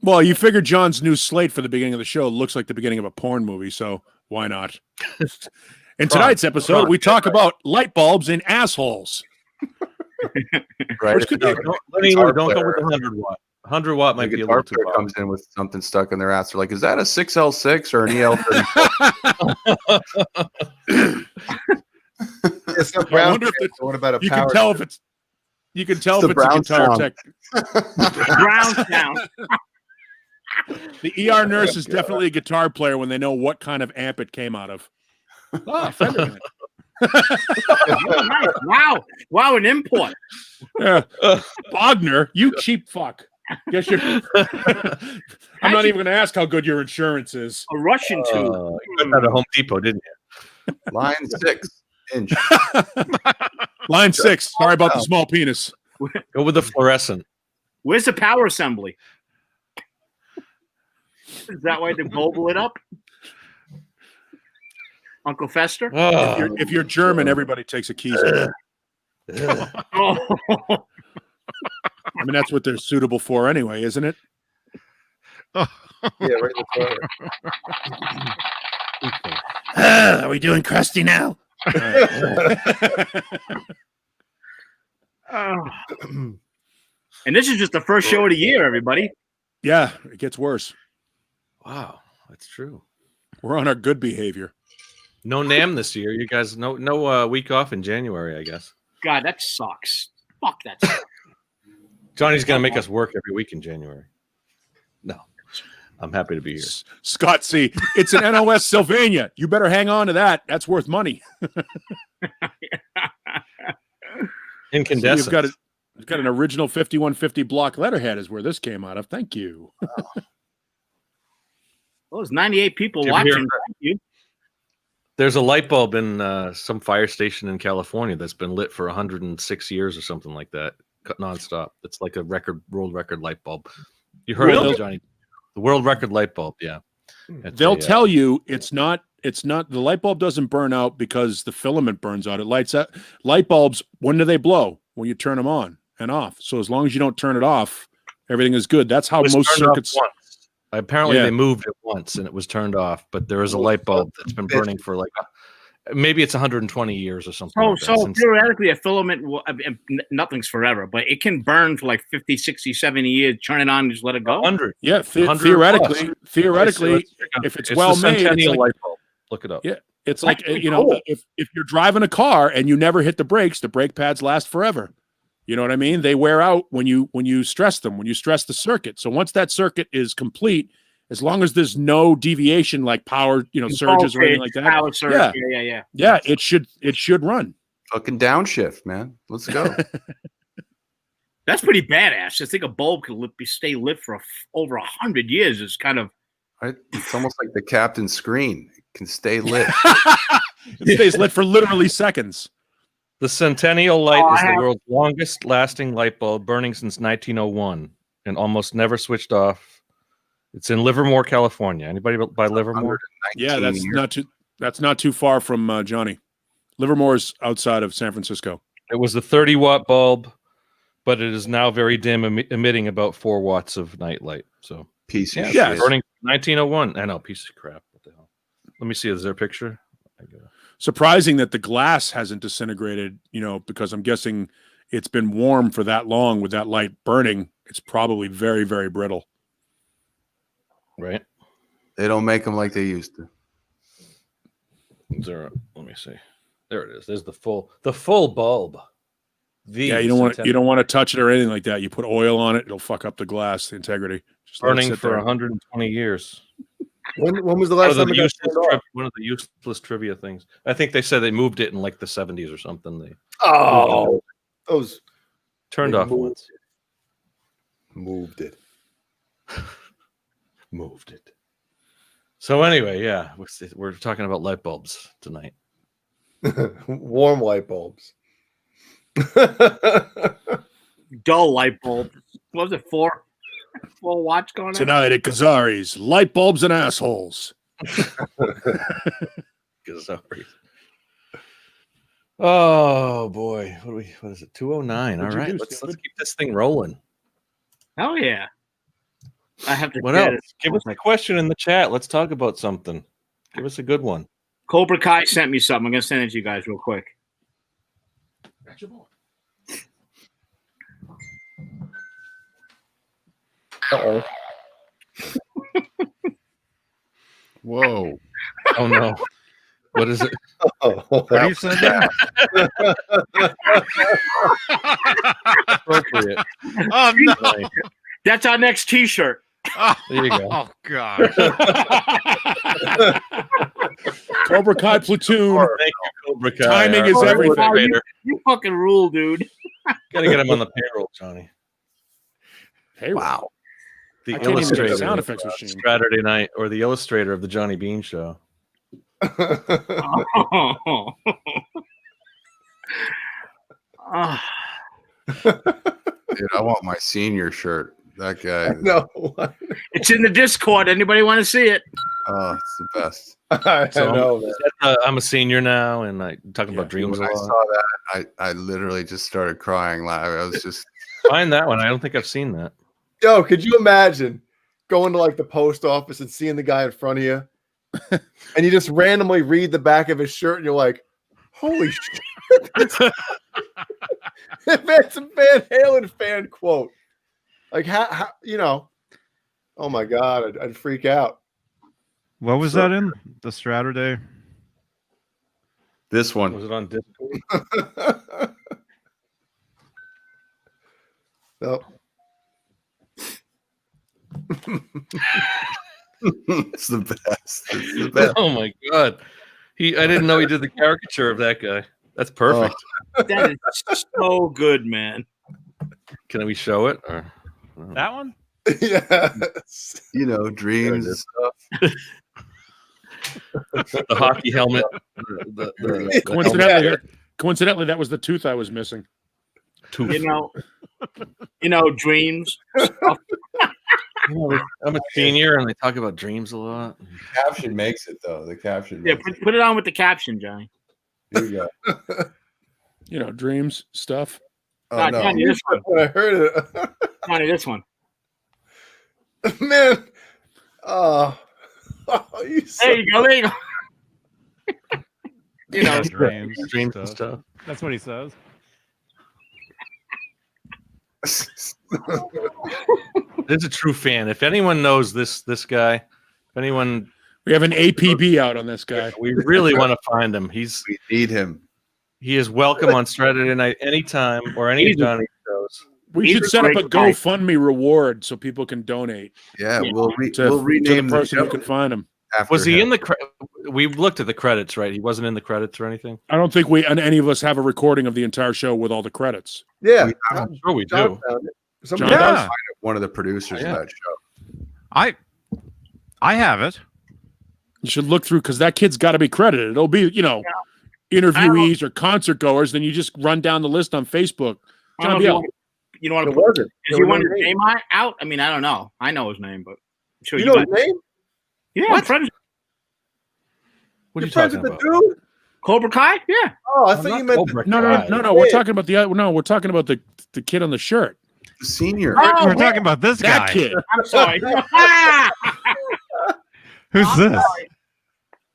Well, you figure John's new slate for the beginning of the show looks like the beginning of a porn movie, so why not? In tonight's episode, we talk about light bulbs in assholes. Right? Which could be- Don't go with the 100 watt. 100 watt might The be a guitar little too player far. comes in with something stuck in their ass. They're like, "Is that a 6L6 or an EL30?" it's a I brown. wonder if it's- What about a You power? can tell if it's the a brown guitar sound. tech. Brown sound. The ER nurse is definitely a guitar player when they know what kind of amp it came out of. Oh, Fender amp. Nice. Wow, an import. Yeah. Bogner, you cheap fuck. Guess you're. I'm not even going to ask how good your insurance is. A Russian tube. You got that at Home Depot, didn't you? Line 6-inch. Line 6. Sorry about the small penis. Go with the fluorescent. Where's the power assembly? Is that why they bobble it up? Uncle Fester? Oh, If you're German, everybody takes a keys. Oh. I mean, that's what they're suitable for anyway, isn't it? Yeah, right in the corner. Are we doing crusty now? And this is just the first show of the year, everybody. Yeah, it gets worse. wow, that's true. We're on our good behavior. No NAM this year. You guys, no week off in January, I guess. God, that sucks. Fuck that sucks. Johnny's gonna make us work every week in January. No, I'm happy to be here. Scott C. It's an NOS Sylvania. You better hang on to that. That's worth money. Incandescent. You've got an original 5150 block letterhead is where this came out of. Thank you. Well, there's 98 people Did you hear watching. that? Thank you. There's a light bulb in some fire station in California that's been lit for 106 years or something like that, nonstop. It's like a world record light bulb. You heard of Really? it, Johnny? The world record light bulb. Yeah. They'll tell you it's not the light bulb doesn't burn out because the filament burns out. It lights up. Light bulbs, when do they blow? When you turn them on and off. So as long as you don't turn it off, everything is good. That's how most circuits. Apparently, Yeah. they moved it once and it was turned off. But there is a light bulb that's been burning for like maybe it's 120 years or something. like that, So since- theoretically, a filament, nothing's forever, but it can burn for like 50, 60, 70 years. Turn it on and just let it go. 100. Yeah, 100 theoretically, Let's if it's the well made, it's Centennial like, light bulb. Look it up. Yeah. it's That's like pretty you know, cool. if you're driving a car and you never hit the brakes, the brake pads last forever. You know what I mean? They wear out when you stress them, when you stress the circuit. So once that circuit is complete, as long as there's no deviation like power, surges or anything like that. Power surge. Yeah. Yeah. Yeah, it should run. Fucking downshift, man. Let's go. That's pretty badass. I think a bulb can stay lit for over 100 years. It's kind of Right? It's almost like the captain's screen. It can stay lit. It stays lit for literally seconds. The Centennial light is the world's longest lasting light bulb, burning since 1901 and almost never switched off. It's in Livermore, California. Anybody by Livermore? Yeah, that's not too far from Johnny. Livermore's outside of San Francisco. It was a 30-watt bulb, but it is now very dim, emitting about 4 watts of night light. So piece of yeah, shit. burning 1901. I know, piece of crap. What the hell? Let me see. Is there a picture? Surprising that the glass hasn't disintegrated, because I'm guessing it's been warm for that long with that light burning. It's probably very, very brittle. Right. They don't make them like they used to. Let me see. There it is. There's the full bulb. Yeah, you don't want to touch it or anything like that. You put oil on it, it'll fuck up the glass, the integrity. Just let it burning sit for there. 120 years. When was the last time it got turned off? One of the useless trivia things. I think they said they moved it in like the 70s or something. They Those turned off once. Moved it. Moved it. So anyway, yeah, we're talking about light bulbs tonight. Warm light bulbs. dull light bulb. What was it, 4 watts going on? Tonight at Kazari's, light bulbs and assholes. Kazari's. Oh boy, what is it? 209. All What'd you right, do, let's stupid? keep this thing rolling. Hell yeah. I have to What get else? it. Give us a question in the chat. Let's talk about something. Give us a good one. Cobra Kai sent me something. I'm going to send it to you guys real quick. Uh-oh. Whoa. Oh no. What is it? What are you sending? Appropriate. Oh no! Nice. That's our next T-shirt. There you go. Oh god! Cobra Kai platoon. Thank you, Cobra Kai. Timing Our is everything. illustrator. You fucking rule, dude. Gotta get him on the payroll, Johnny. Hey, Wow. The I can't even get a illustrator sound of, effects machine. Saturday night, or the illustrator of the Johnny Beane show. Ah. Dude, I want my senior shirt. That guy. No. It's in the Discord. Anybody want to see it? Oh, it's the best. I So know, man. I'm a senior now, and I'm talking about dreams a When I lot. saw that, I literally just started crying. I was just Find that one. I don't think I've seen that. Yo, could you imagine going to like the post office and seeing the guy in front of you, and you just randomly read the back of his shirt, and you're like, "Holy shit!" That's a Van Halen fan quote. Like how oh my god, I'd freak out. What was that in the Straturday? this Was one. it on Discord? Nope. It's the best. It's the best. Oh my god. I didn't know he did the caricature of that guy. That's perfect. That is so good, man. Can we show it? Or That one? Yes. You know, dreams and stuff. the hockey helmet. The Coincidentally, that was the tooth I was missing. tooth. You know, dreams. I'm a senior, and they talk about dreams a lot. Caption makes it though. The caption. Yeah, makes put it on with the caption, Johnny. it. Here you go. Dreams, stuff. Oh no. Johnny, this one. When I heard it, Johnny, this one. man. You There you go. There you go. Dreams and stuff. That's what he says. There's a true fan. If anyone knows this guy, if anyone, We have an APB out on this guy. we really want to find him. We need him. He is welcome on Straturday night anytime or any of Johnny shows. We He's should a set up a great guy. GoFundMe reward so people can donate Yeah, Yeah. we'll to rename the person the who show. can find him. after Was he him. in the? We looked at the credits, right? He wasn't in the credits or anything. I don't think any of us have a recording of the entire show with all the credits. Yeah, I'm sure we John do. found it. John Somebody does? Yeah, One of the producers Yeah. of that show. I have it. You should look through because that kid's got to be credited. It'll be, interviewees or concert goers. Then you just run down the list on Facebook. I don't John know if Biel. you want to It put wasn't. Does There he were want no his names. name out? I mean, I don't know. I know his name, but I'm sure You know guys- his name? Yeah, What? I'm friends. What are You're you friends talking with about? the dude? Cobra Kai? Yeah. Oh, I I'm thought not you meant Cobra the, No. Kai. We're talking about we're talking about the kid on the shirt. The senior. Oh, We're talking about this That guy. kid. I'm sorry. Who's I'm this? sorry.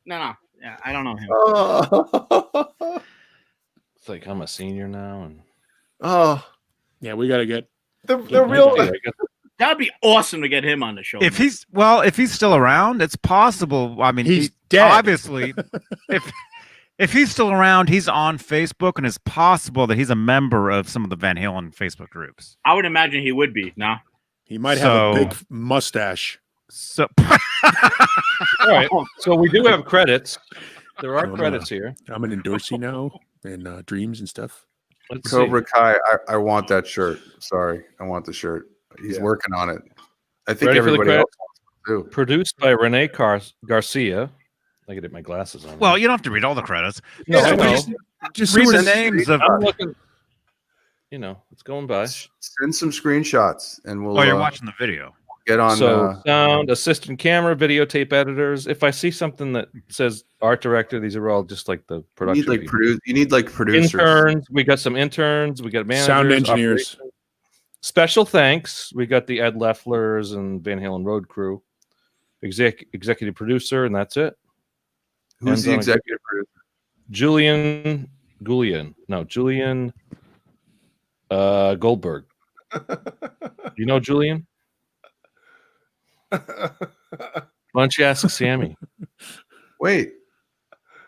No. Yeah, I don't know him. Oh. It's like I'm a senior now, and Oh. Yeah, we got to get. The real. I guess That would be awesome to get him on the show. If man. he's still around, it's possible. I mean, He's dead. Obviously, if he's still around, he's on Facebook, and it's possible that he's a member of some of the Van Halen Facebook groups. I would imagine he would be. No. He might have a So- big mustache. So All right. So we do have credits. There are No, no. credits here. I'm an endorsee now and dreams and stuff. Let's Cobra see. Kai. I want that shirt. Sorry, I want the shirt. He's working on it. I think Ready for the everybody else credits? wants to too. Produced by Rene Garcia. I get my glasses on. well, you don't have to read all the credits. no, Yeah, I so know. Just Read who the is- names of. I'm looking. It's going by. Send some screenshots, and we'll Oh, you're watching the video. get on. So sound, assistant camera, videotape editors. If I see something that says art director, these are all just like the you production. need people. You need like producers. Interns. We got some interns. We got managers, Sound engineers. operations. Special thanks. We got the Ed Lefflers and Van Halen Road crew. Executive producer, and that's it. Who's Ends the on executive producer? Julian Goulian. No, Julian Goldberg. You know Julian? Why don't you ask Sammy? Wait,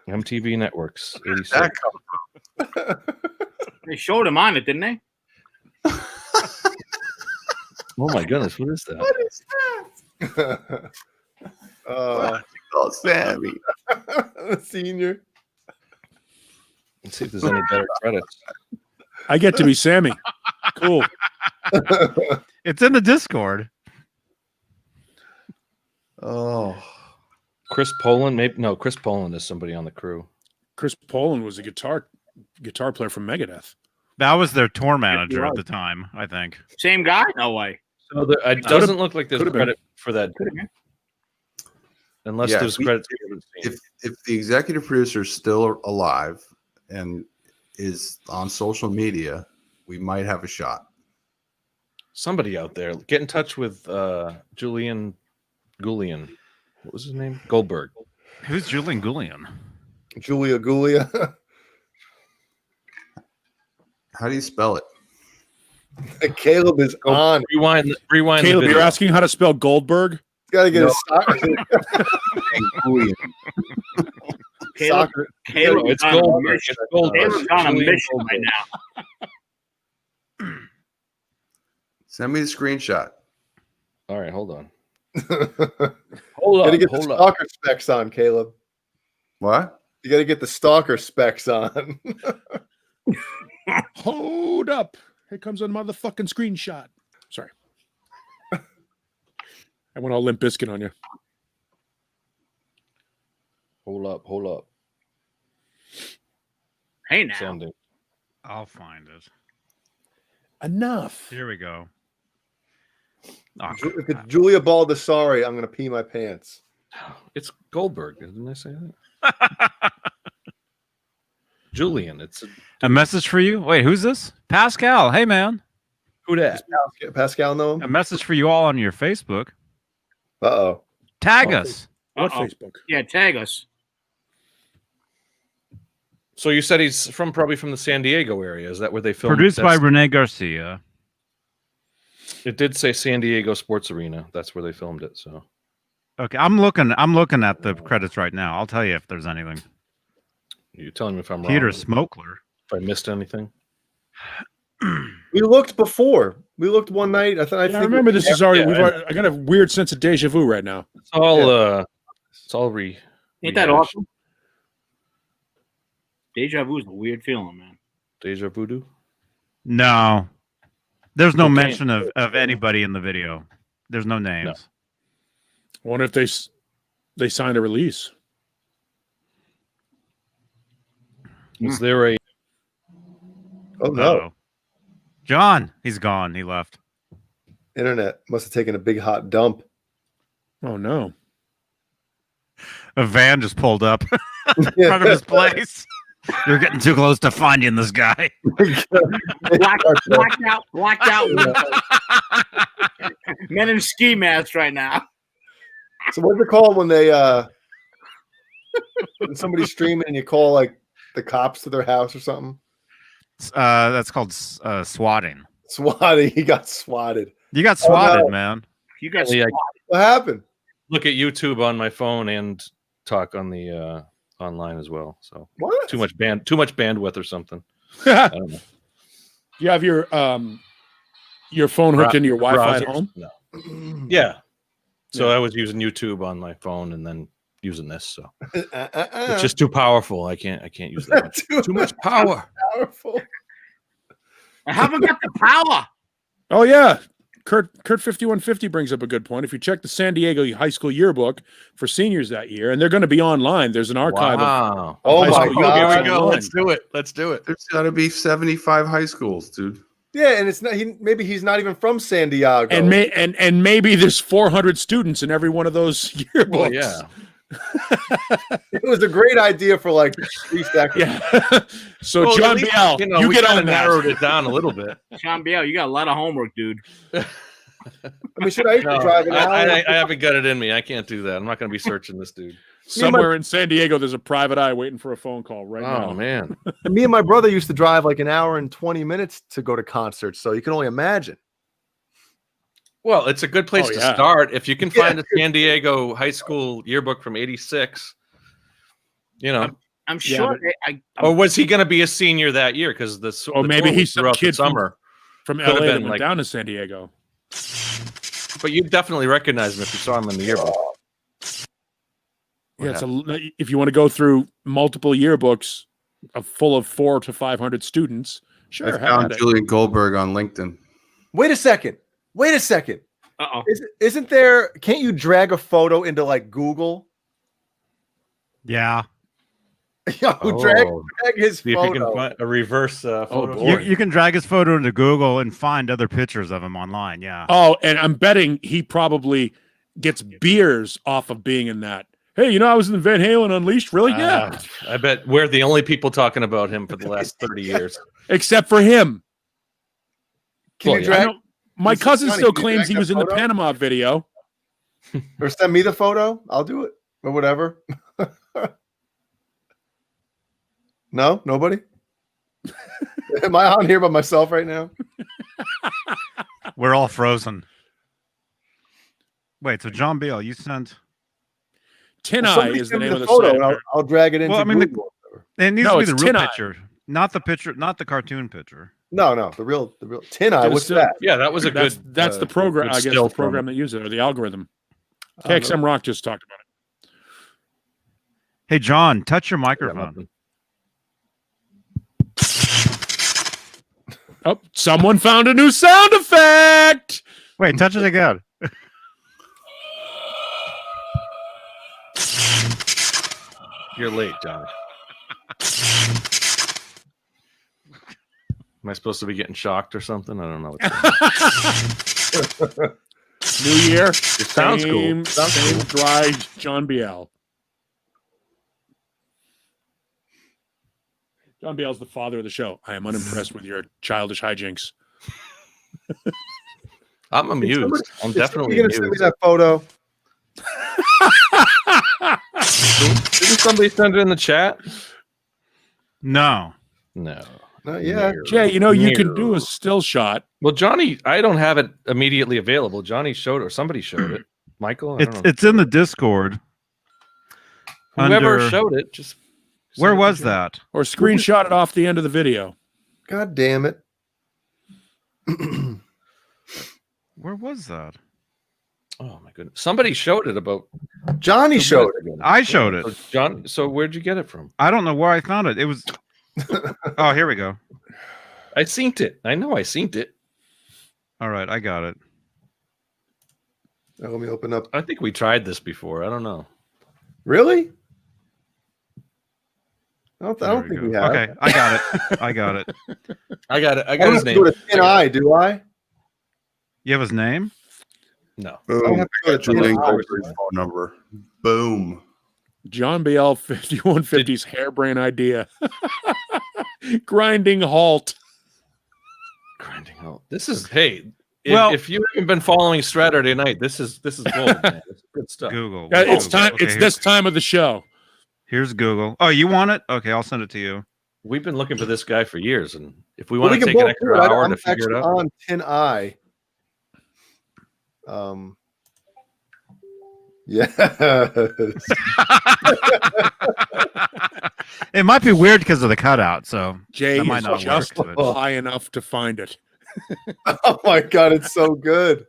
MTV Networks, 86. that They showed him on it, didn't they? Oh my goodness, what is that? What is that? Oh, Sammy. Senior. Let's see if there's any better credits. I get to be Sammy. Cool. It's in the Discord. Oh, Chris Poland, maybe no. Chris Poland is somebody on the crew. Chris Poland was a guitar player from Megadeth. That was their tour manager at the time, I think. Same guy? No way. So it doesn't look like there's could've been. credit for that, unless Yeah, there's we- credits we haven't seen. if the executive producer is still alive and is on social media, we might have a shot. Somebody out there, get in touch with Julian Goulian. What was his name? Goldberg. Who's Julian Goulian? Julia Gulia. How do you spell it? Caleb is on. Rewind the Caleb, video. you're asking how to spell Goldberg? He's got to get No. his soccer. Caleb, soccer. Caleb No, it's is on a Goldberg. mission. It's Goldberg. Caleb's on a Julian mission Goldberg. right now. Send me the screenshot. All right, hold on. Got Hold to up. get the Hold up. stalker specs on, Caleb. What? You got to get the stalker specs on. Hold up. Here comes a motherfucking screenshot. Sorry. I went all Limp Bizkit on you. Hold up. Hold up. Hey now. Sending. I'll find it. Enough. Here we go. Oh, If it's Julia Baldessari, I'm going to pee my pants. It's Goldberg. Didn't I say that? Julian. It's a message for you. Wait, who's this? Pascal. Hey, man. who that? Pascal know A him? message for you all on your Facebook. Uh-oh. Tag us. What Uh-oh. Facebook? Yeah, tag us. So you said he's probably from the San Diego area. Is that where they filmed? Produced by That's- Rene Garcia. It did say San Diego Sports Arena. That's where they filmed it. So Okay, I'm looking at the credits right now. I'll tell you if there's anything. you're telling me if I'm wrong. Peter Smokler. If I missed anything. We looked before. We looked one night. I I remember this is already. yeah, I got a weird sense of deja vu right now. It's all It's all re. Ain't that rehashed. awesome? Deja vu is a weird feeling, man. Deja voodoo? No. There's no Okay. mention of anybody in the video. There's no names. I wonder if they signed a release. Was there a Oh no. Uh-oh. John, he's gone. He left. Internet must have taken a big hot dump. Oh no. A van just pulled up in front of his place. You're getting too close to finding this guy. Blacked out. Men in ski masks right now. So what's it called when they when somebody's streaming and you call like the cops to their house or something? That's called swatting. Swatting. He got swatted. You got swatted, no. man. You guys, Yeah. What happened? look at YouTube on my phone and talk on the online as well? So What? too much bandwidth or something. I don't know. You have your phone hooked into your Wi-Fi at Browsers? home? No. Yeah. So I was using YouTube on my phone and then using this. So it's just too powerful. I can't use that much. Too much power. Powerful. I haven't got the power. Oh yeah. Kurt 5150 brings up a good point. If you check the San Diego High School yearbook for seniors that year, and they're going to be online, there's an archive. Wow. Oh high my school God. Here we yearbooks go. online. Let's do it. Let's do it. There's got to be 75 high schools, dude. Yeah, and it's not. Maybe he's not even from San Diego. And maybe there's 400 students in every one of those yearbooks. Well, yeah. It was a great idea for like 3 seconds. Yeah. So Well, John at least, Biel, you we get kinda on that. narrowed it down a little bit. Sean Biel, you got a lot of homework, dude. I mean, should I No, drive it out? I haven't got it in me. I can't do that. I'm not going to be searching this dude. Somewhere in San Diego, there's a private eye waiting for a phone call right now. Oh man. Me and my brother used to drive like an hour and 20 minutes to go to concerts, so you can only imagine. Well, it's a good place Oh, to yeah. start if you can Yeah. find a San Diego high school yearbook from '86. You know, I'm Yeah, sure. or was he going to be a senior that year? Because Or maybe he's some throughout the kid from- summer. From Could have LA that been went like- down to San Diego. But you'd definitely recognize him if you saw him in the yearbook. Yeah, if you want to go through multiple yearbooks full of 400 to 500 students, sure. I have found at it. Julian Goldberg on LinkedIn. Wait a second. Uh-oh. Isn't there? Can't you drag a photo into like Google? Yeah. Drag his See if you can photo. find a reverse photo. boy. You can drag his photo into Google and find other pictures of him online. Yeah. Oh, and I'm betting he probably gets beers off of being in that. Hey, I was in the Van Halen Unleashed. Really? Yeah. I bet we're the only people talking about him for the last 30 years. Except for him. Can Well, you yeah. I drag know- my This is cousin funny. still Can you claims drag he that was in the photo? Panama video. or send me the photo? I'll do it or whatever. No, nobody. Am I on here by myself right now? We're all frozen. Wait, so John Biel, you sent. Tin Well, Eye somebody is the send me name of the photo, site. and I'll drag it into Well, I mean, Google. It needs No, to be it's the real Tin Eye. picture, not the picture, not the cartoon picture. No, the real Tin Eye. It was What's still- that? Yeah, that was a That's good. the program. good I guess still the from program that uses it or the algorithm. I don't KXM Rock just talked about it. Hey, John, touch your Yeah, microphone. nothing. Oh, someone found a new sound effect. Wait, touch it again. You're late, Johnny. Am I supposed to be getting shocked or something? I don't know. New year. sounds cool. Same dry John Biel. John Biel's the father of the show. I am unimpressed with your childish hijinks. I'm amused. I'm definitely You're gonna send me amused. that photo. Didn't somebody send it in the chat? No. No. Not yet. Jay, you can do a still shot. Well, Johnny, I don't have it immediately available. Johnny showed it, or somebody showed it. Michael, I don't know. It's in the Discord. Whoever under- showed it, just Where send it was to Johnny. that? Or screenshot it off the end of the video. God damn it. Where was that? Oh my goodness! Somebody showed it about. Johnny showed it. I showed it. So John. So where'd you get it from? I don't know where I found it. It was. Oh, here we go. I seen it. I know I seen it. All right, I got it. Now let me open up. I think we tried this before. I don't know. Really? I don't There think go. we have. Okay, I got it. I got it. I got it. I I got don't his have to go name. to Tin Eye, do I? You have his name? No. I don't Boom. have to go to Got the Tin link Eye. over his phone number. Boom. John BL 5150's harebrained idea. Grinding halt. Grinding out. This is hey. Well- If you haven't been following Straturday night, this is gold, man. It's good stuff. Google. It's Google. time. Okay, It's this time of the show. Here's Google. Oh, you want it? Okay, I'll send it to you. We've been looking for this guy for years, and if we Well, want to can take an both do extra it. hour I'm to figure actually it out, on Tin Eye. Yes. It might be weird because of the cutout. So Jay That might is not work, just but- high enough to find it. Oh my god, it's so good.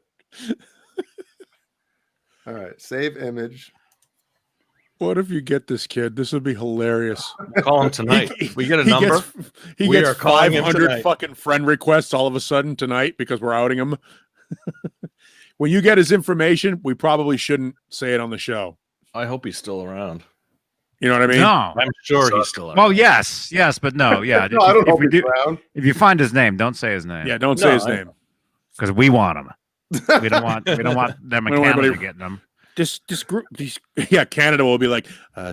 All right, save image. What if you get this kid? This would be hilarious. call him tonight. We get a He number. He We gets are calling him 500 tonight. fucking friend requests all of a sudden tonight because we're outing him. When you get his information, we probably shouldn't say it on the show. I hope he's still around. You know what I mean? no. I'm sure he's still around. Well, yes, but no. Yeah. No, I don't know if, we if he's do, around. if you find his name, don't say his name. Yeah, don't say No, his I- name. because we want him. We don't want them in We don't want Canada anybody- getting them. This group, Canada will be like,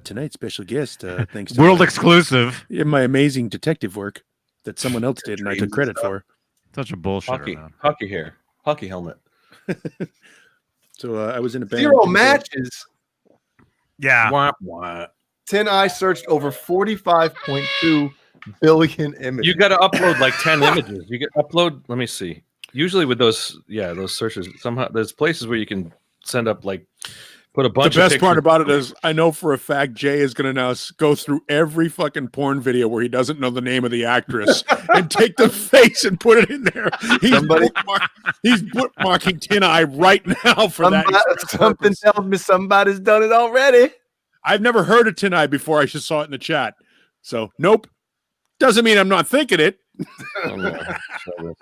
tonight's special guest, thanks to World my, exclusive. my amazing detective work that someone else did and I took credit for. Such a bullshit. Hockey hair, hockey helmet. So I was in a band. 0 matches. Yeah. Wah, wah. Tin Eye searched over 45.2 billion images. You got to upload like 10 images. You get upload. Let me see. Usually with those searches, somehow there's places where you can send up like put a The bunch. best of part pictures. about it is I know for a fact Jay is going to now go through every fucking porn video where he doesn't know the name of the actress and take the face and put it in there. He's bookmarking Tin Eye right now for that. Something purpose. tells me somebody's done it already. I've never heard of Tin Eye before. I just saw it in the chat. So nope. Doesn't mean I'm not thinking it. Oh, no. Show this.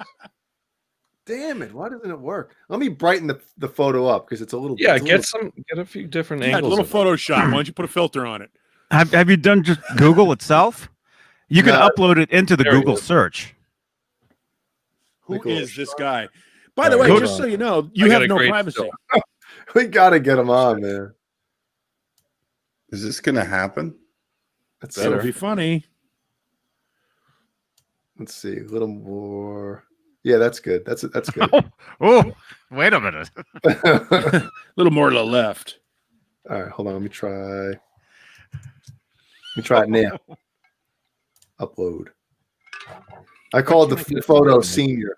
Damn it! Why doesn't it work? Let me brighten the photo up because it's a little. Yeah, it's a get little- a few different Yeah, a angles. little of it. Photoshop. Why don't you put a filter on it? Have you done just Google itself? You can No. upload it into the There he Google is. search. Who Cool. is this guy? By the way, Hold just on. so you know, I you got have a no great privacy. still. We gotta get him on, man. Is this going to happen? Let's That'll Better. be funny. Let's see a little more. Yeah, that's good. That's good. Oh, wait a minute. A little more to the left. All right, hold on. Let me try it now. Upload. I called the photo senior.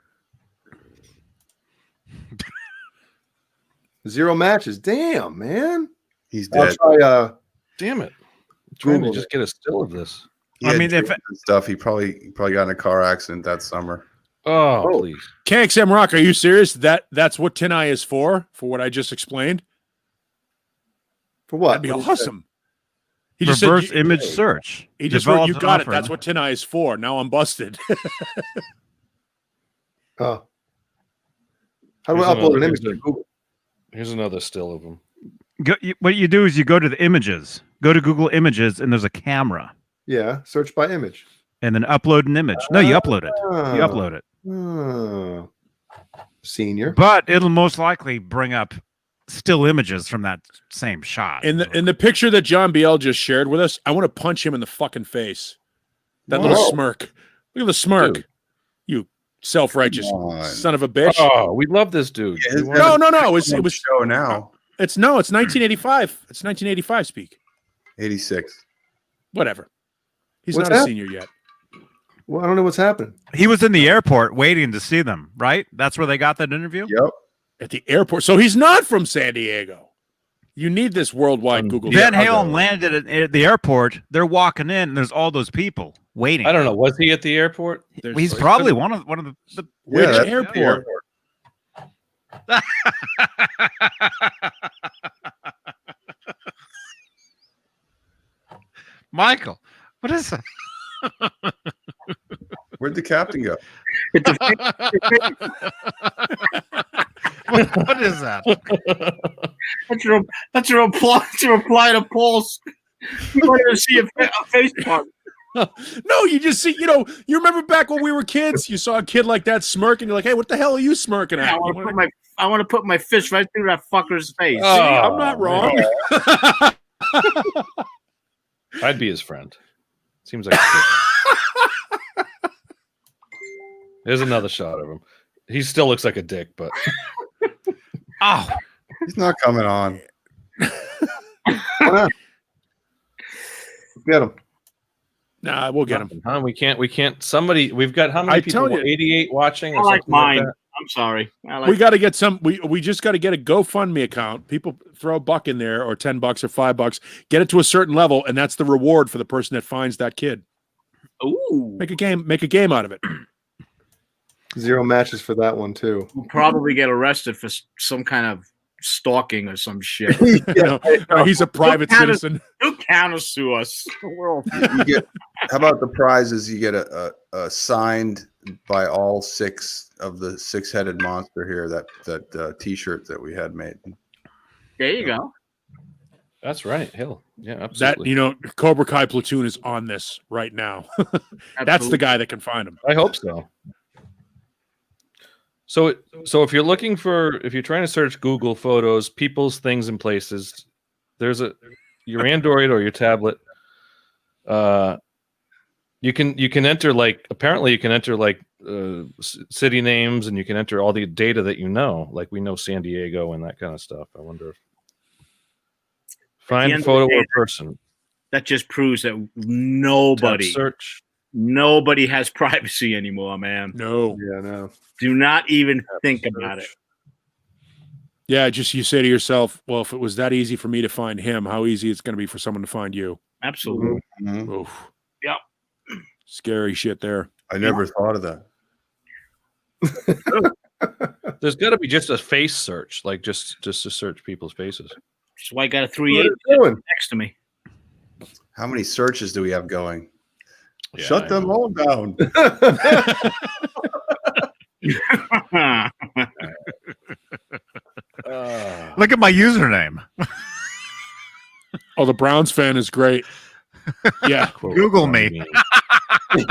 0 matches. Damn, man. He's I'll dead. try. Damn it! I'm trying Google to just get a still of this. He I had mean, if- dreams and stuff. He probably got in a car accident that summer. Oh, Oh. please. KXM Rock, are you serious? That's what Tin Eye is for what I just explained? For what? That'd be What did you say? awesome. He just said Reverse you- image search. He just wrote, Developed you and got it. offered. That's what Tin Eye is for. Now I'm busted. Oh. How do Here's I upload an another- image to Google? Here's another still of him. What you do is you go to the images, go to Google Images, and there's a camera, Yeah, search by image. and then upload an image. No, you upload it. You upload it. Oh. Senior. But it'll most likely bring up still images from that same shot. In the picture that John BL just shared with us, I want to punch him in the fucking face. That little Whoa. smirk. Look at the smirk. Dude. You self-righteous Come on. son of a bitch. Oh, we love this dude. Yeah, We his want- No. It On was show now. it's 1985. It's 1985 speak. 86. Whatever. He's What's not a that? senior yet. Well, I don't know what's happened. He was in the airport waiting to see them, right? That's where they got that interview? Yep. At the airport. So he's not from San Diego. You need this worldwide Google. Van search. Halen landed at the airport. They're walking in, and there's all those people waiting. I don't know. Was he at the airport? There's- He's probably one of the Which that's airport? Michael, what is that? Where'd the captain go? It's a What is that? That's a reply to Paul's. You don't even see a face part. No, you just see, you remember back when we were kids, you saw a kid like that smirking, you're like, hey, what the hell are you smirking at? I want to put my fist right through that fucker's face. See, I'm not wrong. I'd be his friend. Seems like. There's another shot of him. He still looks like a dick, but Oh, He's not coming on. Get him. Nah, we'll get him. huh? We can't. Somebody. We've got how many I people? tell you. 88 watching. I Or like something like mine. that? I'm sorry. We got to get some. We just got to get a GoFundMe account. People throw $1 in there, or $10 or $5. Get it to a certain level, and that's the reward for the person that finds that kid. Ooh. Make a game out of it. 0 matches for that one too. We'll probably get arrested for some kind of stalking or some shit. No, he's a private citizen. He'll counter sue us. You get, how about the prizes? You get a signed by all 6 of the 6-headed monster here. That T-shirt that we had made. There you go. That's right. Hill. Yeah, absolutely. That Cobra Kai platoon is on this right now. That's the guy that can find him. I hope so. So if you're trying to search Google Photos, people's, things, and places, there's your Android or your tablet. You can enter city names, and you can enter all the data that like we know San Diego and that kind of stuff. I wonder if find photo or person. That just proves that nobody has privacy anymore, man. No. Yeah, no. Do not even think about it. Yeah, just you say to yourself, well, if it was that easy for me to find him, how easy it's going to be for someone to find you. Absolutely. Mm-hmm. Oof. Yep. Scary shit there. I never thought of that. There's got to be just a face search, like just to search people's faces. That's why I got a What 3.8 are you doing? next to me. How many searches do we have going? Yeah, Shut I them know. all down. look at my username. Oh, the Browns fan is great. Yeah. Google me.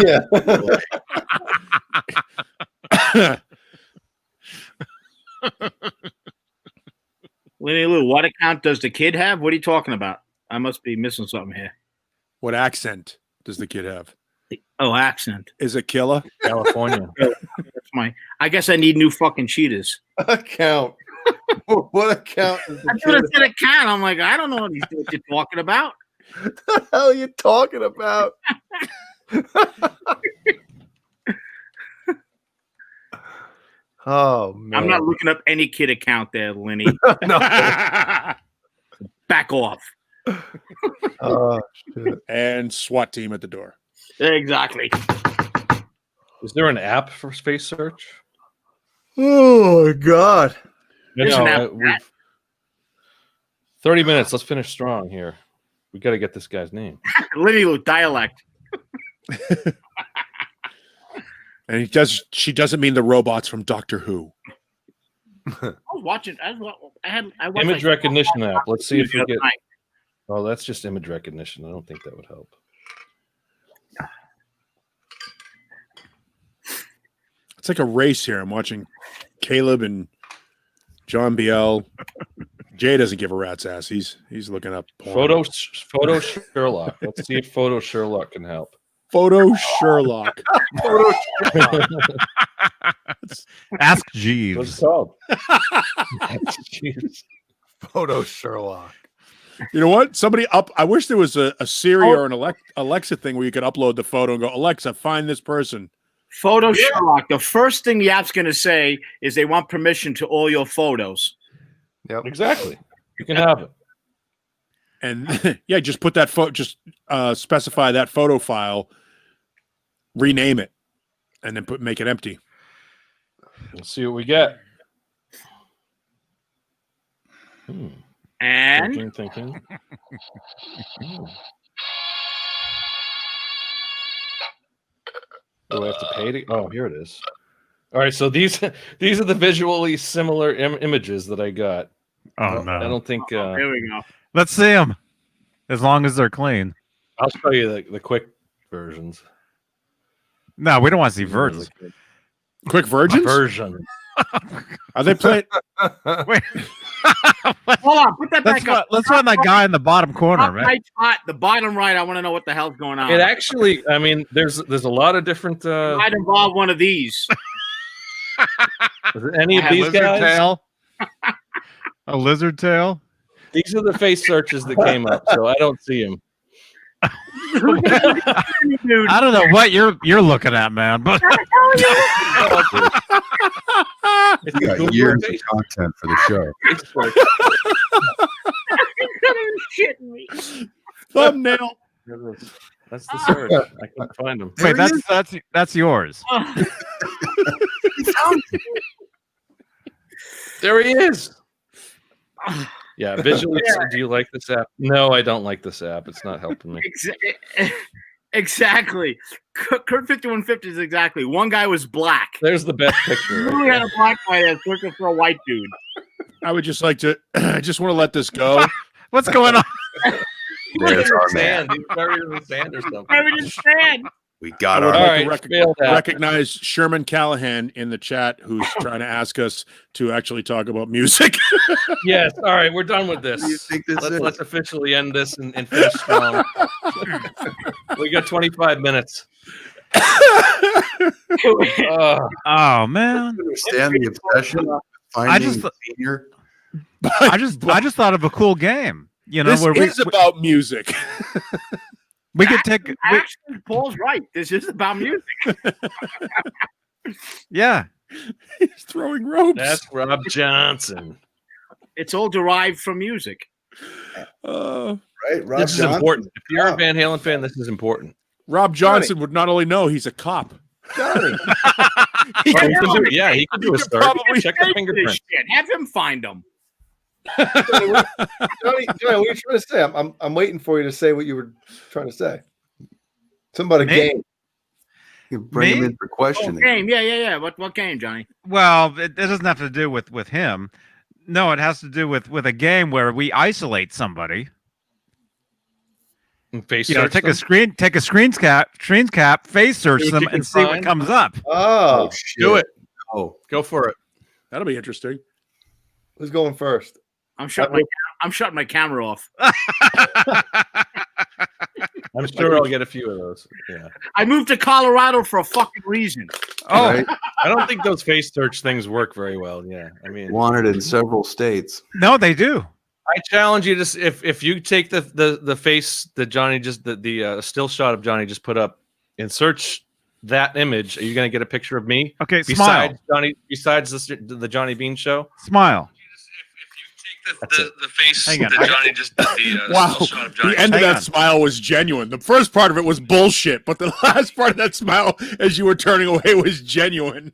Yeah. Lenny Lou, what account does the kid have? What are you talking about? I must be missing something here. What accent does the kid have? Oh, accent. Is it killer? California. That's I guess I need new fucking cheetahs. Account. What account is I the should have kid? said account. I'm like, I don't know what you're talking about. What the hell are you talking about? Oh man. I'm not looking up any kid account there, Lenny. No. Back off. Oh, shit. And SWAT team at the door. Exactly. Is there an app for space search? Oh my god. There's an app for we've 30 minutes. Let's finish strong here. We got to get this guy's name. Lenny Lou, dialect. And she doesn't mean the robots from Doctor Who. I was watching. I watched Image recognition app. Let's see if we get. night. Oh, that's just image recognition. I don't think that would help. It's like a race here. I'm watching Caleb and John Biel. Jay doesn't give a rat's ass. He's looking up porn. Photo Sherlock. Let's see if Photo Sherlock can help. Photo Sherlock. Ask What's Jeeves. it called? Photo Sherlock. You know what? I wish there was a Siri or an Alexa thing where you could upload the photo and go, Alexa, find this person. Photo Sherlock. The first thing the app's going to say is they want permission to all your photos. Yep. Exactly. You can have it. And yeah, just put that specify that photo file, rename it, and then make it empty. Let's see what we get. And Thinking. Do I have to pay to? Oh, here it is. All right, so these are the visually similar images that I got. Oh no! I don't think. here we go. Let's see them. As long as they're clean. I'll show you the quick versions. No, we don't want to see virgins. Quick virgins? Version. Are they playing? Wait. Hold on, put that back up. Let's find that guy in the bottom corner, Top man. right spot, the bottom right. I want to know what the hell's going on. It actually, I mean, there's a lot of different. Might involve one of these. Is it any of these lizard guys? tail. A lizard tail. These are the face searches that came up, so I don't see him. Dude, I don't know what you're looking at, man, but It's We got Google years face of content for the show. search. you're shitting me. Thumbnail. That's the search. I couldn't find him. wait, that's yours. There he is. Yeah, visually. Do you like this app? No, I don't like this app. It's not helping me. Exactly. Kurt 5150 is exactly. One guy was black. There's the best picture. We had a black guy that's looking for a white dude. I would just like to. I just want to let this go. What's going on? There's our man. Sand. He's buried in the sand or something. I didn't stand. We got I would our. like All to right, failed app. recognize Sherman Callahan in the chat, who's trying to ask us to actually talk about music. Yes. All right, we're done with this. What do you think this is? Let's officially end this and finish strong. We got 25 minutes. Oh man, Understand the obsession of finding senior. I just thought of a cool game. You know, This where is about music. we could take. Actually, Paul's right. This is about music. Yeah, He's throwing ropes. That's Rob Johnson. It's all derived from music. Right, Rob This is Johnson. important. If you're a Van Halen fan, this is important. Rob Johnson would not only know he's a cop. Johnny. He can do, yeah, he can do a could start. probably Check the This fingerprint. shit. Have him find them. Johnny, what are you trying to say? I'm waiting for you to say what you were trying to say. Something about a Me? game. You can bring him Me? in for questioning. Game. Yeah. What game, Johnny? well, it doesn't have to do with him. No, it has to do with a game where we isolate somebody. And face You know, search take them. a screen cap, face search See what them, you can and see what find. comes up. Oh, shit. Do it. Oh, Go for it. That'll be interesting. who's going first? I'm shutting my camera off. I'm sure I'll get a few of those. Yeah. I moved to Colorado for a fucking reason. Oh, right. I don't think those face search things work very well. Yeah. I mean, Wanted in several states. no, they do. I challenge you to if you take the face that Johnny just the still shot of Johnny just put up and search that image, are you going to get a picture of me? Okay, smile. Besides the Johnny Beane show? Smile. If you take the face Hang on. that Johnny just did the Wow. still shot of Johnny. The end of Hang that on. smile was genuine. The first part of it was bullshit, but the last part of that smile as you were turning away was genuine.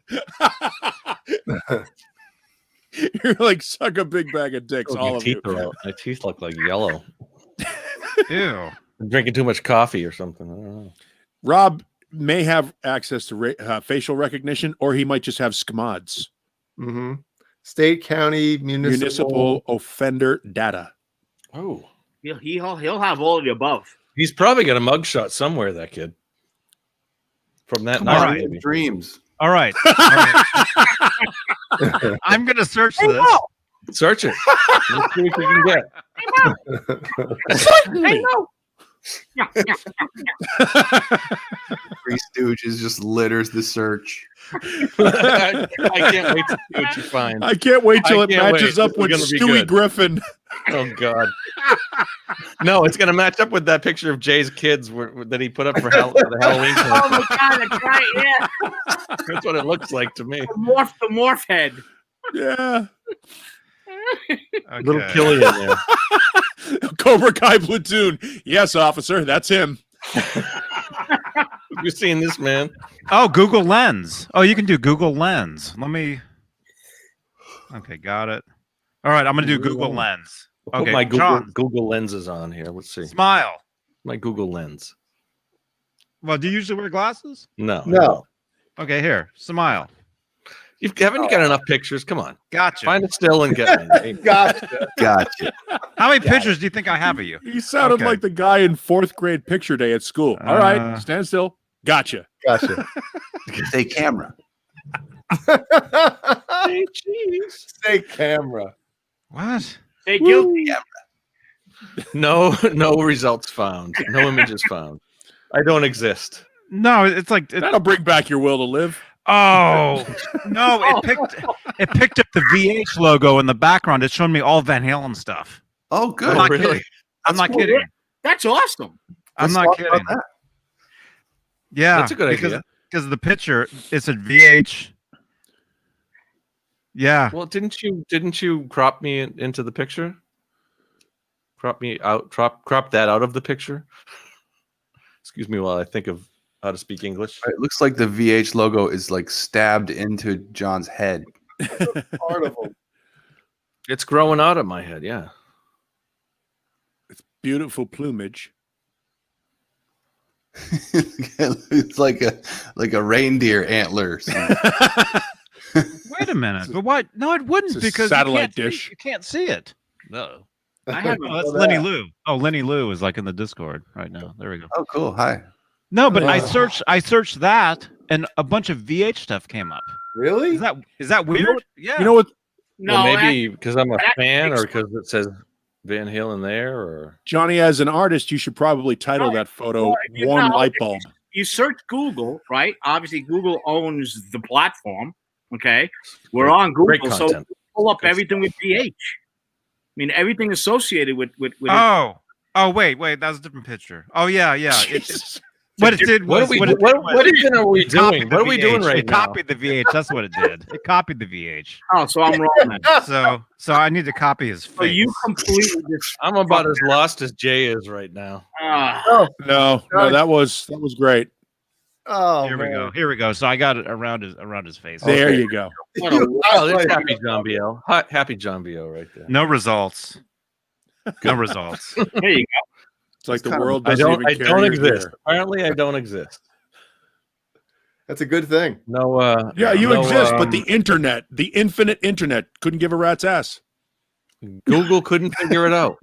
You're like, suck a big bag of dicks, all of you. My teeth look like yellow. Ew. I'm drinking too much coffee or something. I don't know. Rob may have access to facial recognition, or he might just have SCMODs. Mm-hmm. State, county, Municipal offender data. Oh, He'll have all of the above. he's probably got a mugshot somewhere. That kid from that All night. right. Maybe. Dreams. All right. I'm gonna search this. Search it. Let's see what you can get. I know. Three Stooges just litters the search. I can't wait to see what you find. I can't wait till I it can't matches wait. up This is with gonna be Stewie good. Griffin. Oh God! No, it's gonna match up with that picture of Jay's kids that he put up for the Halloween. Oh concert. my god, that's right. Yeah. That's what it looks like to me. The morph head. Yeah. Little Okay. Killian there. Cobra Kai platoon. Yes, officer, that's him. You've seen this man. Oh, Google Lens. Oh, you can do Google Lens. Let me. Okay, got it. All right, I'm gonna do Google Lens. Put Okay, my John, Google lenses on here. Let's see. smile. My Google lens. Well, do you usually wear glasses? No. I No. don't. Okay, here, smile. Haven't you got enough pictures? Come on. Gotcha. Find it still and get me. Gotcha. Gotcha. How many pictures do you think I have of you? He sounded Okay. like the guy in 4th grade picture day at school. All right, stand still. Gotcha. Gotcha. Say camera. Hey, jeez. Say camera. What? Say guilty. No results found. No images found. I don't exist. No, it's like That'll bring back your will to live. oh no, it picked up the VH logo in the background. It's showing me all Van Halen stuff. Oh, I'm good. not really? kidding. I'm not cool. kidding. That's awesome. I'm Let's not talk about kidding. that. Yeah, That's a good idea. because of the picture. It's a VH. Yeah. Well, didn't you crop me into the picture? Crop me out. Crop that out of the picture. Excuse me while I think of how to speak English. It looks like the VH logo is like stabbed into John's head. Part of them. It's growing out of my head. Yeah. Beautiful plumage. It's like a reindeer antlers. Wait a minute. But why? No, it wouldn't It's a because satellite you can't dish. See, you can't see it. No. I haven't. Oh, that's know Lenny that. Lou. Oh, Lenny Lou is like in the Discord right now. There we go. Oh, cool. Hi. No, but I Oh. searched that, and a bunch of VH stuff came up. Really? Is that weird? Yeah. You know what, No, Well, maybe because I'm a that fan, or makes- because it says Van Halen there, or Johnny, as an artist, you should probably title No, that photo well, if you "Warm know, Light if Bulb." you search Google, right? Obviously, Google owns the platform. Okay, we're on great Google, so content. pull up Good everything with VH. I mean, everything associated with it. Oh, wait, that was a different picture. Oh yeah. Jesus. What it did What was are we? what it What, did was what even are we it copied doing? the What are we doing VH. right It now? copied the VH. That's what it did. It copied the VH. Oh, so I'm wrong. Then. So I need to copy his face. So you completely just. I'm about as lost as Jay is right now. No, that was great. Oh, Here we man. go. Here we go. So I got it around his face. There Okay. you go. What a- Oh, there's Happy John B.O. Happy John B.O. right there. No results. No results. there you go. It's like the kind of- world I doesn't don't. even I care. don't you're exist. here. Apparently, I don't exist. That's a good thing. No. Yeah, you no, exist, but the internet, the infinite internet, couldn't give a rat's ass. Google couldn't figure it out.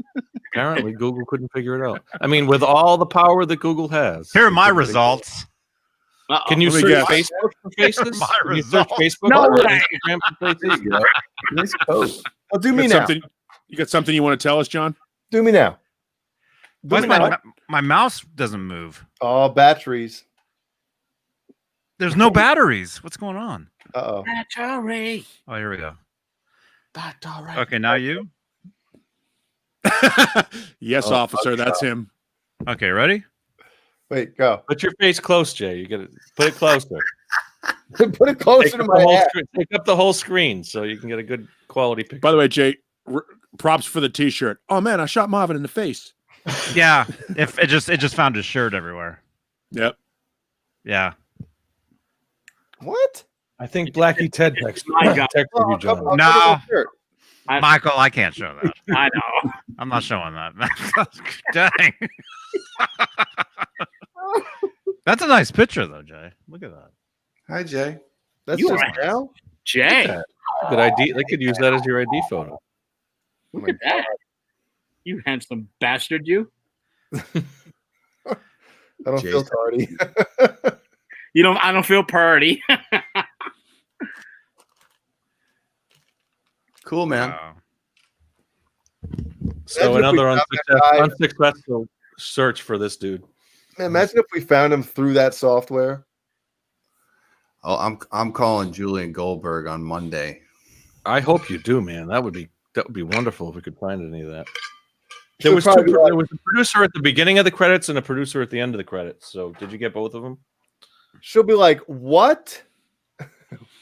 Apparently, Google couldn't figure it out. I mean, with all the power that Google has, Here are my they couldn't figure it results. out. Can you Let me search guess. Facebook for faces? My Can you search results. Facebook No or way. Instagram for faces? Nice coat. Well, do You me got now. something? You got something you want to tell us, John? Do me now. Why is me now. my mouse doesn't move? Oh, batteries. There's no batteries. What's going on? Uh-oh. Battery. Oh, here we go. Battery. Okay, now you. Yes, Oh, officer, that's him. Okay, ready? Wait, go. Put your face close, Jay. You got to put it closer. Put it closer Take to up, my the whole head. screen, take up the whole screen so you can get a good quality picture. By the way, Jay, props for the T-shirt. Oh man, I shot Marvin in the face. Yeah. If it just found his shirt everywhere. Yep. Yeah. What? I think Blackie Ted texted My God. you, Oh, John. I'll No. cover my shirt. Michael, I can't show that. I know. I'm not showing that. Dang. That's a nice picture, though, Jay. Look at that. Hi, Jay. That's You just are- now? Jay, Good ID. They could use that as your ID photo. look at that. You handsome bastard, you. I don't feel Jason. tardy. You don't. I don't feel purty. Cool, man. Wow. So Imagine if we another found that guy- unsuccessful search for this dude. Man, imagine if we found him through that software. Oh, I'm calling Julian Goldberg on Monday. I hope you do, man. That would be wonderful if we could find any of that. She'll There was probably be like, there was a producer at the beginning of the credits and a producer at the end of the credits. So did you get both of them? she'll be like, what?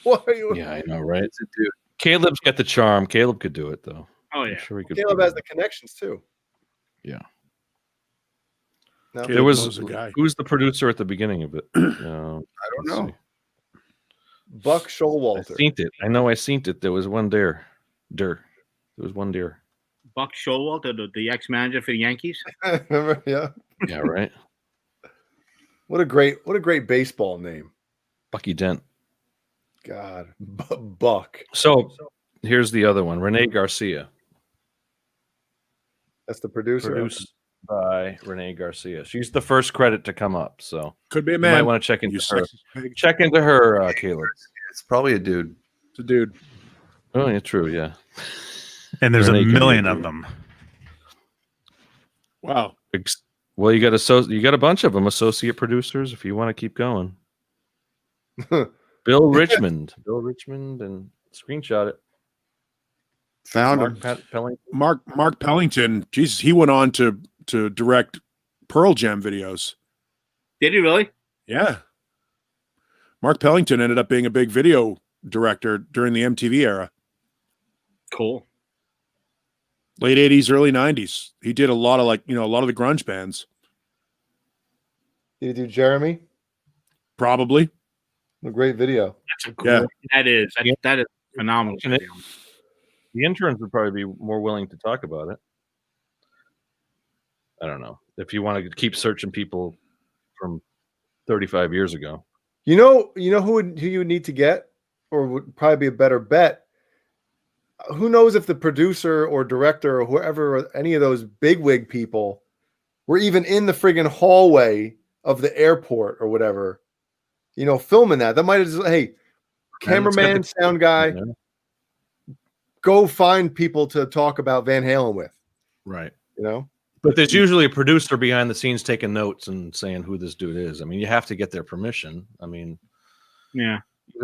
What are you? Yeah, I know, right? Caleb's got the charm. Caleb could do it though. Oh I'm yeah. sure he could. Caleb has the connections too. Yeah. No? Caleb There was knows a guy. who's the producer at the beginning of it? I don't know. Buck I Showalter. seen it. I know I seen it. There was one there. There was one deer. Buck Showalter, the ex-manager for the Yankees. Remember? Yeah. Yeah, right. What a great baseball name. Bucky Dent. God, Buck. So here's the other one, Renee Garcia. That's the producer. Produced by Renee Garcia. She's the first credit to come up. So Could be a you man. might want to check into You her. sexy pig. Check into her, Caleb. It's probably a dude. It's a dude. Oh, yeah, true. Yeah. And there's a Renee can be million a of dude. them. Wow. Well, you got a bunch of them, associate producers, if you want to keep going. Bill Richmond, and screenshot it. Found Mark him. Pellington. Mark Pellington. Jesus, he went on to direct Pearl Jam videos. Did he really? Yeah. Mark Pellington ended up being a big video director during the MTV era. Cool. Late 80s, early 90s. He did a lot of a lot of the grunge bands. Did you do Jeremy? Probably. A great video. That's a great, that is phenomenal. And the interns would probably be more willing to talk about it. I don't know. If you want to keep searching people from 35 years ago. You know who you would need to get, or would probably be a better bet. Who knows if the producer or director or whoever, or any of those bigwig people were even in the friggin' hallway of the airport or whatever, filming that. That might have just, hey, cameraman, sound guy, go find people to talk about Van Halen with. Right. But there's usually a producer behind the scenes taking notes and saying who this dude is. I mean, you have to get their permission. I mean, yeah.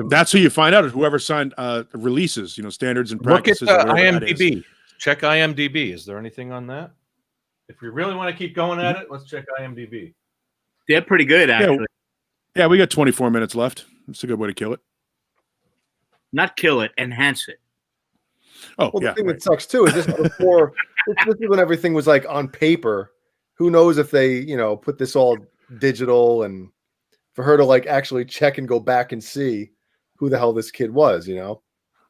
That's who you find out is whoever signed releases, standards and Look at practices. or whatever that is. IMDb. Check IMDb. Is there anything on that? If we really want to keep going at it, let's check IMDb. They're pretty good, actually. Yeah, we got 24 minutes left. That's a good way to kill it. Not kill it, enhance it. Oh, Well, yeah. the thing that sucks too is this before. This is when everything was like on paper. Who knows if they, put this all digital, and for her to like actually check and go back and see who the hell this kid was,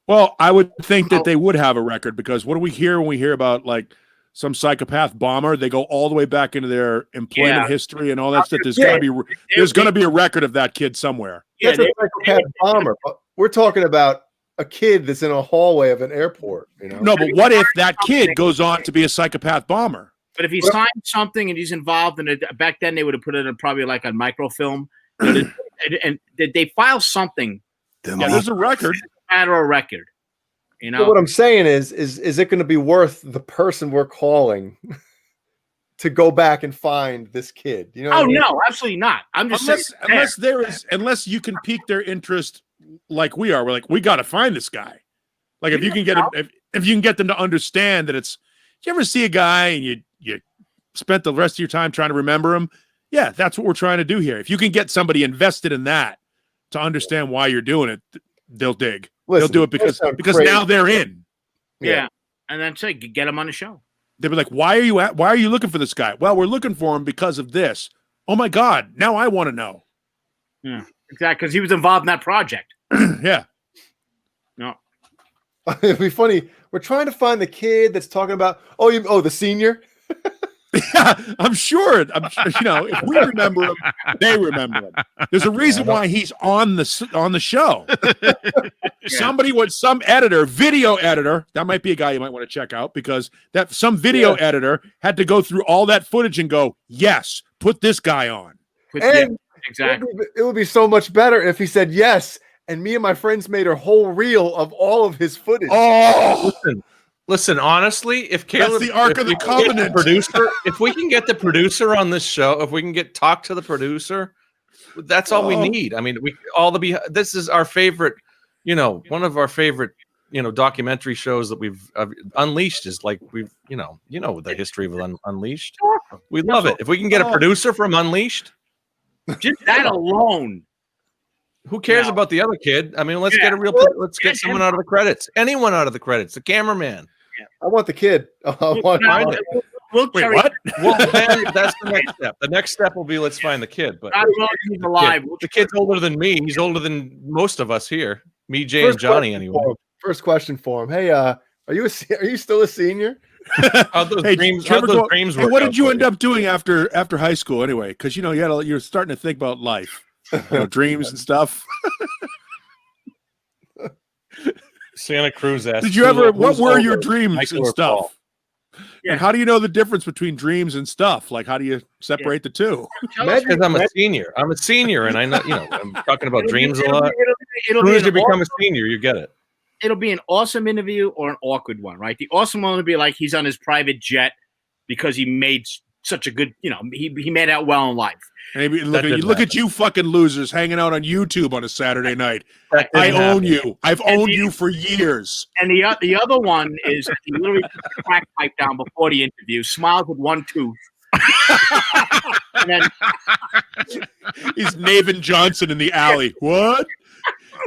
Well, I would think that they would have a record, because what do we hear when we hear about like some psychopath bomber? They go all the way back into their employment history and all that stuff. There's gonna be a record of that kid somewhere. Yeah, That's a psychopath bomber. But we're talking about a kid that's in a hallway of an airport. No, but what if that kid goes on to be a psychopath bomber? But if he signed something and he's involved in it, back then they would have put it in probably like on microfilm. and did they file something? Yeah, there's a record. Matter of record. So what I'm saying is it going to be worth the person we're calling to go back and find this kid? No, absolutely not. I'm just unless you can pique their interest like we are. We're like, we got to find this guy. Like if you can get if you can get them to understand that it's. You ever see a guy and you spent the rest of your time trying to remember him? Yeah, that's what we're trying to do here. If you can get somebody invested in that to understand why you're doing it, they'll dig. Listen, they'll do it because now they're in. Yeah. And then say, get him on the show. They'll be like, why are you looking for this guy? Well, we're looking for him because of this. Oh my God, now I want to know. Yeah, exactly, because he was involved in that project. Yeah. No. It'd be funny. We're trying to find the kid that's talking about the senior. Yeah, I'm sure. If we remember him, they remember him. There's a reason why he's on the show. Some video editor, that might be a guy you might want to check out, because some video editor had to go through all that footage and go, yes, put this guy on. Exactly. It would be so much better if he said yes, and me and my friends made a whole reel of all of his footage. Oh, Listen, honestly, if Caleb, that's the Ark of the Covenant. If we can get the producer on this show, if we can talk to the producer, that's all we need. I mean, this is our favorite, one of our favorite, documentary shows that we've Unleashed is like the history of Unleashed. We love it. If we can get a producer from Unleashed, just that alone. Who cares about the other kid? I mean, let's get someone out of the credits. Anyone out of the credits. The cameraman. I want the kid. We'll what? Well, that's the next step. The next step will be let's find the kid. But he's alive. The kid's older than me. He's older than most of us here. Me, Jay, and Johnny, anyway. First question for him. Hey, are Are you still a senior? How'd those Hey, dreams, Trevor, how'd those dreams hey, work what out did you for end up doing after high school anyway? Because you're starting to think about life, dreams and stuff. Santa Cruz asked. Did you ever? What who's were your older, dreams Michael and or stuff? Paul? Yeah. And how do you know the difference between dreams and stuff? Like, how do you separate the two? Because I'm a senior. I'm a senior, and I know, I'm talking about dreams a lot. It'll As soon as be you become a senior, you get it. it'll be an awesome interview or an awkward one, right? The awesome one will be like he's on his private jet because he made such a good, he made out well in life. Maybe look at you fucking losers hanging out on YouTube on a Saturday night. That I didn't own happen. you. I've owned you for years. And the other one is he literally puts the crack pipe down before the interview, smiles with one tooth. And then He's Navin Johnson in the alley. What?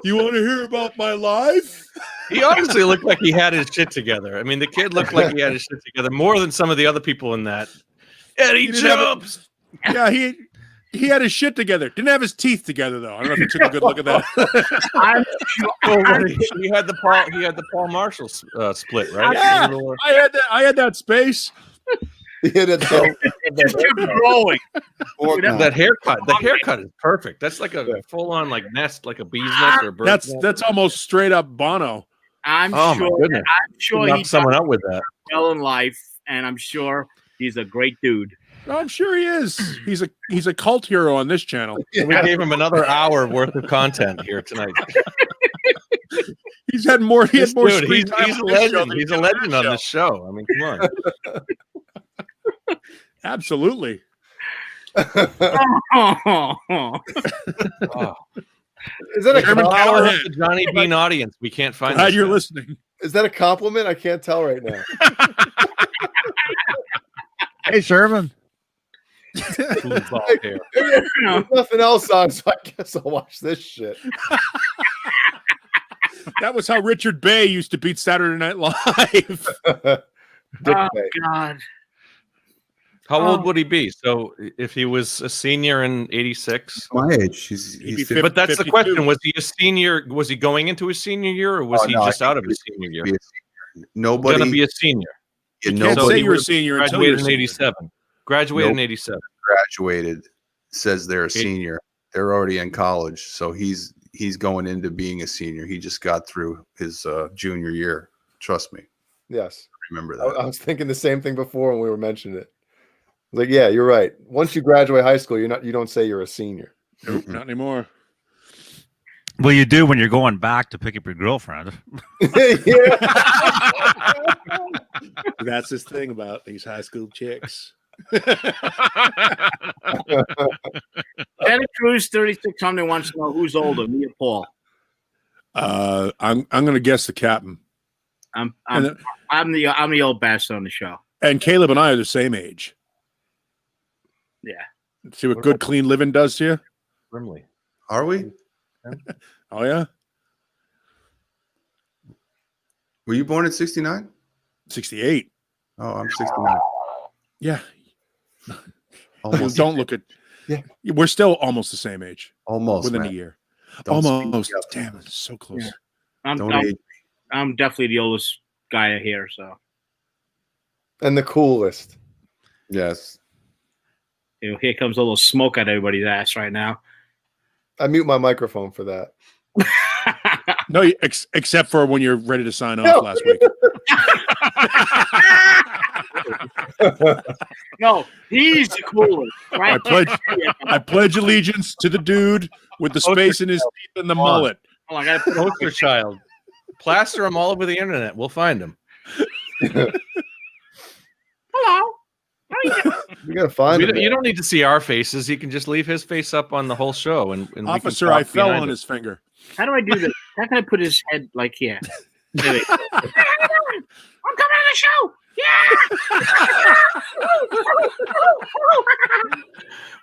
You want to hear about my life? He honestly looked like he had his shit together. I mean, the kid looked like he had his shit together more than some of the other people in that. Eddie He didn't have Jumps. Yeah, he had his shit together. Didn't have his teeth together though. I don't know if you took a good look at that. I'm He had the Paul Marshall split, right? Yeah, I had that space. Yeah, that's so, just kept growing. That haircut. The haircut is perfect. That's like a full-on like nest, like a bee's nest or a bird's nest. That's almost straight up Bono. I'm Oh, my sure. goodness. I'm sure Knock he someone done out with that. well in life, and I'm sure he's a great dude. I'm sure he is. He's a cult hero on this channel. We gave him another hour worth of content here tonight. He had more Dude, screen time he's a on this show legend. than He's he a did legend that on this show. I mean, come on. Absolutely. Oh. is that a Chairman compliment? Power Callahan. of the Johnny Beane audience. We can't find Glad this you're guy. listening. Is that a compliment? I can't tell right now. Hey, Sherman. Cool ball hair. There's nothing else on, so I guess I'll watch this shit. That was how Richard Bay used to beat Saturday Night Live. Dick Oh Bay. God! How old would he be? So if he was a senior in '86, My age. He's be 50. but that's the 52. question: was he a senior? Was he going into his senior year, or was Oh, he no, I just think out of he his was senior year? Be a senior. Going Nobody. to be a senior. You yeah, can't So say he you're a was senior until you're Graduated a in senior. '87. Graduated in Nope. '87. graduated says they're a senior. They're already in college, so he's going into being a senior. He just got through his junior year. Trust me. Yes. Remember I that. was thinking the same thing before when we were mentioning it. I was like, yeah, you're right. Once you graduate high school, you don't say you're a senior. Nope, not anymore. Well, you do when you're going back to pick up your girlfriend. Yeah. That's his thing about these high school chicks. Santa Cruz 3600 wants to know who's older, me or Paul. I'm going to guess the captain. I'm And, the old bastard on the show. and Caleb and I are the same age. Yeah. See what good, clean living does to you? Grimly. Are we? Oh, yeah? Were you born in '69? 68. Oh, I'm 69. Yeah. Almost. Don't look at. Yeah. We're still almost the same age Almost. within man. a year. Don't speak Almost. up. Damn, it's so close. Yeah. Don't age. I'm definitely the oldest guy here, so And the coolest. Yes. here comes a little smoke at everybody's ass right now. I mute my microphone for that. No, except for when you're ready to sign off No. last week. No, he's the coolest, right? I pledge allegiance to the dude with the space in his teeth and the mullet. Hold on, I gotta put Poster child. Plaster him all over the internet. We'll find him. hello. We gotta find him. You don't need to see our faces. You can just leave his face up on the whole show. And we can Officer, talk I fell behind on it. his finger. How do I do this? How can I put his head like here? There we go. I'm coming on the show.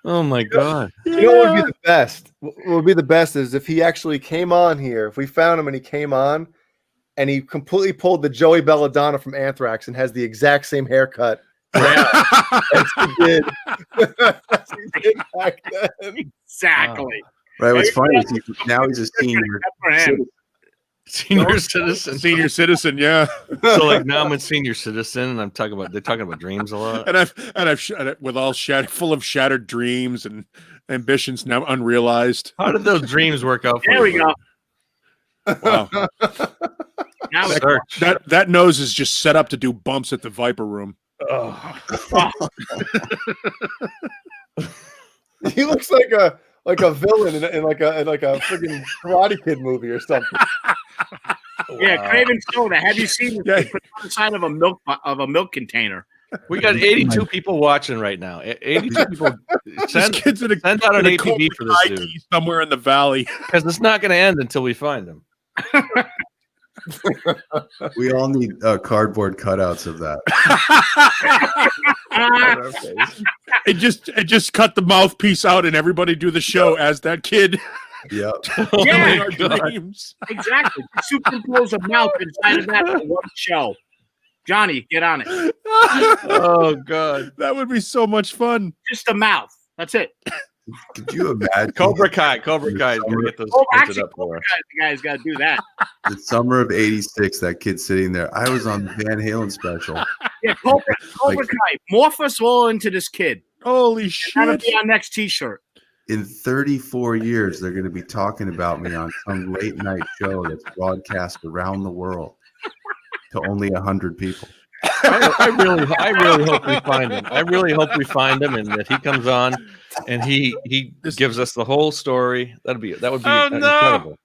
Oh my god. You know what would be the best? What would be the best is if he actually came on here. If we found him and he came on, and he completely pulled the Joey Belladonna from Anthrax and has the exact same haircut now as he did, as he did back then. Exactly. Right. What's funny is now he's a senior. Good for him. Senior citizen. Senior citizen, yeah. So like now I'm a senior citizen, and they're talking about dreams a lot. And I've with all full of shattered dreams and ambitions now unrealized. How did those dreams work out for There you? we go. Wow. Now we Search. That nose is just set up to do bumps at the Viper Room. He looks like a villain in like a freaking Karate Kid movie or something. Yeah, Craven Soda. Have you seen Yeah. it? Put it on the side of a milk container? We got 82 people watching right now. 82 people. This kid's in a, Send out an in a APB for this Cobra dude, Kai somewhere in the valley. because it's not going to end until we find him. We all need cardboard cutouts of that. It just cut the mouthpiece out and everybody do the show as that kid. Yep. Yeah, in our dreams. exactly. Superimpose a mouth inside of that for one show. Johnny, get on it. Oh God. That would be so much fun. Just a mouth. That's it. Could you imagine Cobra Kai is going to get those Oh, printed actually, up for us. the guy's got to do that. the summer of '86? That kid sitting there. I was on the Van Halen special. Yeah, Cobra Kai. Morph us all into this kid. Holy That'll shit. be our next T-shirt. In 34 years, they're going to be talking about me on some late night show that's broadcast around the world to only 100 people. I really hope we find him. I really hope we find him and that he comes on and he gives us the whole story. That would be incredible.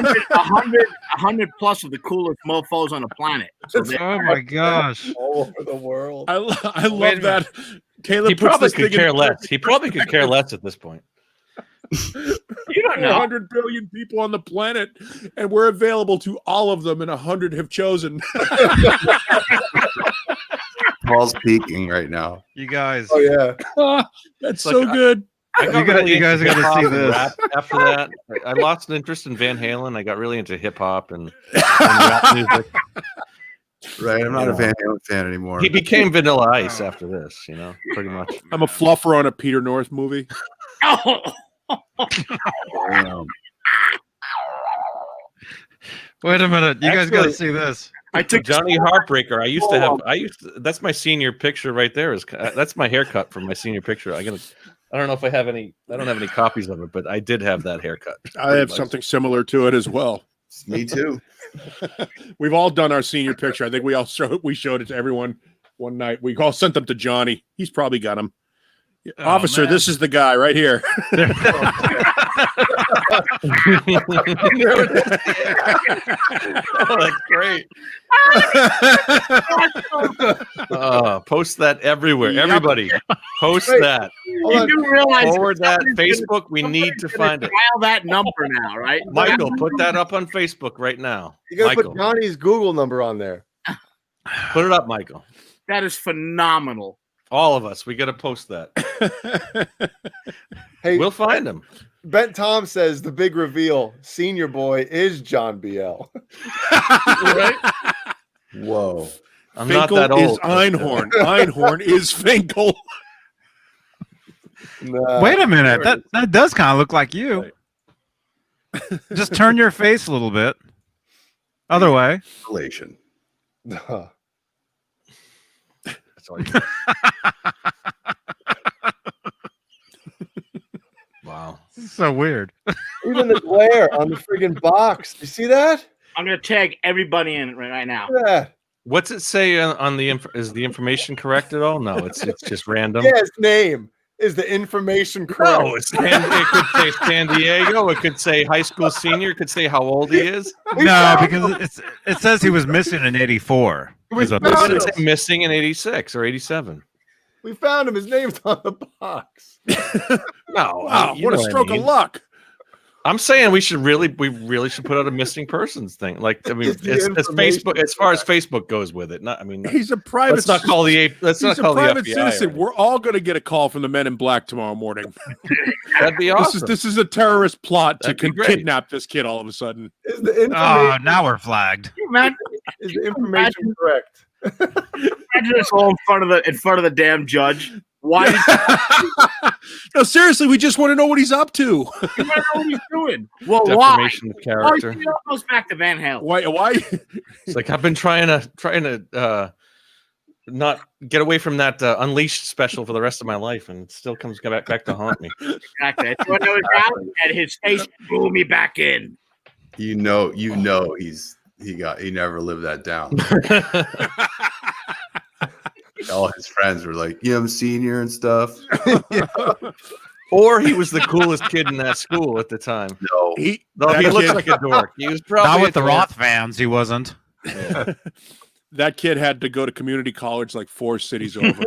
100 plus of the coolest mofos on the planet. So Oh my gosh. All over the world. I Wait love a that. Caleb He puts probably this could thing care in less. He probably could care less at this point. you don't know. 100 billion people on the planet, and we're available to all of them, and 100 have chosen. Paul's peeking right now. You guys. Oh yeah. That's Like, so good. I got You guys into gotta hip-hop see and this. rap after that. I lost an interest in Van Halen. I got really into hip hop and rap music. Right? I'm not a Van Halen fan anymore. He became Vanilla Ice after this, pretty much. I'm a fluffer on a Peter North movie. Oh, Damn. Wait a minute. You guys got to Actually- see this. I took Johnny Heartbreaker. I used to have. That's my senior picture right there. That's my haircut from my senior picture. I don't know if I have any. I don't have any copies of it, but I did have that haircut. I have something similar to it as well. Me too. We've all done our senior picture. I think we showed it to everyone one night. We all sent them to Johnny. He's probably got them. Oh, Officer, man. this is the guy right here. Oh, that's great. Post that everywhere. Yep. Everybody, post Wait. that. Hold You on. do realize Forward that. somebody's gonna- Facebook. We need to find it. dial that number now, right? Michael, put that up on Facebook right now. You gotta Michael, put Johnny's Google number on there. put it up, Michael. That is phenomenal. All of us. We got to post that. Hey, We'll find him. Bent Tom says the big reveal: senior boy is John BL. Right? Whoa. I'm not Finkel that is old. Einhorn. Einhorn is Finkel. Nah. Wait a minute. That does kind of look like you. Just turn your face a little bit. Other way. Relation. Nah. That's all you Wow. This is so weird. Even the glare on the friggin' box. You see that? I'm gonna tag everybody in it right now. Look at that. What's it say on the is the information correct at all? No, it's just random. Yeah, his name is the information correct. No, it could say San Diego. It could say high school senior. It could say how old he is. No, because it says he was missing in '84. We is what found this It him. says. say missing in 86 or 87. We found him. His name's on the box. No, Wow, you what a know stroke I mean. of luck. I'm saying we really should put out a missing persons thing. Like, I mean, It's the it's information Facebook as far as Facebook goes with it. Not, I mean, He's a private. let's not call the let's He's not a call the private FBI. citizen. or We're all going to get a call from the Men in Black tomorrow morning. anything. That'd be awesome. This is a terrorist plot to That'd be great. kidnap this kid. All of a sudden, Is the Oh, information, now we're flagged. Man, is the information correct? imagine us all in front of the damn judge. Why? Did No, seriously, we just want to know what he's up to. you want to know what he's doing? Well, why? Defamation of Why? character. It all goes back to Van Halen. Why? It's like I've been trying to not get away from that Unleashed special for the rest of my life, and it still comes back to haunt me. Exactly. That's what I was out, and his face blew me back in. You know, he never lived that down. All his friends were like, I'm senior and stuff. Or he was the coolest kid in that school at the time. No, He Looks like a dork. He was probably Not with a the dork. Roth fans, he wasn't. that kid had to go to community college like 4 cities over.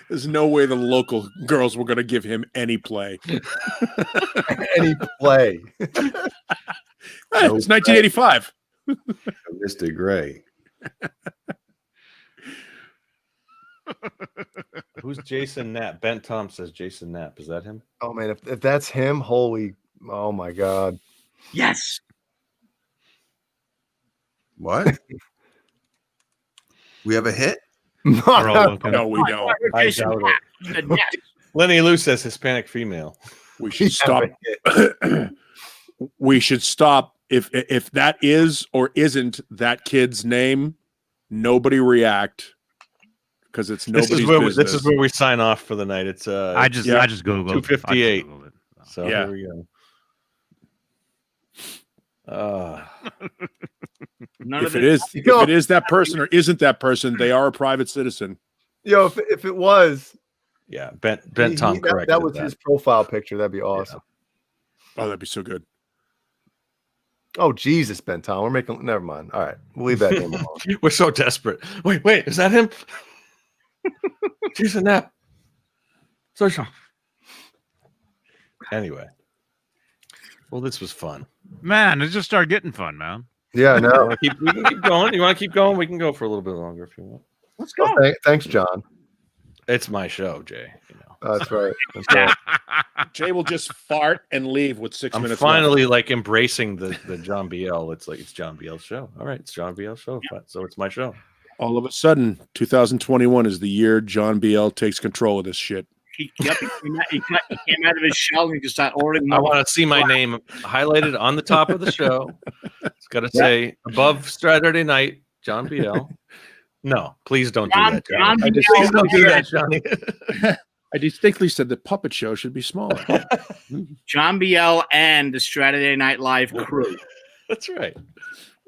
There's no way the local girls were going to give him any play. Any play. It was 1985. Mr. Gray. Who's Jason Knapp? Ben Tom says Jason Knapp. Is that him? Oh man, if that's him, oh my god. Yes. What? We have a hit? We're all looking. No, we don't. I Jason doubt Knapp said yes. Lenny Lou says Hispanic female. We should stop. We should stop. If that is or isn't that kid's name, nobody react because it's nobody's business. This is where we sign off for the night. It's I just googled 258. I googled it. So Yeah. here we go. None If of it this. is that person or isn't that person, they are a private citizen. Yo, if it was Yeah, Ben Tom corrected that was his profile picture, that'd be awesome. Oh, that'd be so good. Oh Jesus, Ben Tom. We're making never mind. All right. We'll leave that name alone. We're so desperate. Wait, is that him? Jason Knapp. Social. Anyway. Well, this was fun. Man, it just started getting fun, man. Yeah, no. We can keep going. You want to keep going? We can go for a little bit longer if you want. Let's go. Thanks, John. It's my show, Jay. You know. That's right. That's right. Jay will just fart and leave with 6 I'm minutes. finally like embracing the John BL. It's like it's John BL's show. All right, it's John BL's show. So it's my show. All of a sudden, 2021 is the year John BL takes control of this shit. He came out of his shell and he just started ordering. I want to see my name highlighted on the top of the show. It's got to say above Straturday night, John BL. No, please don't do that, Johnny. Please don't do that, Johnny. I distinctly said the puppet show should be smaller. John BL and the Straturday Night Live crew. That's right.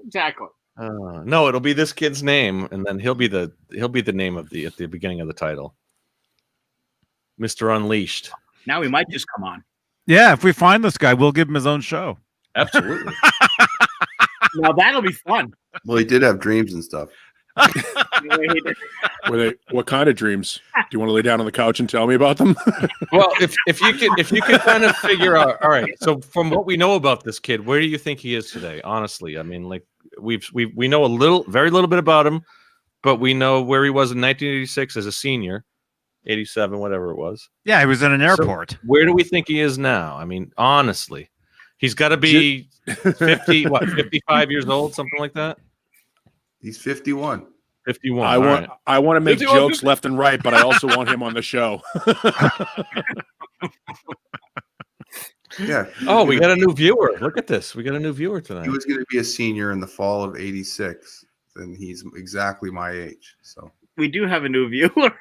Exactly. No, it'll be this kid's name, and then he'll be the name of at the beginning of the title. Mr. Unleashed. Now he might just come on. Yeah, if we find this guy, we'll give him his own show. Absolutely. Now that'll be fun. Well, he did have dreams and stuff. What kind of dreams? Do you want to lay down on the couch and tell me about them? Well, if you could kind of figure out, all right. So from what we know about this kid, where do you think he is today? Honestly, I mean, like we know very little bit about him, but we know where he was in 1986 as a senior, 87, whatever it was. Yeah, he was in an airport. So where do we think he is now? I mean, honestly, he's got to be 55 years old, something like that. He's 51. 51. I want to make 51, jokes 50. left and right, but I also want him on the show. Yeah. Oh, we got a new viewer. Look at this. We got a new viewer tonight. He was going to be a senior in the fall of '86, and he's exactly my age. So We do have a new viewer.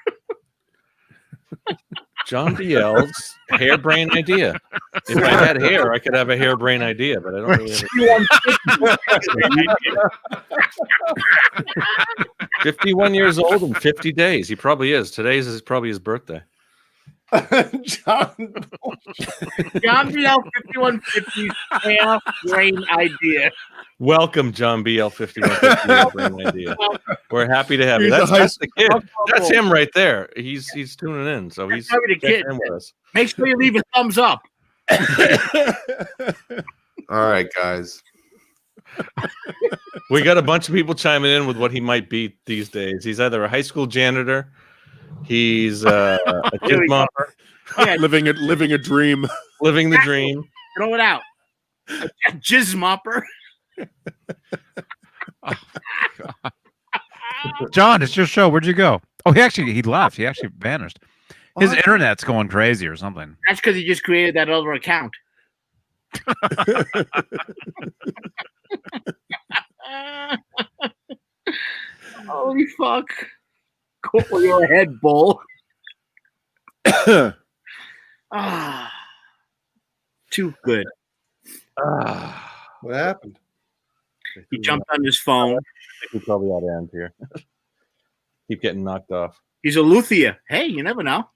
John BL's harebrained idea. If I had hair, I could have a harebrained idea, but I don't really have 51 years old and 50 days. He probably is. Today's is probably his birthday. John BL 5150 hair brain idea. Welcome, John BL 5150 harebrained idea. We're happy to have you. He's That's the kid. That's him right there. He's tuning in. So he's probably the kid. in with us. Make sure you leave a thumbs up. all right, guys. We got a bunch of people chiming in with what he might be these days. He's either a high school janitor, he's a kid mopper, Yeah, living a dream. living the dream. throw it out. A jizz mopper. John, it's your show. Where'd you go? Oh, he left. He actually vanished. His internet's going crazy or something. That's because he just created that other account. Holy fuck. Cool, your head, bull. Too good. What happened? He jumped on his phone. I think we probably ought to end here. Keep getting knocked off. He's a luthier. Hey, you never know.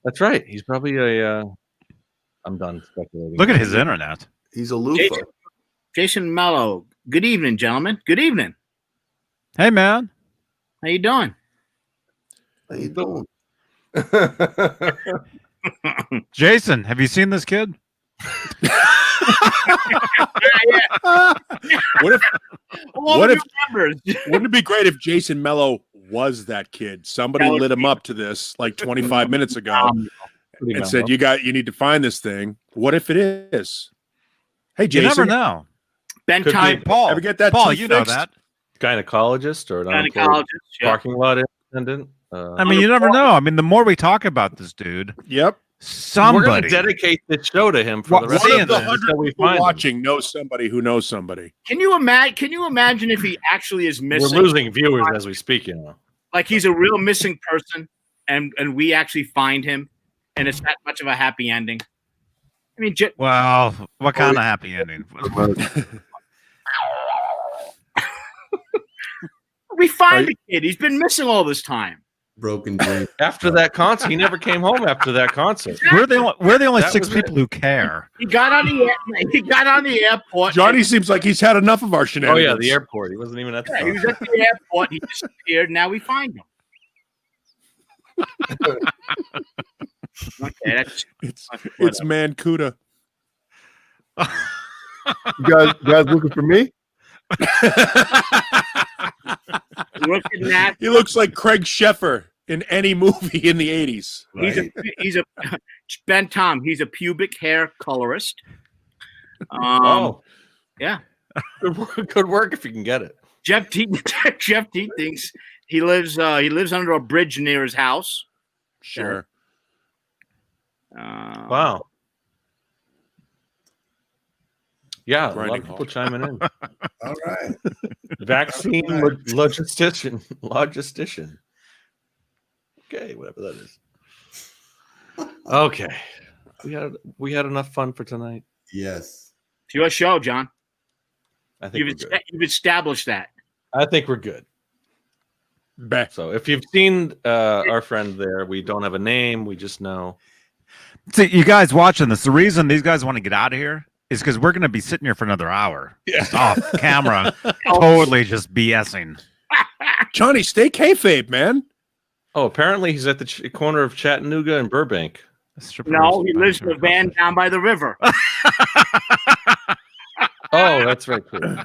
That's right. He's probably a. I'm done speculating. Look at his internet. He's a loofah. Jason Mello. Good evening, gentlemen. Good evening. Hey, man. How you doing? How you doing? Jason, have you seen this kid? What if wouldn't it be great if Jason Mello was that kid? Somebody lit him up to this like 25 minutes ago and said, you need to find this thing. What if it is? Hey, Jason. You never know. Ben Could Time. be. Paul, Ever get that Paul, tooth you know fixed? that. Gynecologist or an unemployed Gynecologist. Yeah. parking lot attendant. I mean, you never know. I mean, the more we talk about this dude, Yep. we're going somebody. to dedicate this show to him for the rest One of of the the 100 we people find him. watching knows somebody who knows somebody. Can you imagine if he actually is We're missing? losing viewers as we speak, you know. Like he's a real missing person, and we actually find him, and it's that much of a happy ending. I mean, Well, what kind of happy ending? we find the kid. He's been missing all this time. Broken dream. After that concert, he never came home after that concert. We're the only That 6 was people who care. He got on the airport. Johnny seems like he's had enough of our Oh, shenanigans. yeah, the airport. He wasn't even at the Yeah, he was concert. at the airport. He disappeared. Now we find him. Okay, that's It's Mancuda. You guys looking for me? looking at. He looks like Craig Sheffer in any movie in the 80s. He's a Ben Tom. He's a pubic hair colorist. Yeah. Good work if you can get it. Jeff T thinks he lives under a bridge near his house. Sure. Wow. Yeah, a lot Grinding of people halt. chiming in. All right. Vaccine logistician. Okay, whatever that is. Okay, we had enough fun for tonight. Yes. It's your show, John. I think You've established that. I think we're good. Back. So if you've seen our friend there, we don't have a name. We just know. See, you guys watching this, the reason these guys want to get out of here is because we're going to be sitting here for another hour. Just off camera, totally just BSing. Johnny, stay kayfabe, man. Oh, apparently he's at the corner of Chattanooga and Burbank. No, he lives in a van down by the river. Oh, that's right. Too.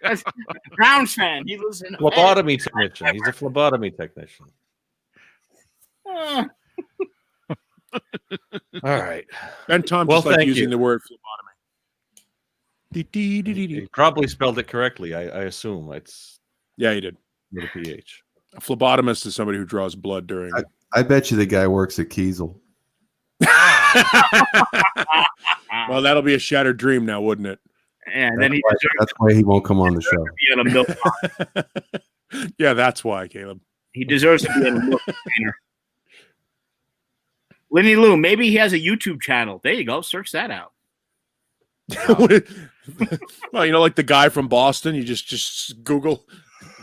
That's Browns fan. He lives in a van. Phlebotomy technician. He's a phlebotomy technician. Uh, All right. Ben Tom Well, just like thank using you. the word phlebotomy. He probably spelled it correctly. I assume it's Yeah, he did. with a PH. A phlebotomist is somebody who draws blood during. I bet you the guy works at Kiesel. Well, that'll be a shattered dream now, wouldn't it? and then That's why he won't come on the show. to be in a milk bar. Yeah, that's why, Caleb. He deserves to be in a milk container. Lenny Lou, maybe he has a YouTube channel. There you go. Search that out. Well, you know, like the guy from Boston. You just Google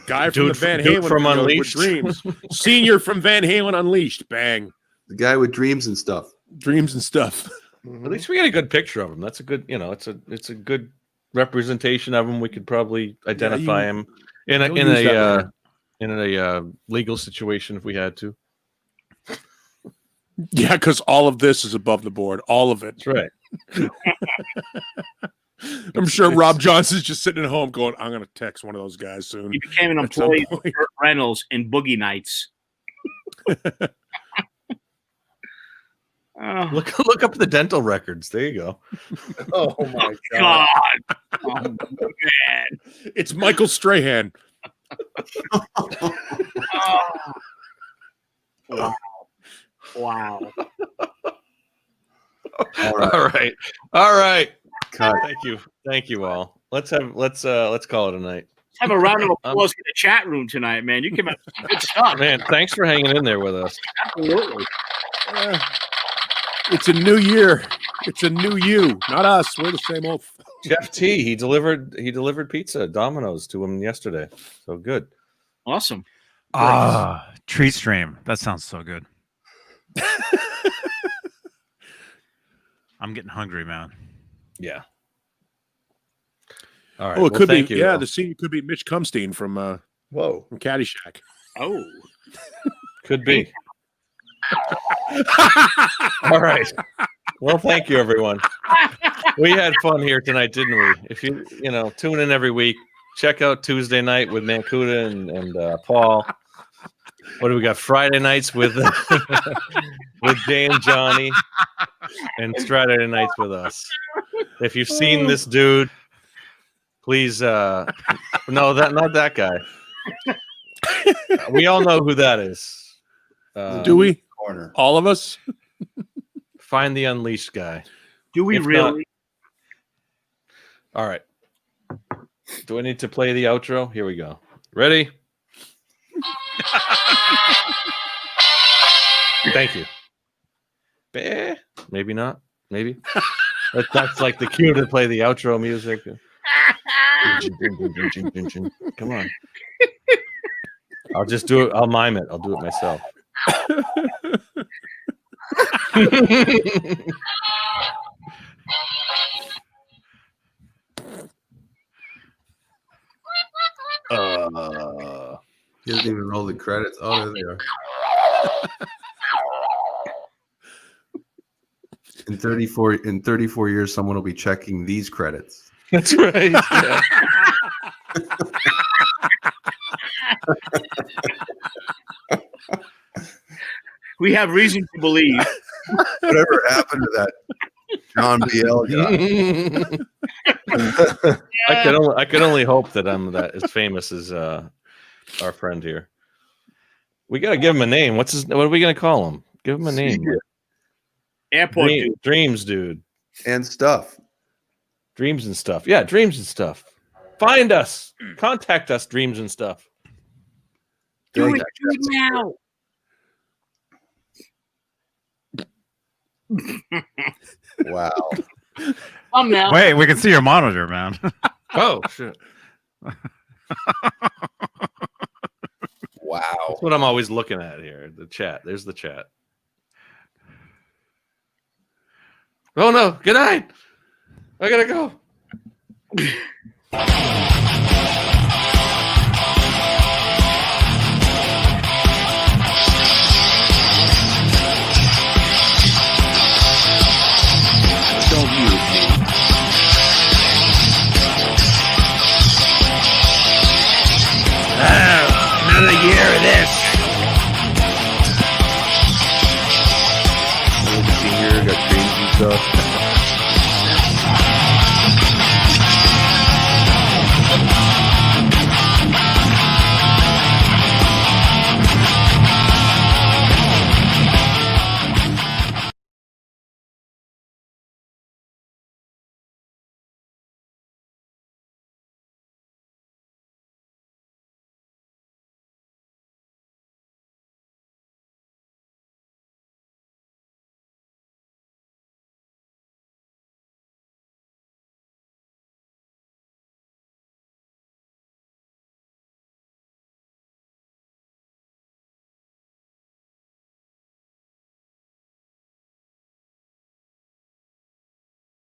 guy from Dude the Van dude Halen from video with Unleashed. Dreams. Senior from Van Halen Unleashed. Bang. The guy with dreams and stuff. Dreams and stuff. At least we got a good picture of him. That's a good, it's a good representation of him. We could probably identify him in you'll use that a legal situation if we had to. Yeah, because all of this is above the board. All of it. That's right. I'm sure Rob Johnson's just sitting at home going, I'm going to text one of those guys soon. He became an At some employee of point. Burt Reynolds in Boogie Nights. Oh, Look up the dental records. There you go. Oh my god. God. Oh, man. It's Michael Strahan. Wow. Wow. All right. Cut. Thank you all. Let's call it a night. Let's have a round of applause in the chat room tonight, man. You came up with some good stuff. Man, thanks for hanging in there with us. Absolutely. It's a new year. It's a new you, not us. We're the same old. Jeff T. He delivered pizza, Domino's, to him yesterday. So good. Awesome. Tree stream. That sounds so good. I'm getting hungry, man. Yeah. All right. Oh, it could be. thank you. Yeah, the senior could be Mitch Cumstein from Whoa. Caddyshack. Oh. Could be. All right. Well, thank you, everyone. We had fun here tonight, didn't we? If you tune in every week, check out Tuesday night with Mancuda and Paul. What do we got? Friday nights with with Jay and Johnny, and Straturday nights with us. If you've seen this dude, please, no, not that guy. We all know who that is. Do we? Corner. All of us? Find the Unleashed guy. Do we If really? All right. Do I need to play the outro? Here we go. Ready? Thank you. Maybe not. Maybe. That's like the cue to play the outro music. Come on. I'll just do it. I'll mime it. I'll do it myself. He doesn't even roll the credits. Oh, there they are. In 34 years, someone will be checking these credits. That's right. Yeah. We have reason to believe. Whatever happened to that John BL guy? I can only hope that I'm that as famous as our friend here. We gotta give him a name. What are we gonna call him? Give him a name. Airport dude. Dreams, dude. And stuff. Dreams and stuff. Yeah, dreams and stuff. Find us. Contact us, dreams and stuff. Do it now. Wow. Now. Wait, we can see your monitor, man. Oh shit. Wow. That's what I'm always looking at here. The chat. There's the chat. Oh no. Good night. I gotta go.